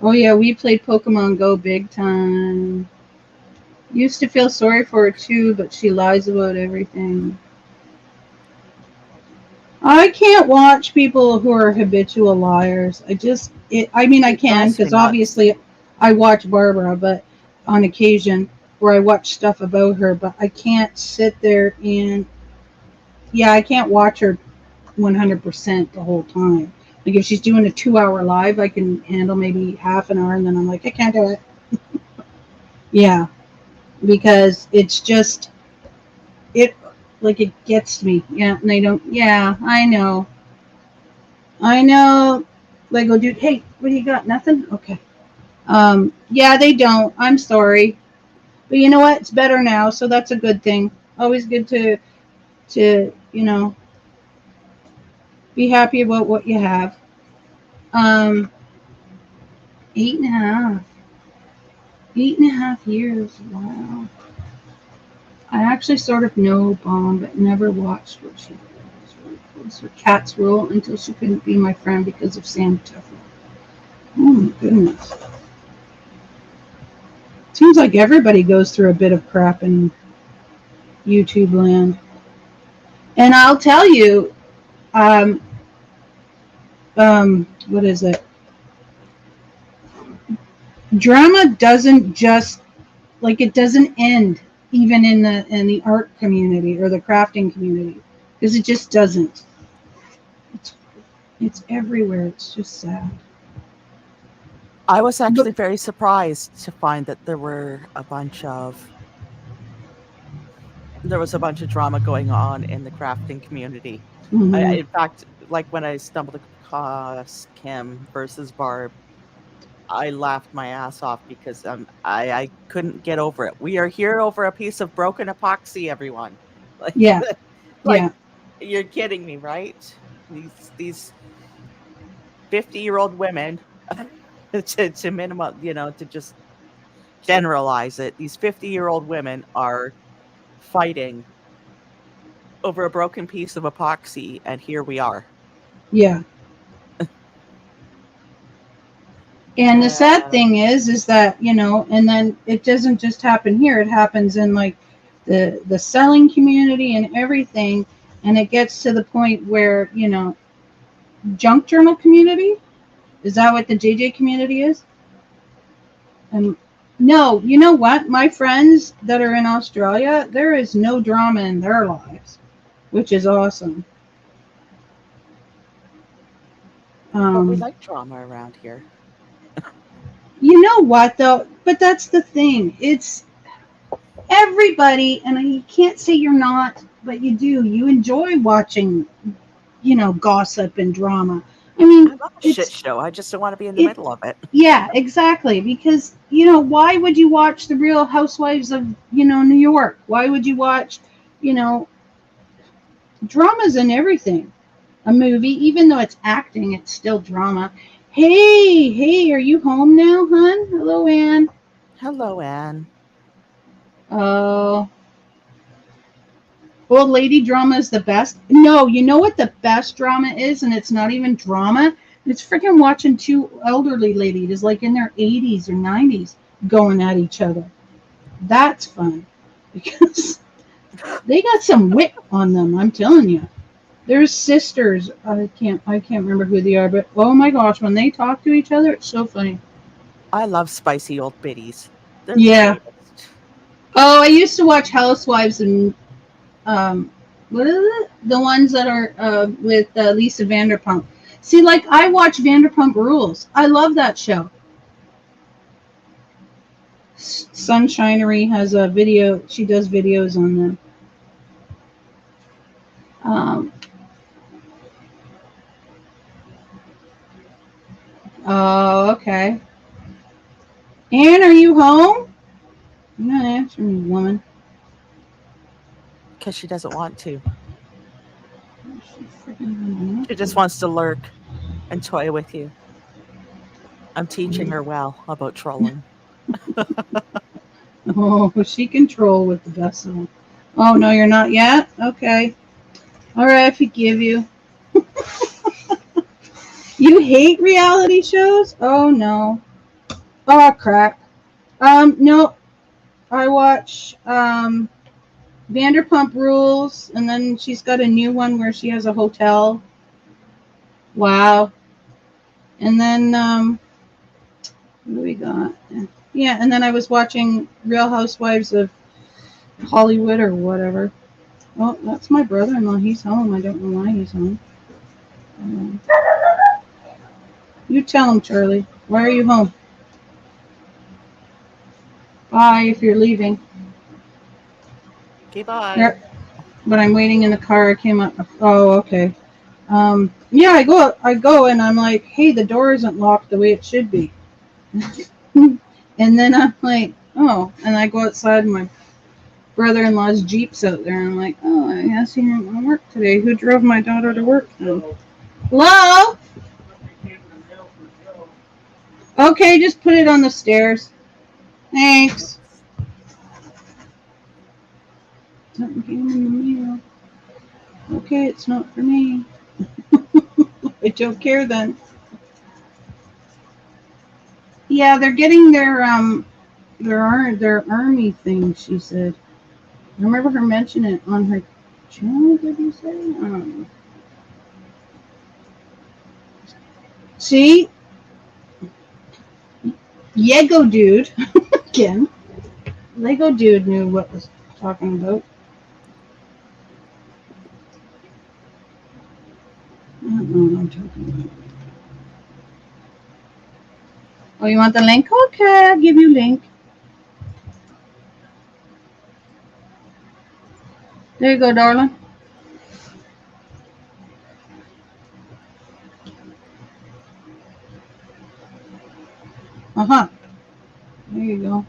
Oh yeah, we played Pokemon Go big time. Used to feel sorry for her too, but she lies about everything. I can't watch people who are habitual liars. I mean, I It can drives me because nuts. obviously I watch Barbara, but on occasion where I watch stuff about her, but I can't sit there and, yeah, I can't watch her 100% the whole time. Like if she's doing a 2 hour live, I can handle maybe half an hour and then I'm like, I can't do it. Yeah, because it's just, it, like it gets me. Yeah, and they don't, yeah, I know. I know. Lego dude, hey, what do you got? Nothing? Okay. Yeah, they don't. I'm sorry. But you know what? It's better now, so that's a good thing. Always good to, be happy about what you have. Um, 8.5. 8.5 years. Wow. I actually sort of know Bomb, but never watched what she did. I was really close with Cat's Rule until she couldn't be my friend because of Sam Tuffle. Oh my goodness. Seems like everybody goes through a bit of crap in YouTube land. And I'll tell you, um, what is it? Drama doesn't just like it doesn't end even in the art community or the crafting community because it just doesn't. It's it's everywhere. It's just sad. I was But actually very surprised to find that there was a bunch of drama going on in the crafting community. mhm. In fact, like when I stumbled across Kim versus Barb, I laughed my ass off because I couldn't get over it. We are here over a piece of broken epoxy, everyone. Like Yeah, like yeah, you're kidding me, right? These 50-year-old women to minimum, to just generalize it. These 50-year-old women are fighting over a broken piece of epoxy, and here we are. yeah. And the sad Uh, thing is that and then it doesn't just happen here. It happens in like the selling community and everything, and it gets to the point where junk journal community. Is that what the JJ community is? And no, you know what? My friends that are in Australia, there is no drama in their lives, which is awesome. but we Um, like drama around here. you know what though? But that's the thing. It's everybody, and you can't say you're not, but you do. You enjoy watching, gossip and drama. I I mean, love a shit it's show. I just don't want to be in the it. middle of it. Yeah, exactly. Because why would you watch the Real Housewives of New York? Why would you watch, you know, dramas and everything? A movie, even though it's acting, it's still drama. Hey, are you home now, hon? Hello, Anne. Hello, Anne. Oh, old lady drama is the best. No, you know what the best drama is, and it's not even drama. It's freaking watching two elderly ladies, like in their 80s or 90s, going at each other. That's fun because they got some wit on them. I'm telling you. They're sisters. I can't remember who they are, but oh my gosh, when they talk to each other, it's so funny. I love spicy old biddies. They're the Yeah. greatest. Oh, I used to watch Housewives and what is it? The ones that are with Lisa Vanderpump. See, like I watch Vanderpump Rules. I love that show. Sunshinery has a video. She does videos on them. Um, oh, okay. Anne, are you home? You're not answering me, woman. Because she doesn't want to. She freaking She just wants to lurk and toy with you. I'm teaching her well about trolling. Oh, she can troll with the best of them. Oh, no, you're not yet? Okay. All right, I forgive you. You hate reality shows? Oh, no. Oh, crap. No, I watch Vanderpump Rules, and then she's got a new one where she has a hotel. Wow. And then, what do we got? Yeah, and then I was watching Real Housewives of Hollywood or whatever. Oh, that's my brother-in-law. He's home. I don't know why he's home. You tell him, Charlie. Why are you home? Bye if you're leaving. Okay, bye. There, but I'm waiting in the car. I came up. Oh, okay. Yeah, I go, and I'm like, hey, the door isn't locked the way it should be. And then I'm like, oh, and I go outside, and my brother-in-law's Jeep's out there, and I'm like, oh, I guess he didn't want to work today. Who drove my daughter to work then? Hello? Okay, just put it on the stairs. Thanks. Something came in the mail. Okay, it's not for me. I don't care then. Yeah, they're getting their army thing, she said. I remember her mentioning it on her channel, did you say? I don't know. See? Lego Dude. Again. Lego Dude knew what was talking about. I don't know what I'm talking about. Oh, you want the link? Okay, I'll give you link. There you go, darling. Uh-huh. There you go.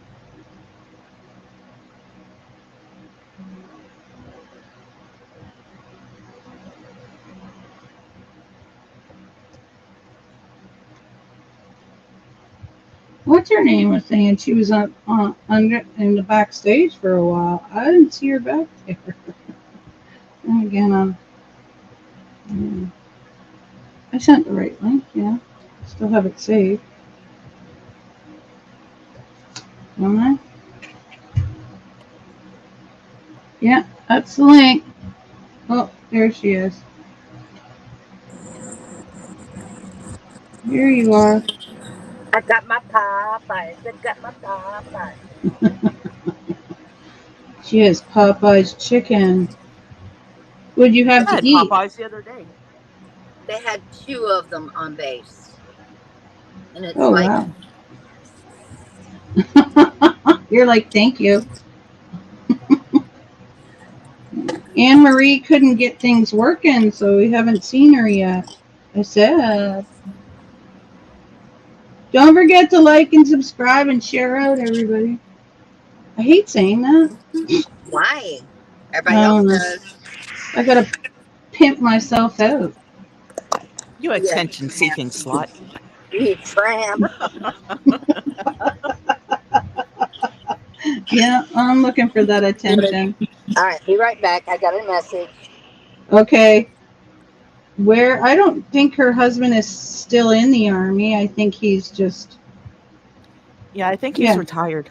What's her name was saying she was under in the backstage for a while. I didn't see her back there. And again, I sent the right link. Yeah, still have it saved. Don't I? Yeah, that's the link. Oh, there she is. Here you are. I got my Popeyes. I got my Popeyes. She has Popeye's chicken. What'd you have I to had eat? Popeyes the other day. They had 2 of them on base. And it's Oh, like, wow. You're like, thank you. Anne Marie couldn't get things working, so we haven't seen her yet. I said. Don't forget to like and subscribe and share out, everybody. I hate saying that. Why? Everybody else does. I gotta pimp myself out. You attention-seeking slut. You tramp. Yeah, I'm looking for that attention. All right, be right back. I got a message. Okay. Where I don't think her husband is still in the army. I think he's just Yeah, I think he's retired.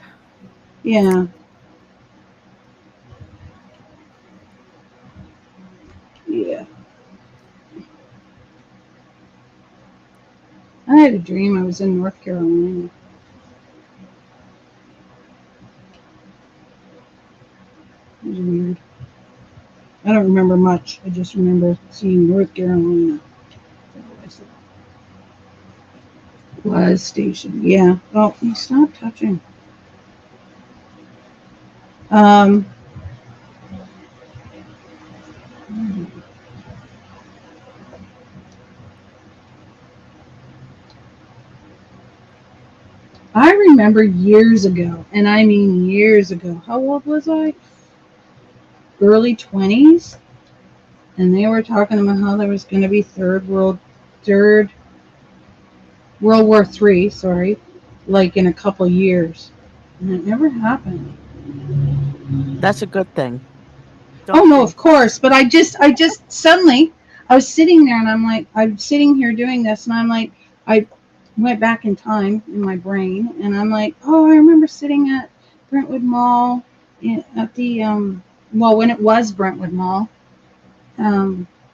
yeah. Yeah. I had a dream I was in North Carolina. It was weird. I don't remember much. I just remember seeing North Carolina. Was station. Yeah. Oh, you stop touching. I remember years ago, and I mean years ago. How old was I? Early 20s. And they were talking about how there was going to be World War III, sorry, like in a couple years. And it never happened. That's a good thing. Oh no, of course. But I just suddenly, I was sitting there and I'm sitting here doing this and I'm like, I went back in time in my brain and I'm like, oh, I remember sitting at Brentwood Mall at the, when it was Brentwood Mall.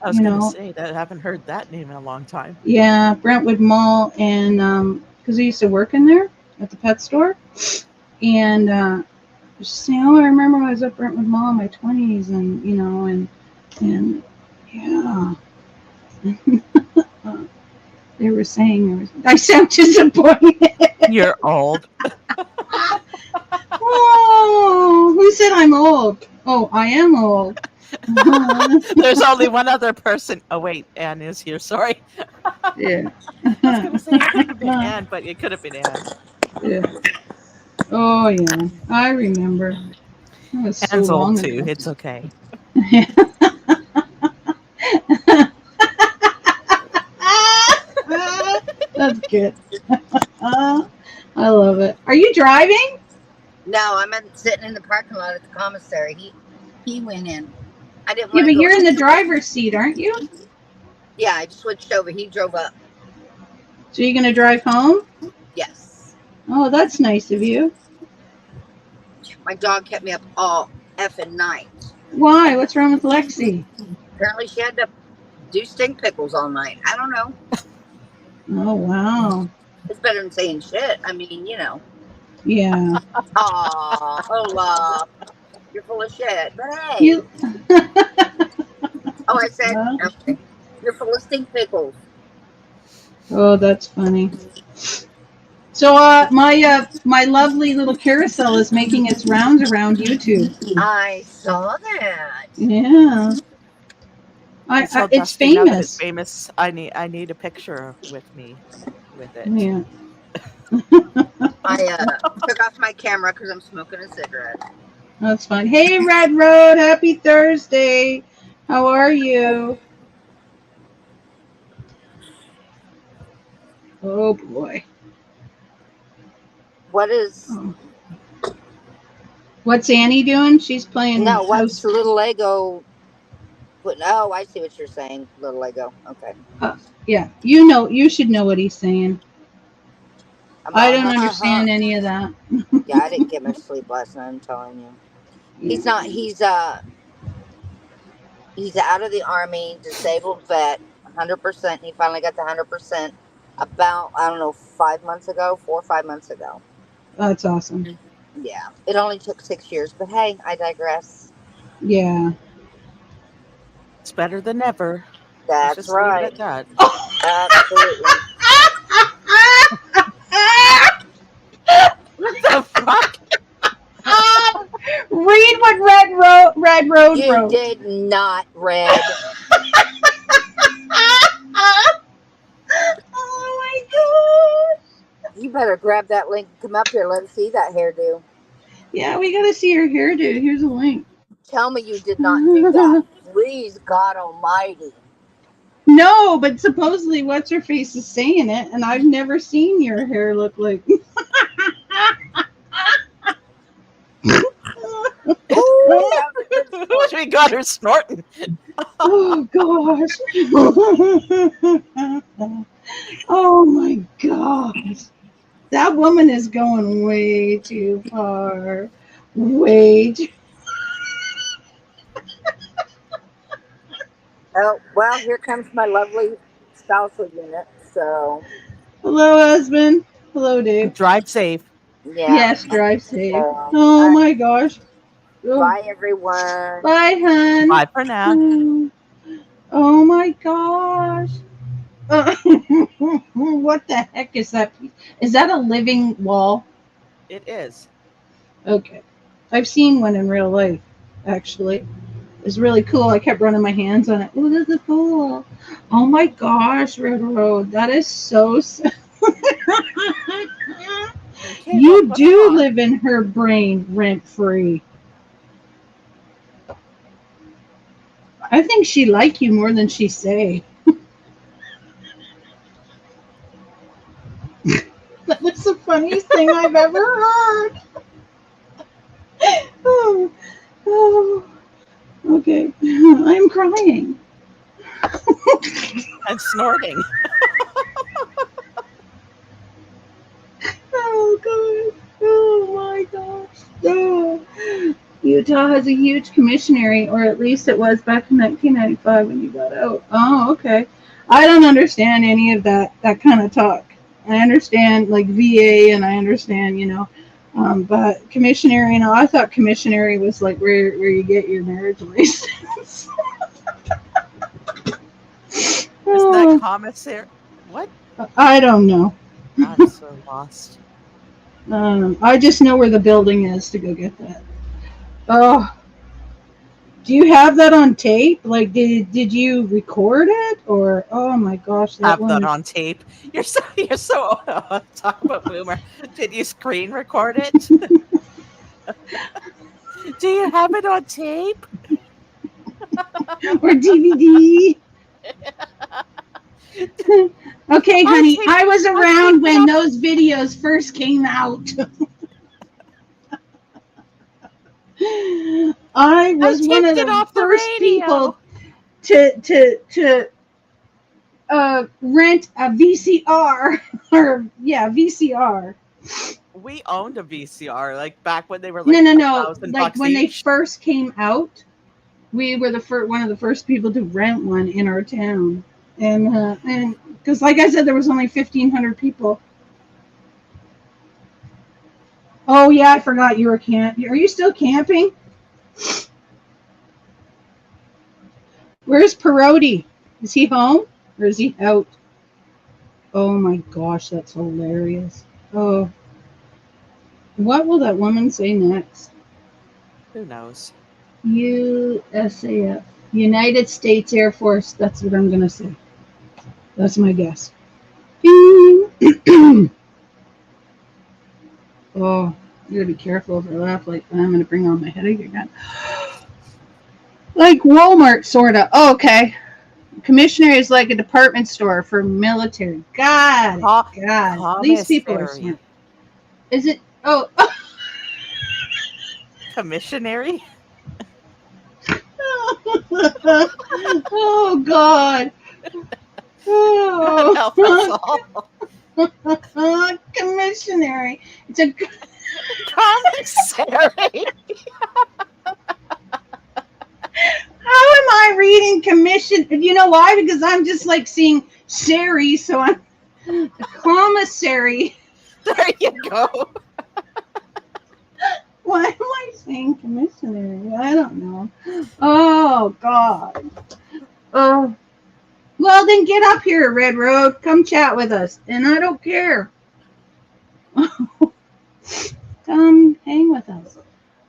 I was going to say that I haven't heard that name in a long time. Yeah, Brentwood Mall, and because I used to work in there at the pet store, and just saying, oh, I remember when I was at Brentwood Mall in my 20s, and and yeah, they were saying I sound disappointed. You're old. Oh, who said I'm old? Oh, I am old. There's only one other person. Oh wait, Anne is here. Sorry. Yeah. I was going to say it could have been Anne, but it could have been Anne. Yeah. Oh yeah, I remember. That was so Anne's long old too. ago. It's okay. That's good. I love it. Are you driving? No, I'm sitting in the parking lot at the commissary. He went in. I didn't. Yeah, but you're in the driver's seat, aren't you? Yeah, I switched over. He drove up. So you're gonna drive home? Yes. Oh, that's nice of you. My dog kept me up all effing night. Why? What's wrong with Lexi? Apparently, she had to do stink pickles all night. I don't know. Oh wow. It's better than saying shit. I mean, Yeah. Aw, hola. You're full of shit. But hey. I said, okay. You're full of stink pickles. Oh, that's funny. So my lovely little carousel is making its rounds around YouTube. I saw that. Yeah. It's famous. It's famous. I need a picture with me with it. Yeah. I took off my camera because I'm smoking a cigarette. That's fine. Hey, Red Road. Happy Thursday. How are you? Oh, boy. What's Annie doing? She's playing. No, what's Little Lego? Oh, I see what you're saying. Little Lego. Okay. Yeah. You should know what he's saying. I don't understand any of that. Yeah, I didn't get much sleep last night, I'm telling you. He's not, he's out of the Army, disabled vet, 100%. He finally got to 100% about, 4 or 5 months ago. That's awesome. Yeah. It only took 6 years, but hey, I digress. Yeah. It's better than never. That's right. That. Absolutely. What the fuck? Read what Red Road You wrote. did not, Red. Oh my god. You better grab that link and come up here. Let's see that hairdo. Yeah, we gotta see your hairdo. Here's a link. Tell me you did not do that. Please, God Almighty. No, but supposedly what's her face is saying it, and I've never seen your hair look like. Ooh, that was a good sport. We got her snorting. Oh gosh. Oh my gosh. That woman is going way too far. Way too. Oh, well, here comes my lovely spousal unit. So, Hello, husband. Hello, Dave. Drive safe. yeah. Yes, drive safe. So, Oh my gosh. Oh, bye, everyone. bye, hun. Bye for now. Oh my gosh. What the heck is that? Is that a living wall? It is. Okay. I've seen one in real life, actually. It's really cool. I kept running my hands on it. Oh, this is cool. Oh my gosh, Red Road. That is so sad. Okay, You well, do put it live in her brain rent free. I think she like you more than she say. That was the funniest thing I've ever heard. Oh, oh, okay. I'm crying. on. And snorting. Oh god. Oh my gosh. Oh. Utah has a huge commissionary, or at least it was back in 1995 when you got out. Oh, okay. I don't understand any of that kind of talk. I understand like VA, and I understand, but commissionary. I thought commissionary was like where you get your marriage license. Isn't that commissary? What? I don't know. I'm so lost. I just know where the building is to go get that. Oh, do you have that on tape? Like, did you record it, or oh my gosh, that Have one? that on tape. You're so talk about boomer. Did you screen record it? Do you have it on tape? Or DVD? Okay, honey, tape- I was on around tape when it those videos first came out. I was one of taped it the off the first radio. people to rent a VCR or VCR. We owned a VCR like back when they were like No. $1,000 Like when they each. first came out, we were one of the first people to rent one in our town, and because like I said, there was only 1,500 people. Oh yeah, I forgot you were camping. Are you still camping? Where's Perotti? Is he home or is he out? Oh my gosh, that's hilarious. Oh, what will that woman say next? Who knows? USAF, United States Air Force. That's what I'm gonna say. That's my guess. Oh, you gotta be careful if I laugh like that. I'm gonna bring on my headache again. Like Walmart, sorta. Oh, okay. Commissioner is like a department store for military. God. These people are Commissary. smart. Is it? Oh. Commissionary? Oh God. Help us all. Commissionary. It's a Commissary. How am I reading commission? You know why? Because I'm just like seeing Sherry, so I'm a commissary. There you go. Why am I saying commissionary? I don't know. Oh God. Oh. Well, then get up here, Red Road. Come chat with us, and I don't care. Come hang with us.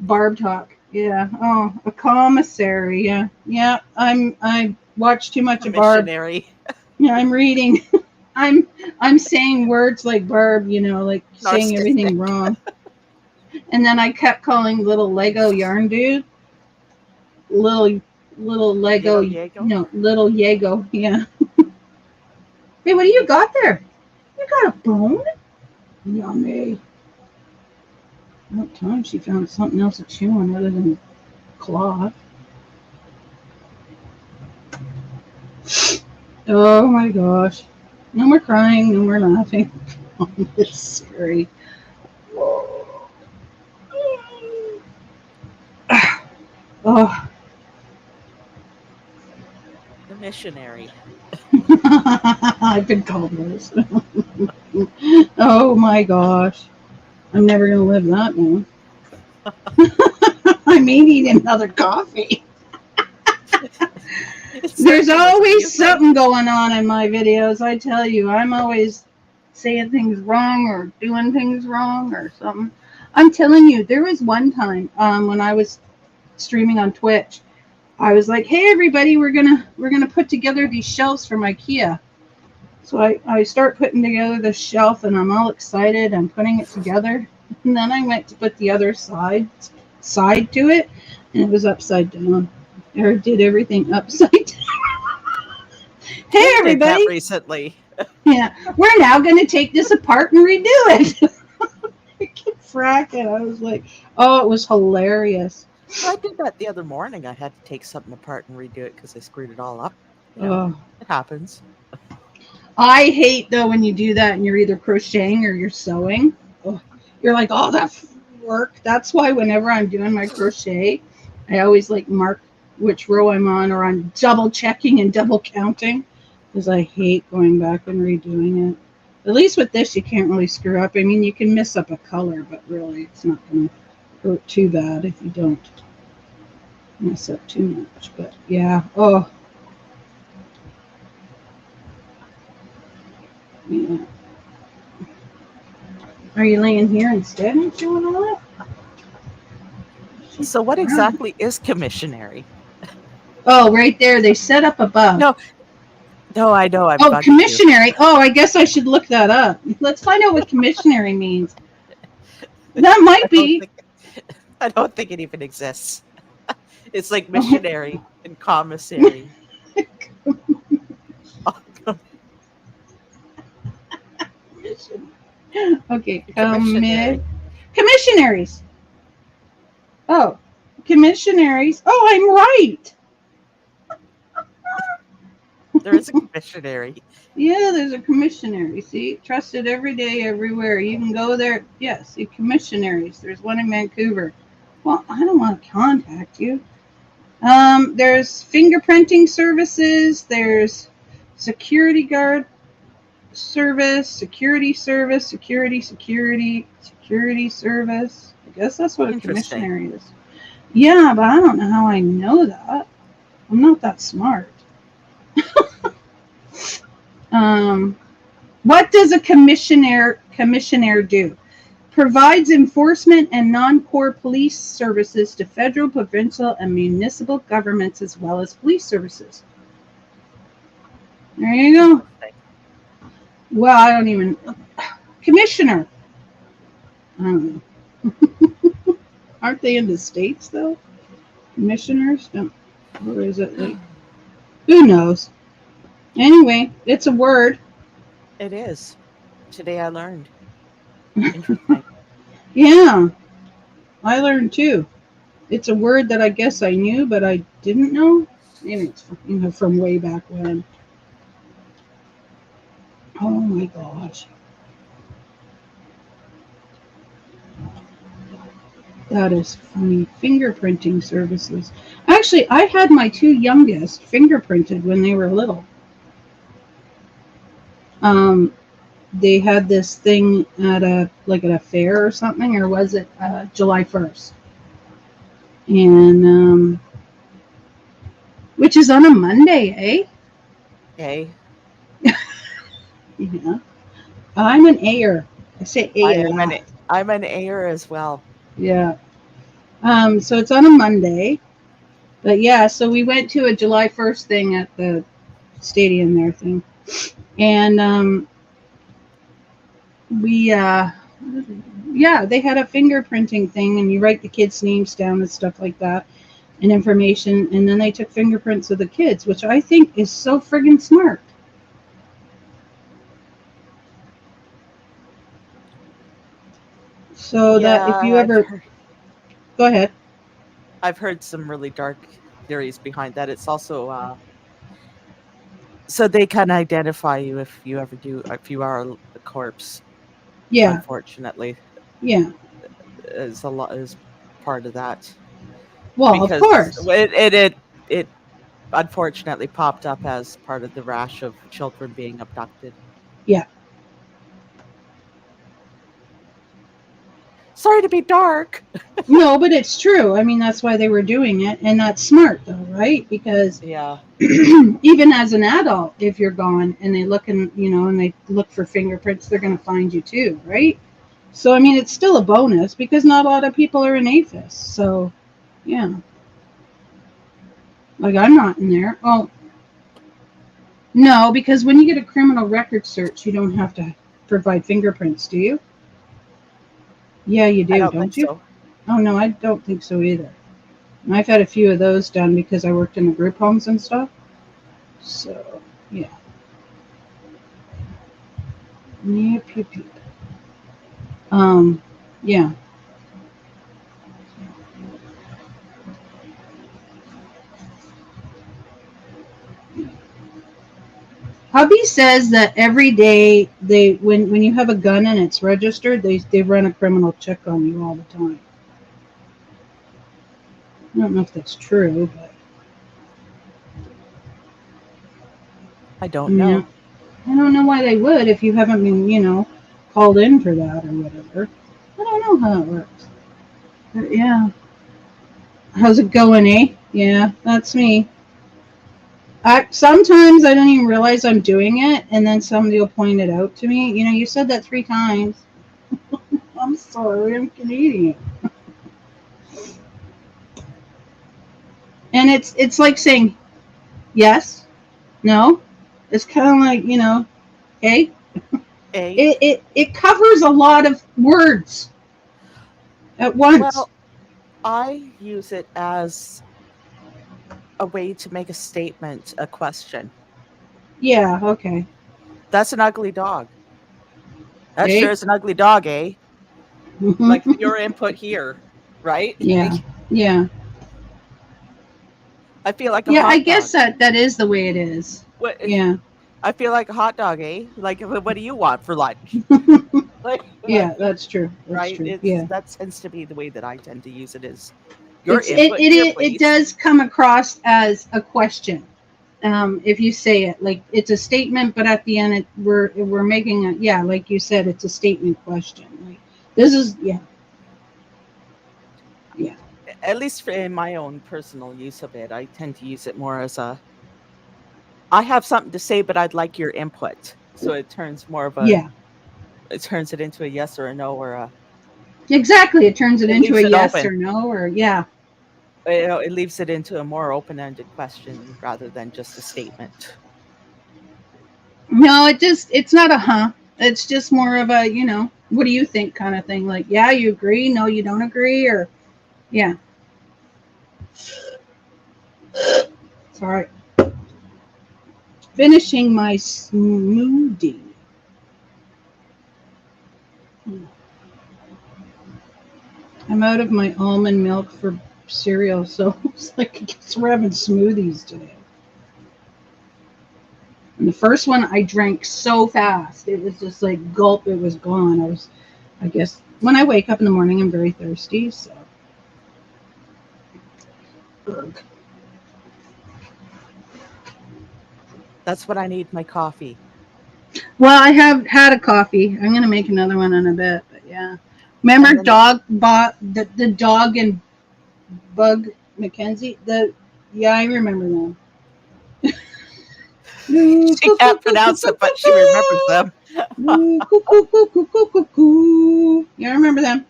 Barb talk. Yeah. Oh, a commissary. Yeah. Yeah. I watch too much A of Barb. missionary. Yeah, I'm reading. I'm saying words like Barb, like saying everything Narcissistic. wrong. And then I kept calling little Lego yarn dude little Lego, Yago. little Yago. Yeah. Hey, what do you got there? You got a bone? Yummy. About time she found something else to chew on other than cloth. Oh my gosh. No more crying, no more laughing. It's scary. Oh. The missionary. I've been called this. Oh my gosh. I'm never going to live that long. I may need another coffee. There's always something going on in my videos. I tell you, I'm always saying things wrong or doing things wrong or something. I'm telling you, there was one time when I was streaming on Twitch, I was like, "Hey everybody, we're gonna put together these shelves from IKEA." So I start putting together the shelf and I'm all excited. I'm putting it together, and then I went to put the other side to it, and it was upside down. I did everything upside down. Hey everybody! Recently. Yeah, we're now going to take this apart and redo it. I kept fracking. I was like, oh, it was hilarious. I did that the other morning. I had to take something apart and redo it because I screwed it all up. Oh. It happens. I hate though when you do that and you're either crocheting or you're sewing. Oh, you're like, oh, that's work. That's why whenever I'm doing my crochet, I always like mark which row I'm on, or I'm double checking and double counting because I hate going back and redoing it. At least with this, you can't really screw up. I mean, you can mess up a color, but really it's not going to hurt too bad if you don't mess up too much. But yeah, oh. Yeah. Are you laying here instead and doing all that? So what exactly is commissionary? Oh, right there. They set up above. No, I know. Oh, commissionary. Oh, I guess I should look that up. Let's find out what commissionary means. That might be. I don't think it even exists. It's like missionary and commissary. Okay. Commissionaries. Oh, commissionaries. Oh, I'm right. There is a commissionary. Yeah, there's a commissionary. See, trusted every day, everywhere. You can go there. Yeah, see, commissionaries. There's one in Vancouver. Well, I don't want to contact you. There's fingerprinting services. There's security guard service, security service, security service. I guess that's what a commissionary is. Yeah, but I don't know how I know that. I'm not that smart. What does a commissioner do? Provides enforcement and non-core police services to federal, provincial, and municipal governments, as well as police services. There you go. Well, I don't even... Commissioner. I don't know. Aren't they in the States, though? Commissioners? No. Or is it like... Who knows? Anyway, it's a word. It is. Today I learned. Interesting. Yeah. I learned too. It's a word that I guess I knew, but I didn't know. Maybe it's from way back when. Oh my gosh. That is funny. Fingerprinting services. Actually, I had my two youngest fingerprinted when they were little. They had this thing at a fair or something, or was it July 1st? And which is on a Monday, eh? Okay. Yeah. I'm an Ayer. I say Ayer. I'm an Ayer as well. Yeah. So it's on a Monday. But yeah, so we went to a July 1st thing at the stadium there thing. And we yeah, they had a fingerprinting thing, and you write the kids' names down and stuff like that, and information, and then they took fingerprints of the kids, which I think is so friggin' smart. So that if you ever go ahead. I've heard some really dark theories behind that. It's also so they can identify you if you are a corpse. Yeah. Unfortunately. Yeah. Is part of that. Well, of course. It unfortunately popped up as part of the rash of children being abducted. Yeah. Sorry to be dark. No, but it's true. I mean, that's why they were doing it, and that's smart, though, right? Because yeah, even as an adult, if you're gone and they look and they look for fingerprints, they're going to find you too, right? So I mean, it's still a bonus because not a lot of people are in APHIS. So, yeah, like I'm not in there. Oh, no, because when you get a criminal record search, you don't have to provide fingerprints, do you? Yeah, you do, don't you? So. Oh, no, I don't think so either. I've had a few of those done because I worked in the group homes and stuff. So, yeah. Yep. Yeah. Hubby says that every day when you have a gun and it's registered, they run a criminal check on you all the time. I don't know if that's true, but I don't know. I don't know why they would if you haven't been, called in for that or whatever. I don't know how it works. But yeah. How's it going, eh? Yeah, that's me. Sometimes I don't even realize I'm doing it, and then somebody will point it out to me. You said that 3 times. I'm sorry, I'm Canadian. And it's like saying yes, no. It's kind of like, hey. It covers a lot of words at once. Well, I use it as a way to make a statement, a question. Yeah, okay. That's an ugly dog. That sure is an ugly dog, eh? Like your input here, right? Yeah. Yeah. I feel like a hot I dog. guess that is the way it is. Yeah. I feel like a hot dog, eh? Like, what do you want for lunch? Yeah, that's true. That's right? true. That tends to be the way that I tend to use it. Is it does come across as a question. If you say it like it's a statement, but at the end we're making like you said, it's a statement question. Like this is yeah. At least in my own personal use of it, I tend to use it more as I have something to say, but I'd like your input. So it turns more of it turns it into a yes or a no or a. Exactly, it turns it into a yes or no or yeah. It leaves it into a more open-ended question rather than just a statement. No, it's not a huh. It's just more of a, what do you think kind of thing. Like, yeah, you agree? No, you don't agree? Or, yeah. Sorry. Finishing my smoothie. I'm out of my almond milk for cereal, so it's like I guess we're having smoothies today. And the first one I drank so fast, it was just like gulp, it was gone. I guess when I wake up in the morning, I'm very thirsty, so. Ugh. That's what I need, my coffee. Well, I have had a coffee. I'm gonna make another one in a bit, but yeah. Remember the dog and Bug Mackenzie? I remember them. She can't pronounce it, but she remembers them. You remember them?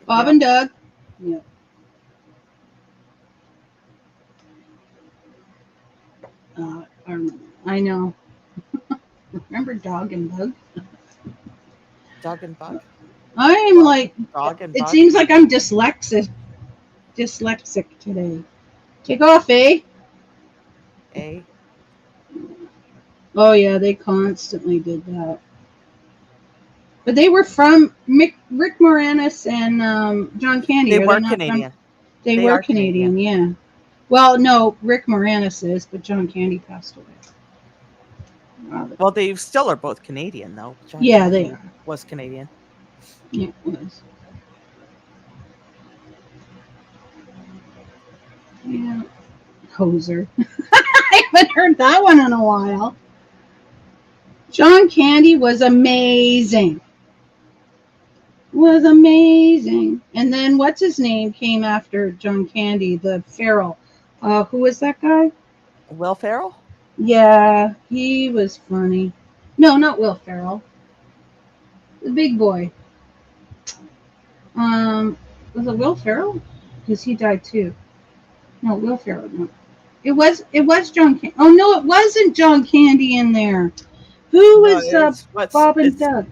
Bob and Doug. Yeah. I know. Remember Dog and Bug? Dog and bug. I'm like, Dog and it bug. seems like I'm dyslexic today. Take off, eh? A. Oh yeah, they constantly did that. But they were from Rick Moranis and John Candy. They Are were they not Canadian. from? They They were are Canadian, yeah. Well, no, Rick Moranis is, but John Candy passed away. Wow. Well, they still are both Canadian, though. John Yeah, they Candy are. was Canadian. Yeah, it was. Yeah. Hoser. I haven't heard that one in a while. John Candy was amazing. Was amazing. And then what's his name came after John Candy, the Farrell. Who was that guy? Will Ferrell? Yeah, he was funny. No, not Will Ferrell. The big boy. Was it Will Ferrell? Because he died too. No, Will Ferrell. No. It was John Candy. Oh no, it wasn't John Candy in there. Who was Bob and Doug?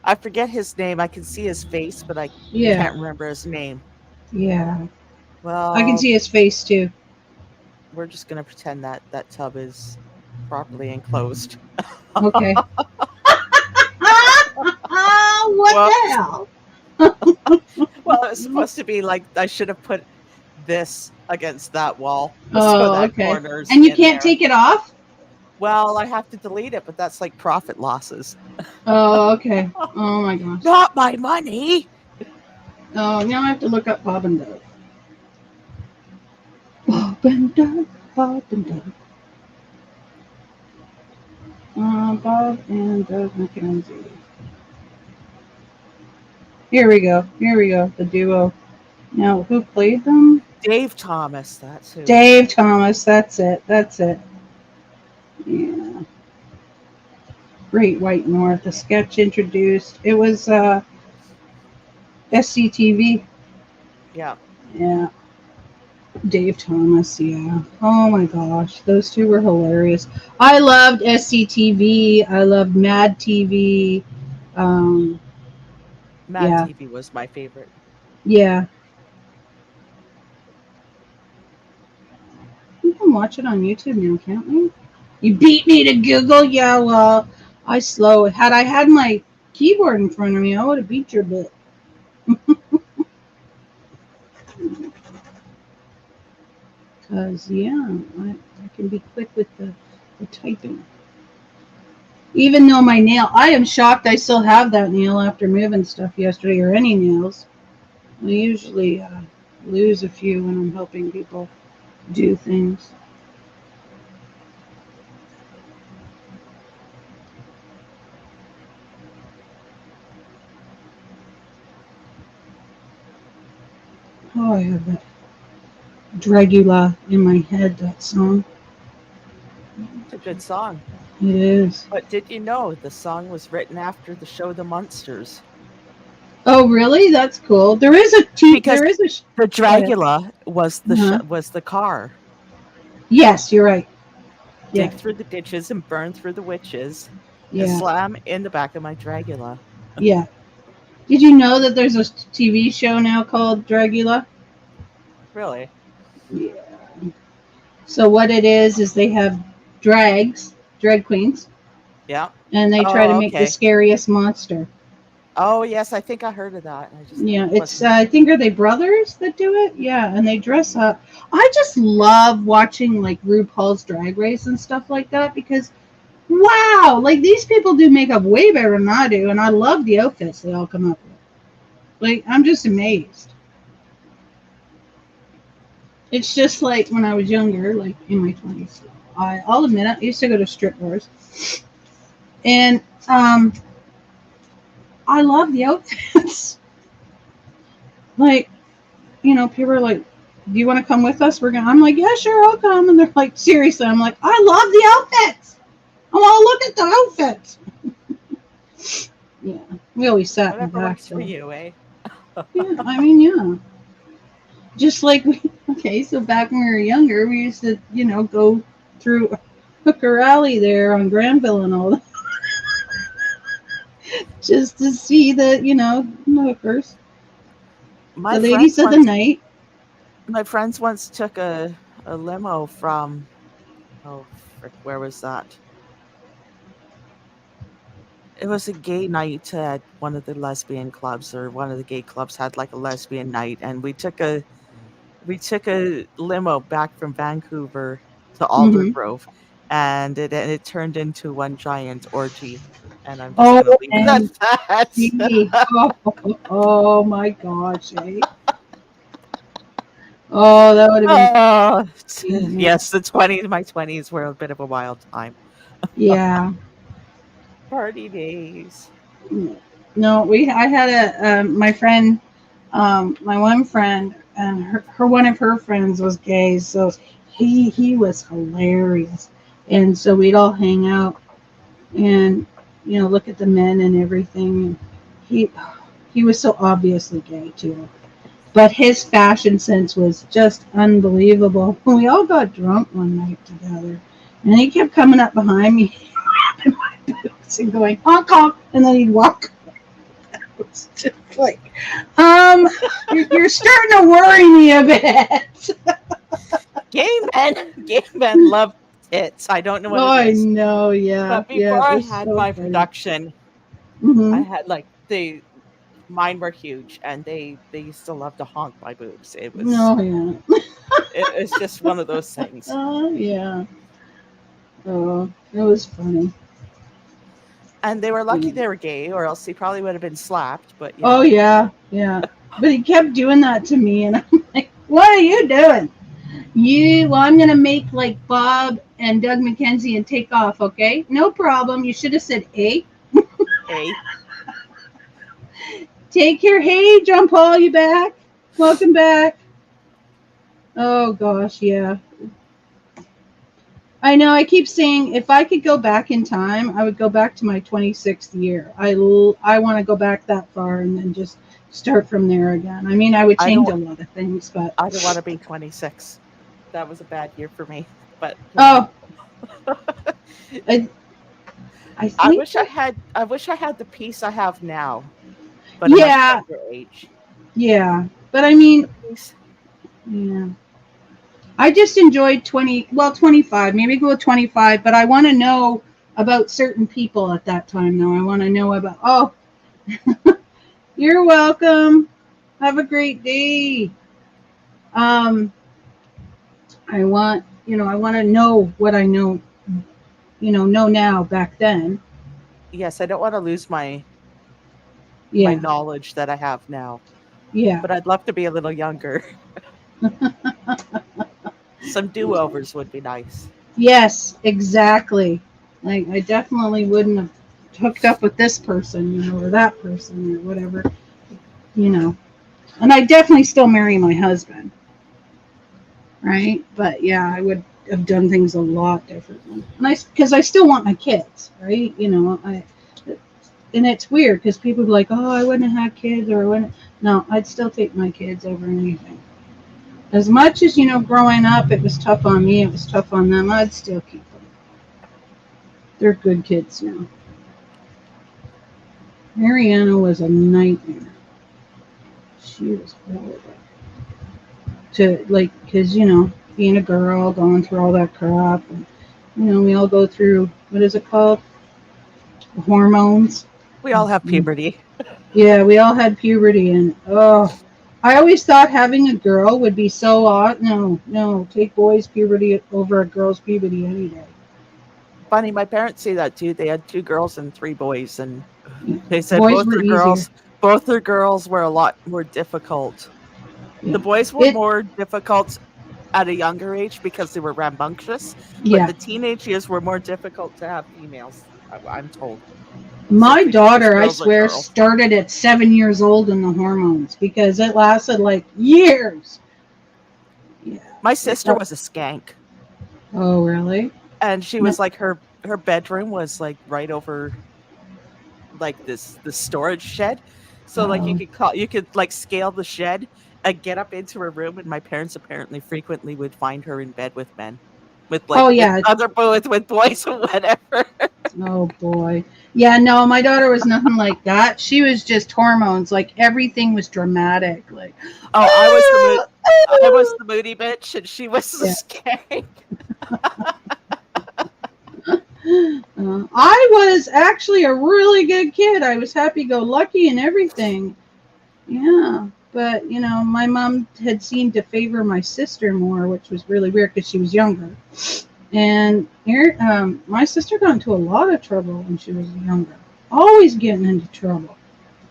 I forget his name. I can see his face, but I Yeah, can't remember his name. yeah. Well, I can see his face too. we're just gonna pretend that that tub is properly enclosed. Okay. What the hell? Well, it's supposed to be like I should have put this against that wall. Oh, that okay. corner's And you in can't there. take it off? Well, I have to delete it, but that's like profit losses. Oh, okay. Oh my gosh. Not my money. Oh, now I have to look up Bob and Doug. Bob and Doug. Bob and Doug. Bob and Doug McKenzie. Here we go. The duo. Now, who played them? Dave Thomas. That's who. Dave Thomas. That's it. Yeah. Great White North. A sketch introduced. It was SCTV. Yeah. Yeah. Dave Thomas, yeah. Oh my gosh, those two were hilarious. I loved SCTV. I loved Mad TV. Mad yeah. TV was my favorite. Yeah. We can watch it on YouTube now, can't we? You beat me to Google? Yeah, well, I slow. Had I had my keyboard in front of me, I would have beat your butt. Because, yeah, I can be quick with the typing. Even though my nail, I am shocked I still have that nail after moving stuff yesterday, or any nails. I usually lose a few when I'm helping people do things. Oh, I have that Dragula in my head, that song. It's a good song. It is. But did you know the song was written after the show The Munsters? Oh, really? That's cool. There is a Because the Dragula was the was the car. Yes, you're right. Yeah. Dig through the ditches and burn through the witches. Yeah. And slam in the back of my Dragula. Yeah. Did you know that there's a TV show now called Dragula? Really? Yeah. So what it is they have drag queens. Yeah. And they try to make the scariest monster. Oh yes, I think I heard of that. It's I think are they brothers that do it? Yeah, and they dress up. I just love watching like RuPaul's Drag Race and stuff like that because wow, like these people do makeup way better than I do, and I love the outfits they all come up with. Like I'm just amazed. It's just like when I was younger, like in my 20s. I'll admit it, I used to go to strip bars. And I love the outfits. Like, you know, people are like, do you want to come with us? I'm like, yeah, sure, I'll come. And they're like, seriously? I'm like, I love the outfits. I want to look at the outfits. Yeah, we always sat in the back. Works for you, eh? Yeah, I mean, yeah. Just like, so back when we were younger, we used to, go through took a rally there on Granville and all that, just to see the, hookers, My the friends ladies of the once night. my friends once took a limo from, oh frick, where was that? It was a gay night at one of the lesbian clubs, or one of the gay clubs had like a lesbian night, and we took a limo back from Vancouver to Hmm. Aldergrove, and it turned into one giant orgy, and I'm just Oh, gonna leave it at and gee, that. oh my gosh, eh? Oh, that would have been Oh, goodness. yes, my 20s were a bit of a wild time. Yeah. Party days. No, I had my friend, my one friend, and one of her friends was gay, so he was hilarious, and so we'd all hang out and look at the men and everything. And he was so obviously gay too, but his fashion sense was just unbelievable. We all got drunk one night together, and he kept coming up behind me in my boots and going honk honk, and then he'd walk. It's just like, you're starting to worry me a bit. Gay men love tits. I don't know what Oh, it I is. know, yeah, But yeah, before it I was had so my funny. production, I Hmm. had like mine were huge, and they used to love to honk my boobs. Oh, yeah. It was just one of those things. Oh, yeah. Oh, it was funny. And they were lucky Yeah. they were gay, or else he probably would have been slapped. But Oh, yeah, yeah. But he kept doing that to me, and I'm like, what are you doing? Well, I'm going to make like Bob and Doug McKenzie and take off, okay? No problem. You should have said, hey. Hey, Take care. Hey, John Paul, you back? Welcome back. Oh, gosh, yeah. I know. I keep saying if I could go back in time, I would go back to my 26th year. I want to go back that far and then just start from there again. I mean, I would I change a don't lot of things, but I don't want to be 26. That was a bad year for me. But oh, I I I think wish I had the peace I have now, but a much yeah, younger age. yeah. But I The mean, peace. yeah. I just enjoyed 25, maybe go with 25, but I want to know about certain people at that time though. I want to know about oh, you're welcome. Have a great day. Um I want to know what I know now back then. Yes, I don't want to lose my Yeah. knowledge that I have now, Yeah. but I'd love to be a little younger. Some do-overs would be nice. Yes, exactly. I definitely wouldn't have hooked up with this person, or that person, or whatever, you know. And I definitely still marry my husband, right? But yeah, I would have done things a lot differently. And because I still want my kids, right? And it's weird because people be like, "Oh, I wouldn't have had kids," or "I wouldn't." No, I'd still take my kids over anything. As much as growing up, it was tough on me. It was tough on them. I'd still keep them. They're good kids now. Mariana was a nightmare. She was horrible. To like, because being a girl, going through all that crap, and we all go through what is it called? Hormones. We all have puberty. Yeah, we all had puberty, and oh, I always thought having a girl would be so odd. No, no, take boys' puberty over a girl's puberty any day. Funny, my parents say that too. They had two girls and three boys, and they said Boys were easier. both their girls were a lot more difficult. Yeah. The boys were It. more difficult at a younger age because they were rambunctious, but Yeah. the teenage years were more difficult to have females. I'm told. So My treat those daughter, I girls like swear, girls. started at 7 years old in the hormones because it lasted like years. Yeah. My sister was a skank, Oh, really? and she No. was like her bedroom was like right over like the storage shed. So like Oh. you could like scale the shed and get up into her room, and my parents apparently frequently would find her in bed with men. with like Oh yeah. other booth with boys or whatever. Oh boy. Yeah, no, my daughter was nothing like that. She was just hormones. Like everything was dramatic. Like Oh, I was the moody bitch, and she was the Yeah. skank. I was actually a really good kid. I was happy-go-lucky and everything. Yeah, but my mom had seemed to favor my sister more, which was really weird because she was younger. And my sister got into a lot of trouble when she was younger. Always getting into trouble.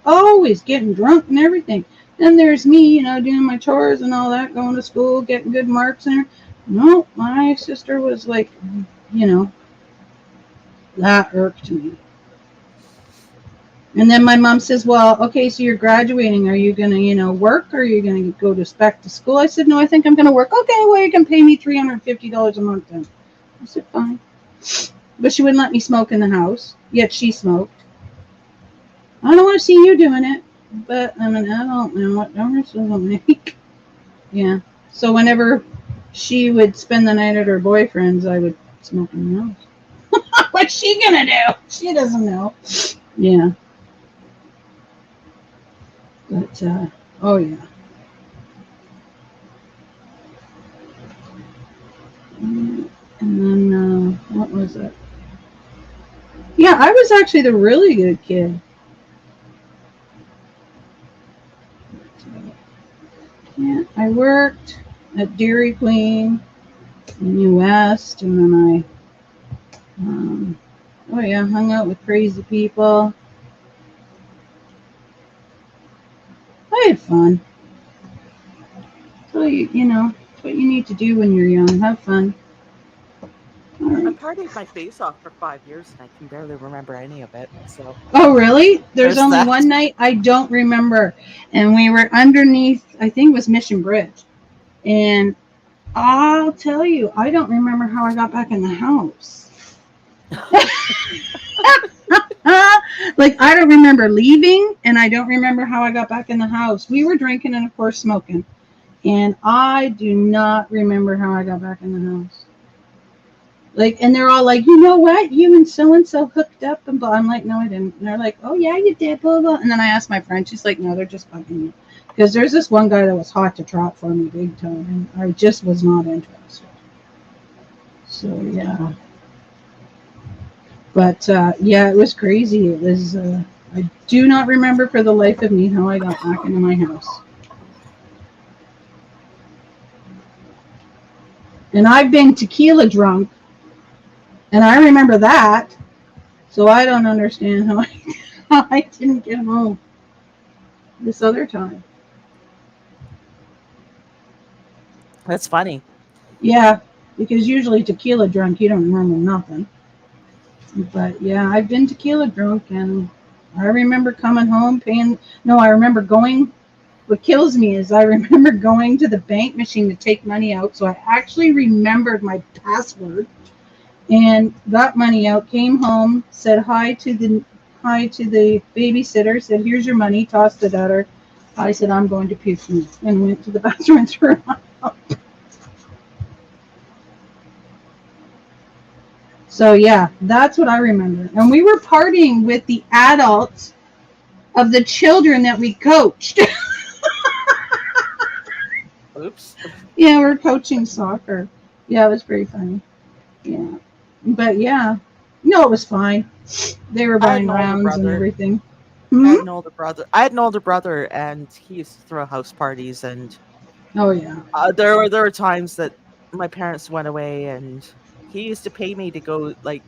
Always getting drunk and everything. Then there's me, doing my chores and all that, going to school, getting good marks in her. No, my sister was like, that irked me. And then my mom says, well, okay, so you're graduating. Are you going to, work, or are you going to go back to school? I said, no, I think I'm going to work. Okay, well, you can pay me $350 a month then. I said, fine. But she wouldn't let me smoke in the house, yet she smoked. I don't want to see you doing it, but I'm an adult now. What difference does it make? Yeah. So whenever she would spend the night at her boyfriend's, I would smoke in the house. What's she going to do? She doesn't know. Yeah. But, oh yeah. And then, what was it? Yeah, I was actually the really good kid. Yeah, I worked at Dairy Queen in New West, and then I hung out with crazy people. I had fun. So it's what you need to do when you're young. Have fun. All I right. partied my face off for 5 years, and I can barely remember any of it. So Oh, really? There's There's only that. one night I don't remember, and we were underneath, I think it was Mission Bridge, and I'll tell you, I don't remember how I got back in the house. Like, I don't remember leaving, and I don't remember how I got back in the house. We were drinking and, of course, smoking, and I do not remember how I got back in the house. Like, and they're all like, you know what? You and so-and-so hooked up, and blah. I'm like, no, I didn't. And they're like, oh, yeah, you did, blah, blah. And then I asked my friend. She's like, no, they're just fucking you. Because there's this one guy that was hot to trot for me big time, and I just was not interested. So, yeah. But, yeah, it was crazy. It was, I do not remember for the life of me how I got back into my house. And I've been tequila drunk, and I remember that. So I don't understand how I didn't get home this other time. that's funny. Yeah, because usually tequila drunk, you don't remember nothing. But yeah, I've been tequila drunk, and I remember coming home I remember going. What kills me is I remember going to the bank machine to take money out. So I actually remembered my password and got money out, came home, said hi to the babysitter, said, here's your money, tossed it at her. I said, I'm going to puke, and went to the bathroom and threw it out. So yeah, that's what I remember. And we were partying with the adults of the children that we coached. Oops. Yeah, we're coaching soccer. Yeah, it was pretty funny. Yeah. But yeah. No, it was fine. They were buying rounds and everything. I had an older brother, and he used to throw house parties, and Oh yeah. there were times that my parents went away, and he used to pay me to go, like,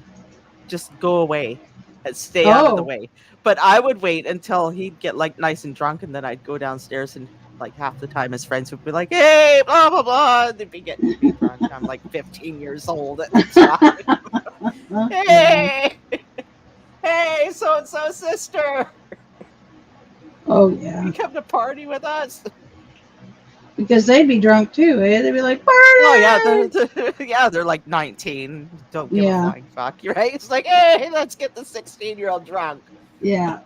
just go away and stay out of the Oh. way. But I would wait until he'd get like nice and drunk, and then I'd go downstairs, and like half the time his friends would be like, "Hey, blah blah blah," and they'd be getting me drunk. I'm like 15 years old at the time. Hey, hey, so and so sister, Oh yeah. you come to party with us? Because they'd be drunk too, eh? They'd be like, party! Oh yeah, they're like 19. Don't give a flying fuck, right? It's like, hey, let's get the 16-year-old drunk. Yeah.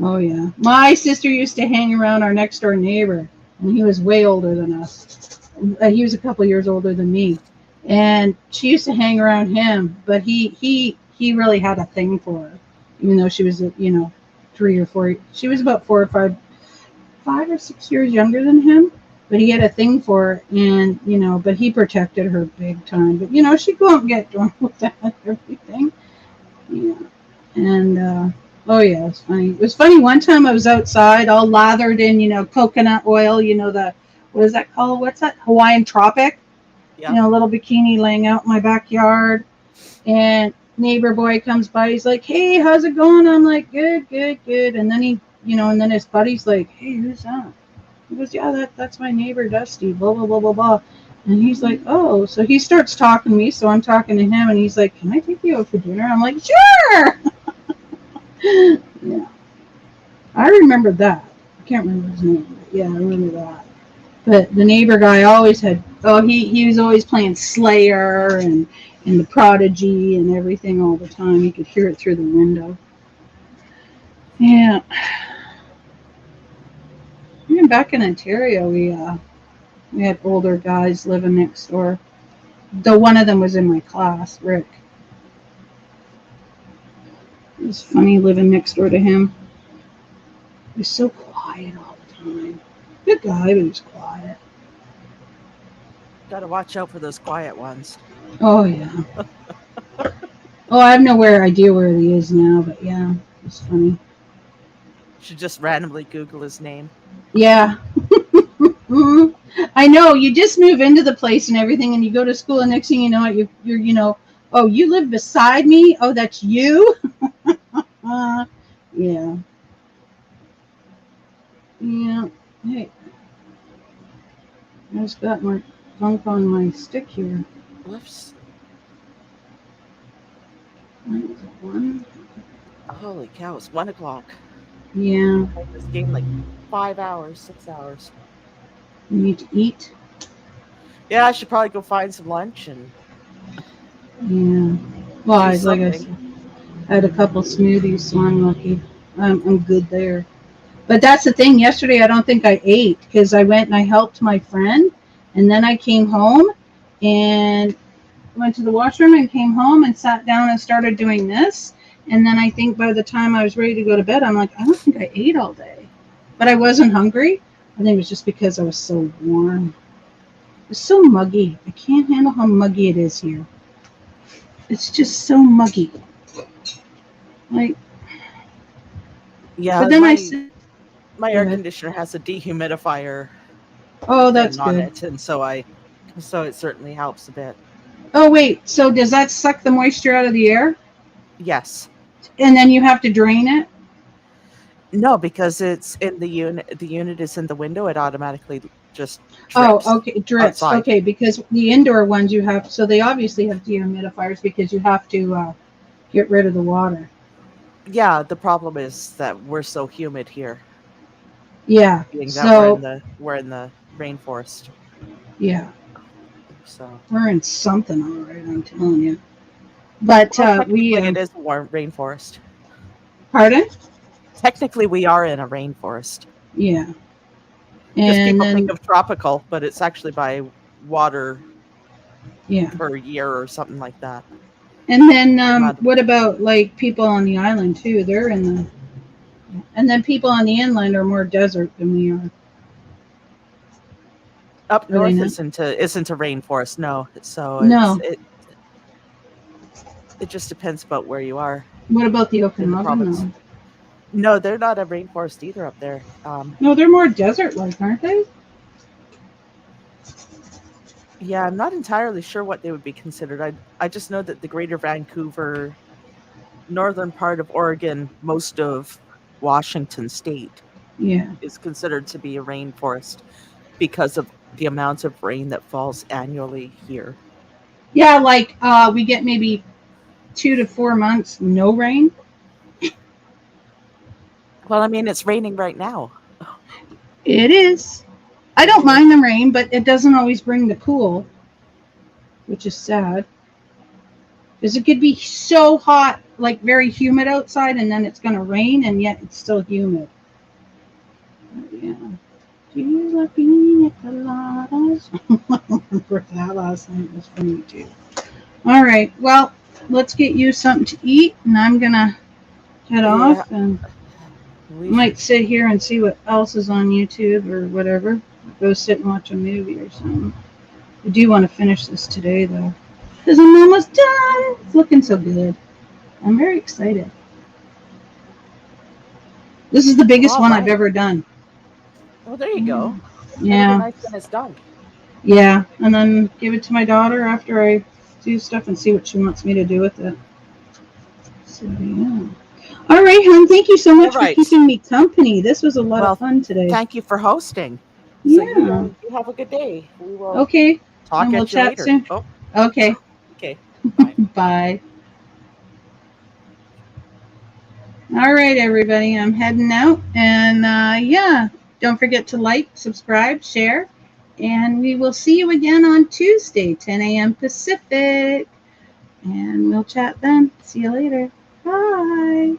Oh yeah. My sister used to hang around our next door neighbor, and he was way older than us. He was a couple years older than me. and she used to hang around him, but he really had a thing for her, even though she was 3 or 4. She was about 5 or 6 years younger than him, but he had a thing for her, and but he protected her big time. But she'd go out and get drunk with that and everything. Yeah, and oh yeah, it was funny. It was funny. One time I was outside, all lathered in coconut oil. What is that called? What's that? Hawaiian Tropic. Yeah. Little bikini laying out in my backyard, and neighbor boy comes by. He's like, "Hey, how's it going?" I'm like, "Good, good, good." And then and then his buddy's like, "Hey, who's that?" He goes, "Yeah, that's my neighbor Dusty." Blah blah blah blah blah. And he's like, "Oh," so he starts talking to me. So I'm talking to him, and he's like, "Can I take you out for dinner?" I'm like, "Sure." Yeah, I remember that. I can't remember his name, but yeah, I remember that. But the neighbor guy always had. Oh, he was always playing Slayer and the Prodigy and everything all the time. You could hear it through the window. Yeah. Even back in Ontario, we had older guys living next door. Though one of them was in my class, Rick. It was funny living next door to him. He was so quiet all the time. Good guy, but he was quiet. Gotta watch out for those quiet ones. Oh yeah. Oh, I have no idea where he is now, but yeah, it's funny. Should just randomly Google his name. Yeah. I know. You just move into the place and everything, and you go to school, and next thing you know, you're oh, you live beside me. Oh, that's you. Yeah. Yeah. Hey, I just got my gunk on my stick here. Whoops. What is it, 1? Holy cow, it's 1 o'clock. Yeah. I played this game like 5 hours, 6 hours. You need to eat. Yeah, I should probably go find some lunch and Yeah. Well, I do like I something. said, I had a couple smoothies, so I'm lucky. I'm good there. But that's the thing. Yesterday, I don't think I ate because I went and I helped my friend, and then I came home and went to the washroom and came home and sat down and started doing this. And then I think by the time I was ready to go to bed, I'm like, I don't think I ate all day. But I wasn't hungry. I think it was just because I was so warm. It's so muggy. I can't handle how muggy it is here. It's just so muggy. Like, Yeah, but then I said, my Go air ahead. conditioner has a dehumidifier oh, that's thing on good. it, and so it certainly helps a bit. Oh, wait. So does that suck the moisture out of the air? Yes. And then you have to drain it? No, because it's in the unit. The unit is in the window. It automatically just drips. Oh, okay. It drips. outside. Okay, because the indoor ones you have, so they obviously have dehumidifiers because you have to get rid of the water. Yeah, the problem is that we're so humid here. Yeah. Being that So, we're in the rainforest. yeah, So we're in something all right, I'm telling you. But technically it is a warm rainforest. pardon? Technically we are in a rainforest. Yeah. Because And people then, think of tropical, but it's actually by water yeah. per year or something like that. And then Not- what about like people on the island too? They're in the, and then people on the inland are more desert than we are. Up Are they north not? isn't a rainforest, no. So No. it just depends about where you are. What about the In the Okanagan? province. though? No, they're not a rainforest either up there. No, they're more desert-like, aren't they? Yeah, I'm not entirely sure what they would be considered. I just know that the greater Vancouver, northern part of Oregon, most of Washington state Yeah. is considered to be a rainforest because of the amounts of rain that falls annually here. Yeah, like we get maybe 2 to 4 months no rain. Well, I mean, it's raining right now. It is. I don't mind the rain, but it doesn't always bring the cool, which is sad. Because it could be so hot, like very humid outside, and then it's going to rain, and yet it's still humid. But yeah. Do you like pina coladas? remember that last night. It was funny too. All right. Well, let's get you something to eat, and I'm gonna head off, and might sit here and see what else is on YouTube or whatever. Go sit and watch a movie or something. I do want to finish this today though, because I'm almost done. It's looking so good. I'm very excited. This is the biggest one I've ever done. Well, there you go. Yeah. Nice when it's done. Yeah, and then give it to my daughter after I do stuff and see what she wants me to do with it. So yeah. All right, hon. Thank you so much for keeping me company. This was a lot of fun today. Thank you for hosting. Yeah. So you have a good day. We will okay. Talk and we'll chat later. soon. Oh. Okay. Okay. Bye. Bye. All right, everybody. I'm heading out, and yeah, don't forget to like, subscribe, share, and we will see you again on Tuesday, 10 a.m. Pacific, and we'll chat then. See you later. Bye.